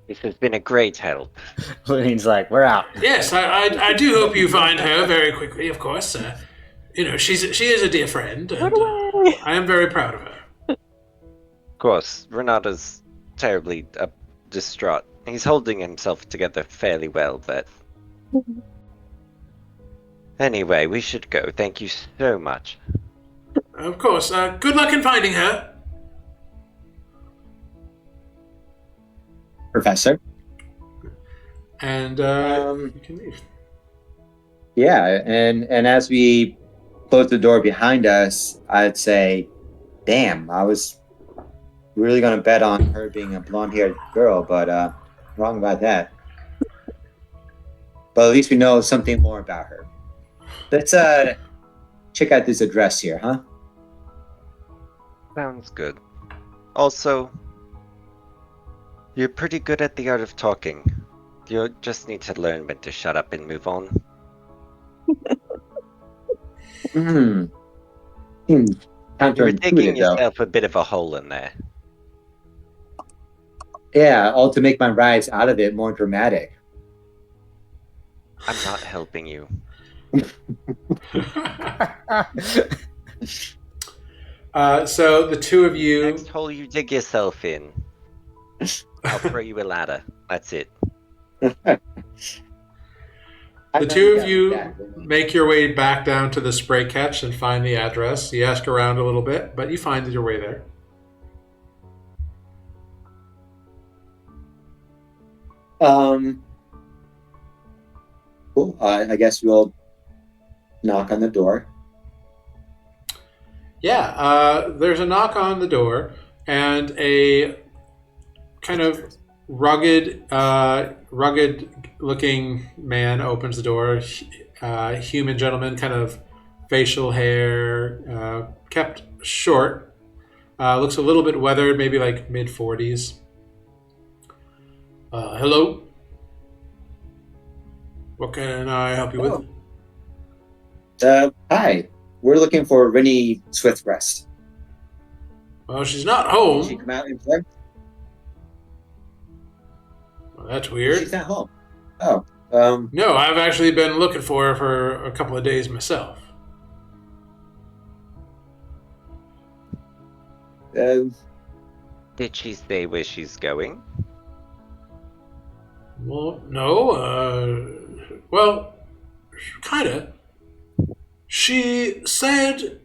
This has been a great help. Looney's like, we're out. Yes, I do hope you find her very quickly. Of course, you know she is a dear friend, and I am very proud of her. Of course, Renata's terribly distraught. He's holding himself together fairly well, but... Anyway, we should go. Thank you so much. Of course. Good luck in finding her. Professor. And you can leave. Yeah, and as we close the door behind us, I'd say, damn, I was really gonna bet on her being a blonde-haired girl, but wrong about that. But at least we know something more about her. Let's check out this address here, huh? Sounds good. Also, you're pretty good at the art of talking. You just need to learn when to shut up and move on. Time You're to digging include it, though. yourself a bit of a hole in there. Yeah, all to make my rides out of it more dramatic. I'm not helping you. So the two of you. Next hole you dig yourself in, I'll throw you a ladder. That's it. The two of you make your way back down to the spray catch and find the address. You ask around a little bit, but you find your way there. Cool. I guess we'll knock on the door. Yeah, there's a knock on the door, and a kind of rugged-looking man opens the door. Human gentleman, kind of facial hair, kept short. Looks a little bit weathered, maybe like mid-40s. Hello? What can I help you with? Hi. We're looking for Rennie Swiftbreast. Well, she's not Did she home. come out and play? Well, that's weird. She's not home. Oh. No, I've actually been looking for her for a couple of days myself. Did she say where she's going? Well, no. Well, kinda. She said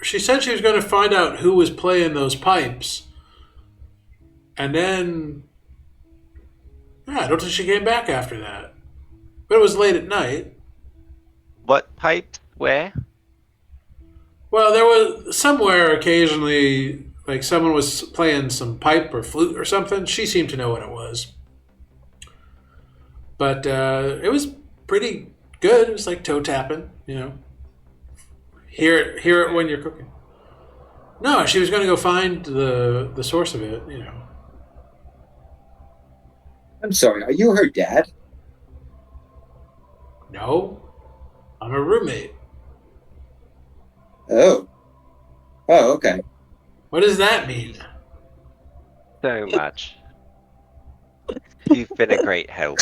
she was going to find out who was playing those pipes, and then I don't think she came back after that. But it was late at night. What pipe? Where? Well, there was somewhere occasionally, like someone was playing some pipe or flute or something. She seemed to know what it was. But it was pretty good. It was like toe tapping, you know. Hear it when you're cooking. No, she was going to go find the source of it, you know. I'm sorry. Are you her dad? No, I'm a roommate. Oh. Oh, okay. What does that mean? So much. You've been a great help.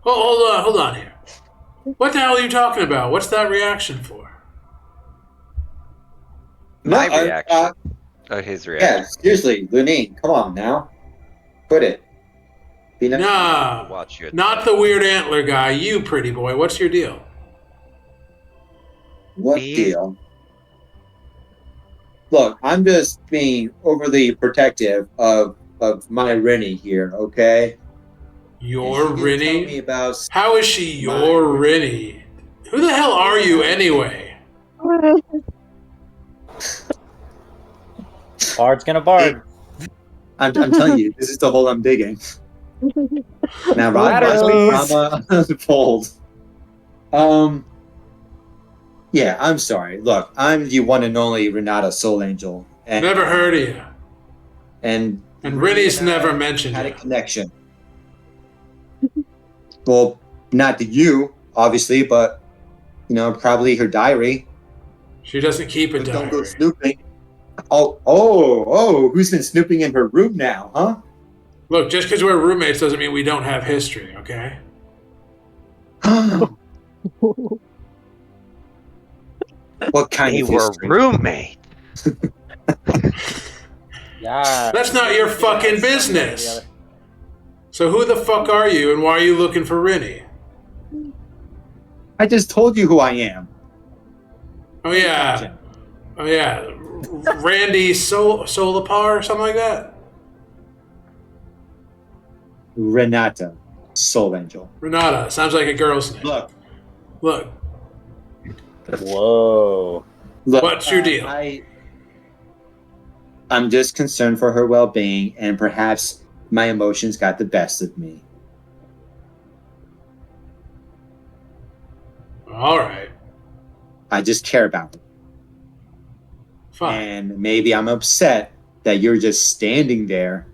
Oh, hold on here. What the hell are you talking about? What's that reaction for? My No, reaction. Or his Yeah, reaction. seriously, Lunine, come on now. Quit it. Be nice. Nah, Watch your not the weird antler guy. You pretty boy. What's your deal? What He- deal? Look, I'm just being overly protective of my Rennie here, okay? Your And she didn't tell me Rinny? about How is she your Rinny? Who the hell are you anyway? Bard's gonna bard. I'm telling you, this is the hole I'm digging. Now, Ladders, please. Rama unfold. Yeah, I'm sorry. Look, I'm the one and only Renata Soul Angel. And, Never heard of you. And Rinny's and I never mentioned had a you. connection. Well, not to you, obviously, but, probably her diary. She doesn't keep a But don't go diary. snooping. Oh, who's been snooping in her room now, huh? Look, just because we're roommates doesn't mean we don't have history, okay? What kind They of were history? roommates. Yeah. That's not your fucking business. So who the fuck are you, and why are you looking for Rinny? I just told you who I am. Oh yeah, Randy Solapar or something like that. Renata, Soul Angel. Renata sounds like a girl's name. Look, Whoa. What's your deal? I'm just concerned for her well-being, and perhaps my emotions got the best of me. All right, I just care about her. fine. And maybe I'm upset that you're just standing there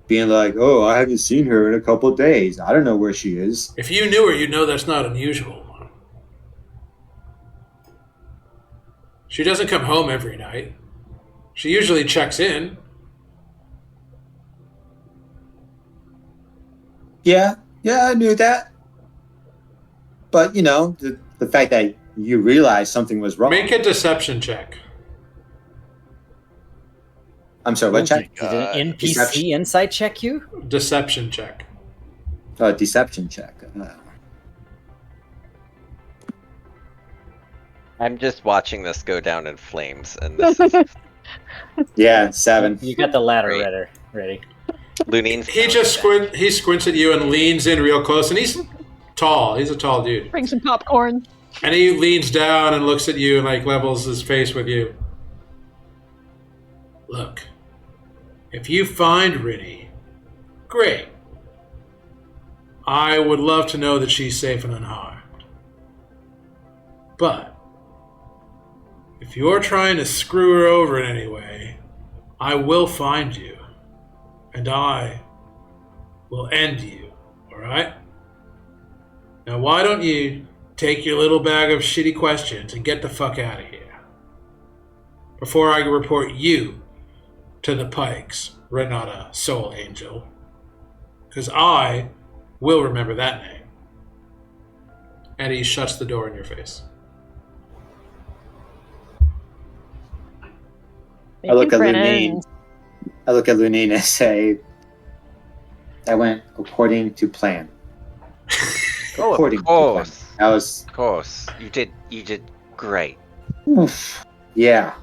being like, oh, I haven't seen her in a couple of days. I don't know where she is. If you knew her, you'd know that's not unusual. She doesn't come home every night. She usually checks in. Yeah, I knew that. But, the fact that you realized something was wrong. Make a deception check. I'm sorry, what check? Did an NPC Deception. insight check you? Deception check. Deception check. I'm just watching this go down in flames, and this is Yeah, 7. You got the ladder Great. ready. Lunine. He squints at you and leans in real close, and he's tall. He's a tall dude. Bring some popcorn. And he leans down and looks at you and like levels his face with you. Look, if you find Rinny, great. I would love to know that she's safe and unharmed. But if you're trying to screw her over in any way, I will find you. And I will end you, alright? Now why don't you take your little bag of shitty questions and get the fuck out of here before I report you to the Pikes, Renata Soul Angel. Because I will remember that name. And he shuts the door in your face. I look at Brennan. Lunine and say, that went according to plan. Oh, According of to plan. course, That was, of course. You did great. yeah.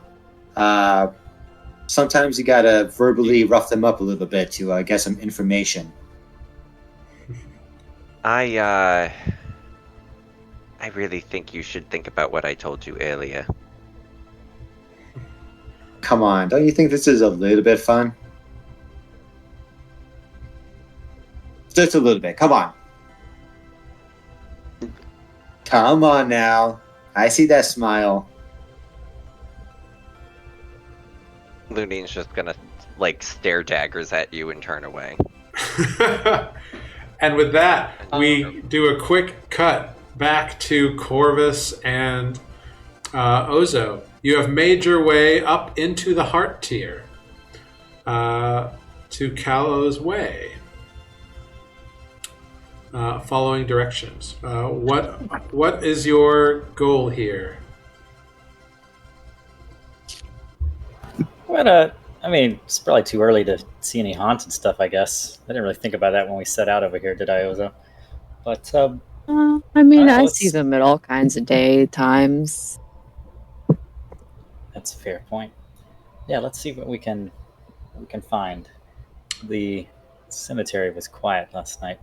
Sometimes you gotta verbally rough them up a little bit to get some information. I really think you should think about what I told you earlier. Come on, don't you think this is a little bit fun? Just a little bit, come on. Come on now. I see that smile. Lunine's just gonna stare daggers at you and turn away. And with that, we do a quick cut back to Corvus and Ozo. You have made your way up into the heart tier to Callow's Way, following directions. What is your goal here? It's probably too early to see any haunted stuff, I guess. I didn't really think about that when we set out over here, did I, Ozo? But, I let's- see them at all kinds of day times. that's a fair point. Yeah, let's see what we can find. The cemetery was quiet last night.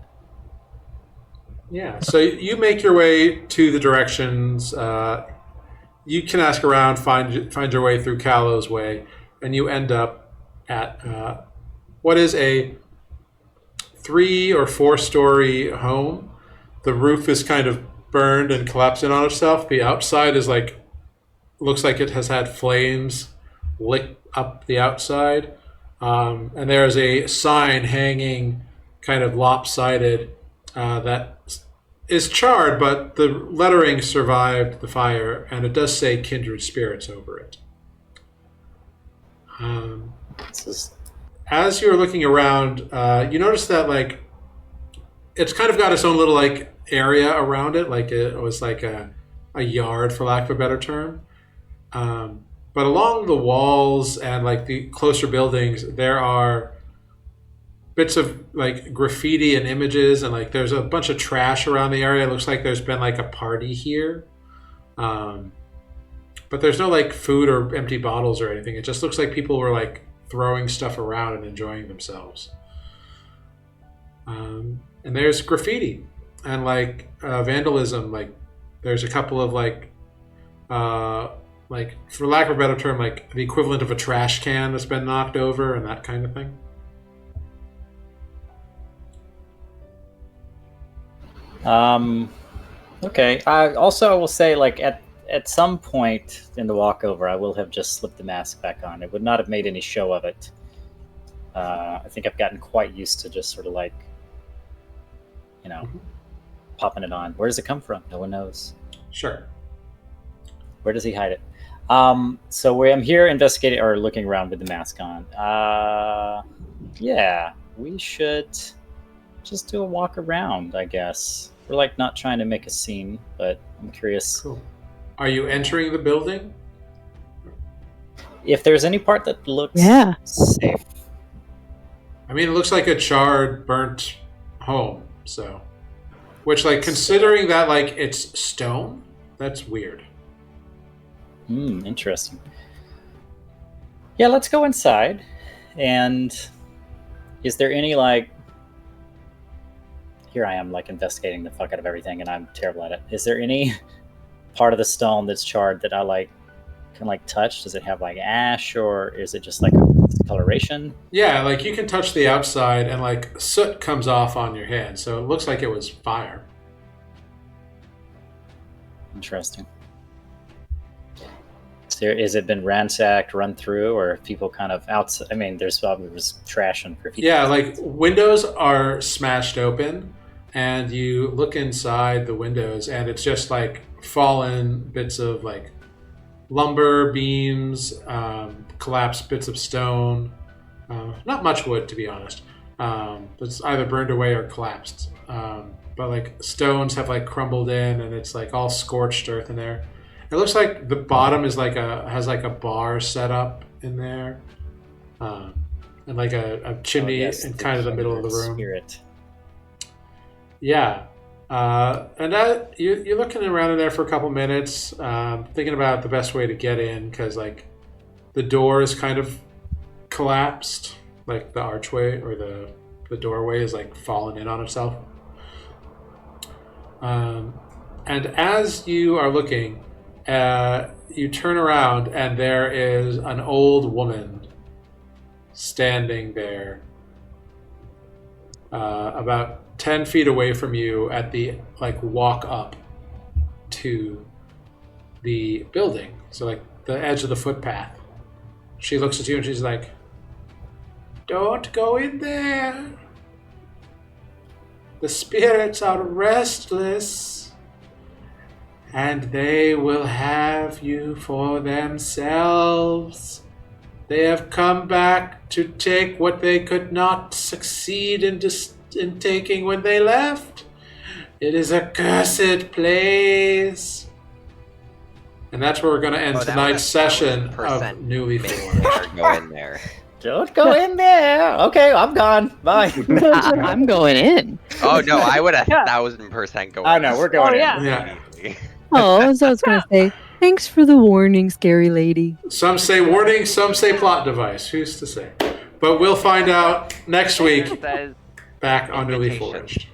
Yeah, so you make your way to the directions. You can ask around, find your way through Callow's Way, and you end up at what is a 3 or 4 story home. The roof is kind of burned and collapsed in on itself. The outside is looks like it has had flames lick up the outside. And there is a sign hanging kind of lopsided that is charred, but the lettering survived the fire, and it does say Kindred Spirits over it. As you're looking around, you notice that it's kind of got its own little area around it, like it was like a yard, for lack of a better term. But along the walls and the closer buildings, there are bits of graffiti and images, and there's a bunch of trash around the area. It looks like there's been a party here, but there's no food or empty bottles or anything. It just looks like people were throwing stuff around and enjoying themselves. And there's graffiti and vandalism. There's a couple of for lack of a better term, the equivalent of a trash can that's been knocked over and that kind of thing. Okay. I will say, at some point in the walkover, I will have just slipped the mask back on. It would not have made any show of it. I think I've gotten quite used to just sort of popping it on. Where does it come from? No one knows. Sure. Where does he hide it? So I'm here investigating or looking around with the mask on. Yeah, we should just do a walk around, I guess. We're not trying to make a scene, but I'm curious. Cool. Are you entering the building? If there's any part that looks safe. I mean, it looks like a charred, burnt home. So, which considering that it's stone, that's weird. Interesting. Yeah, let's go inside. And is there any here I am investigating the fuck out of everything, and I'm terrible at it. Is there any part of the stone that's charred that I can touch? Does it have ash, or is it just a discoloration? Yeah, you can touch the outside, and soot comes off on your hand, so it looks like it was fire. Interesting. Is it been ransacked, run through, or people kind of outside? I mean, there's trash and graffiti. Yeah, windows are smashed open, and you look inside the windows, and it's just fallen bits of lumber, beams, collapsed bits of stone. Not much wood, to be honest. It's either burned away or collapsed. But stones have crumbled in, and it's all scorched earth in there. It looks like the bottom is has a bar set up in there, and a chimney in kind of the middle of the room. Spirit. Yeah, and you're looking around in there for a couple minutes, thinking about the best way to get in, because the door is kind of collapsed, the archway or the doorway is fallen in on itself. And as you are looking, you turn around, and there is an old woman standing there about 10 feet away from you at the walk up to the building, so the edge of the footpath. She looks at you and she's like, "Don't go in there. The spirits are restless, and they will have you for themselves. They have come back to take what they could not succeed in taking when they left. It is a cursed place." And that's where we're going to end tonight's session of Nuuli Forged. Go in there. Don't go in there. Okay, I'm gone. Bye. I'm going in. Oh no, I would 1,000% go in. I know, we're going in. Yeah. Oh, so I was going to say, thanks for the warning, scary lady. Some say warning, some say plot device. Who's to say? But we'll find out next week back on Nuuli Forged.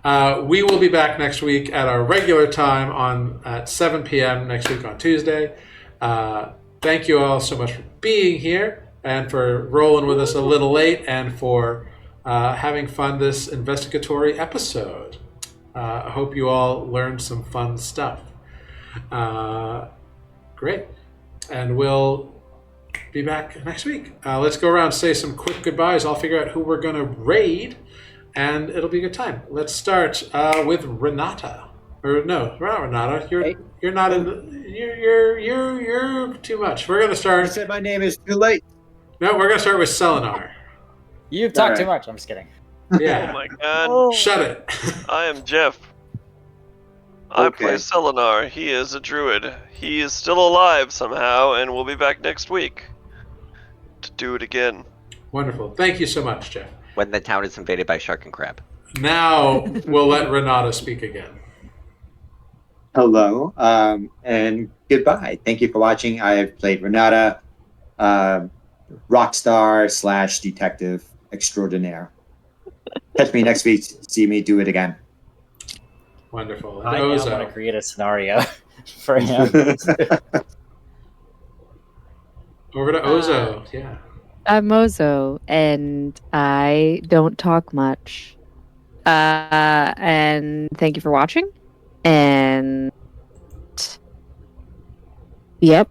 We will be back next week at our regular time at 7 p.m. next week on Tuesday. Thank you all so much for being here and for rolling with us a little late and for having fun this investigatory episode. I hope you all learned some fun stuff. Great. And we'll be back next week. Let's go around and say some quick goodbyes. I'll figure out who we're going to raid, and it'll be a good time. Let's start with Renata. Or no, we're not Renata. You're not in the, you're too much. We're going to You start. said my name is too late. No, we're going to start with Selenar. You've talked too Alright. much. I'm just kidding. Yeah. Oh my god. Oh. Shut it. I am Jeff. I Okay. play Selenar. He is a druid. He is still alive somehow, and we'll be back next week to do it again. Wonderful. Thank you so much, Jeff. When the town is invaded by shark and crab. Now we'll let Renata speak again. Hello, and goodbye. Thank you for watching. I have played Renata, rock star / detective extraordinaire. Catch me next week. See me do it again. Wonderful. And I now Ozo. want to create a scenario for him. Over to Ozo. Yeah. I'm Mozo, and I don't talk much. And thank you for watching. And yep,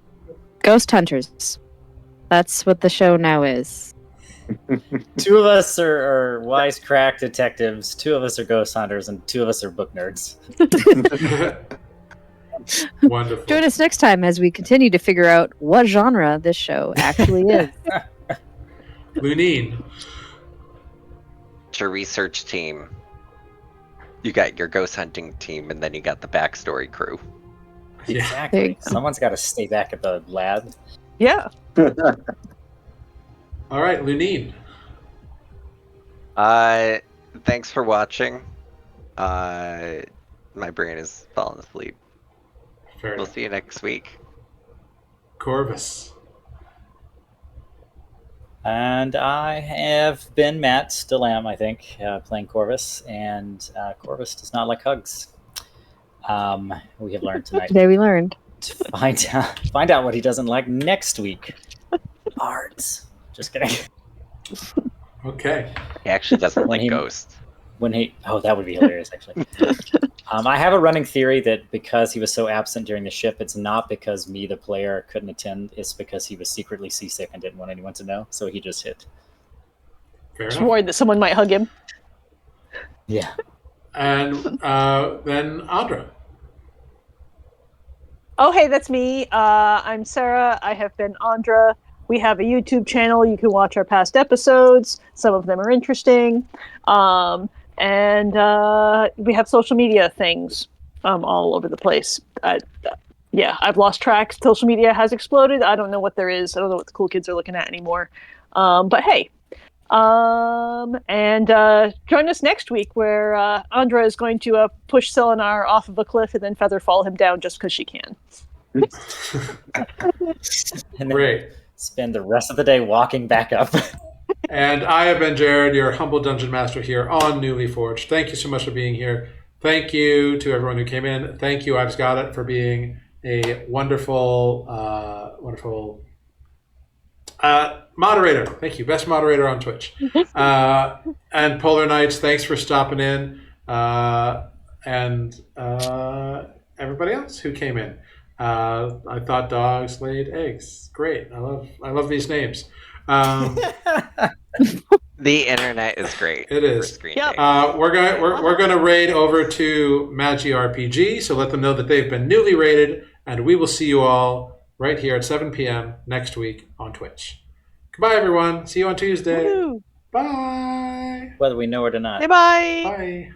Ghost Hunters. That's what the show now is. Two of us are wisecrack detectives, 2 of us are ghost hunters, and 2 of us are book nerds. Wonderful. Join us next time as we continue to figure out what genre this show actually is. Lunine. It's your research team. You got your ghost hunting team, and then you got the backstory crew. Yeah. Exactly. Someone's got to stay back at the lab. Yeah. All right, Lunine. Thanks for watching. My brain is falling asleep. Fair We'll enough. see you next week. Corvus. And I have been Matt, still am, I think, playing Corvus, and Corvus does not like hugs. We have learned tonight Today we learned. to find out what he doesn't like next week. Arts. Just kidding. Okay. He actually doesn't When like he- ghosts. That would be hilarious, actually. I have a running theory that because he was so absent during the ship, it's not because me, the player, couldn't attend. It's because he was secretly seasick and didn't want anyone to know, so he just hit. Fair Just enough. worried that someone might hug him. Yeah. And then Andra. Oh, hey, that's me. I'm Sarah. I have been Andra. We have a YouTube channel. You can watch our past episodes. Some of them are interesting. And we have social media things all over the place. Yeah, I've lost track. Social media has exploded. I don't know what there is. I don't know what the cool kids are looking at anymore. But hey. And join us next week where Andra is going to push Selenar off of a cliff and then feather fall him down just because she can. And then Great. spend the rest of the day walking back up. And I have been Jared, your humble dungeon master here on Nuuli Forged. Thank you so much for being here. Thank you to everyone who came in. Thank you, I've Got It, for being a wonderful, wonderful moderator. Thank you. Best moderator on Twitch. And Polar Knights, thanks for stopping in. And everybody else who came in. I thought dogs laid eggs. Great. I love these names. The internet is great. It is. For screen Yep. name. We're gonna raid over to Magi RPG, so let them know that they've been newly raided, and we will see you all right here at 7 p.m. next week on Twitch. Goodbye, everyone. See you on Tuesday. Woohoo. Bye. Whether we know it or not. Bye bye. Bye.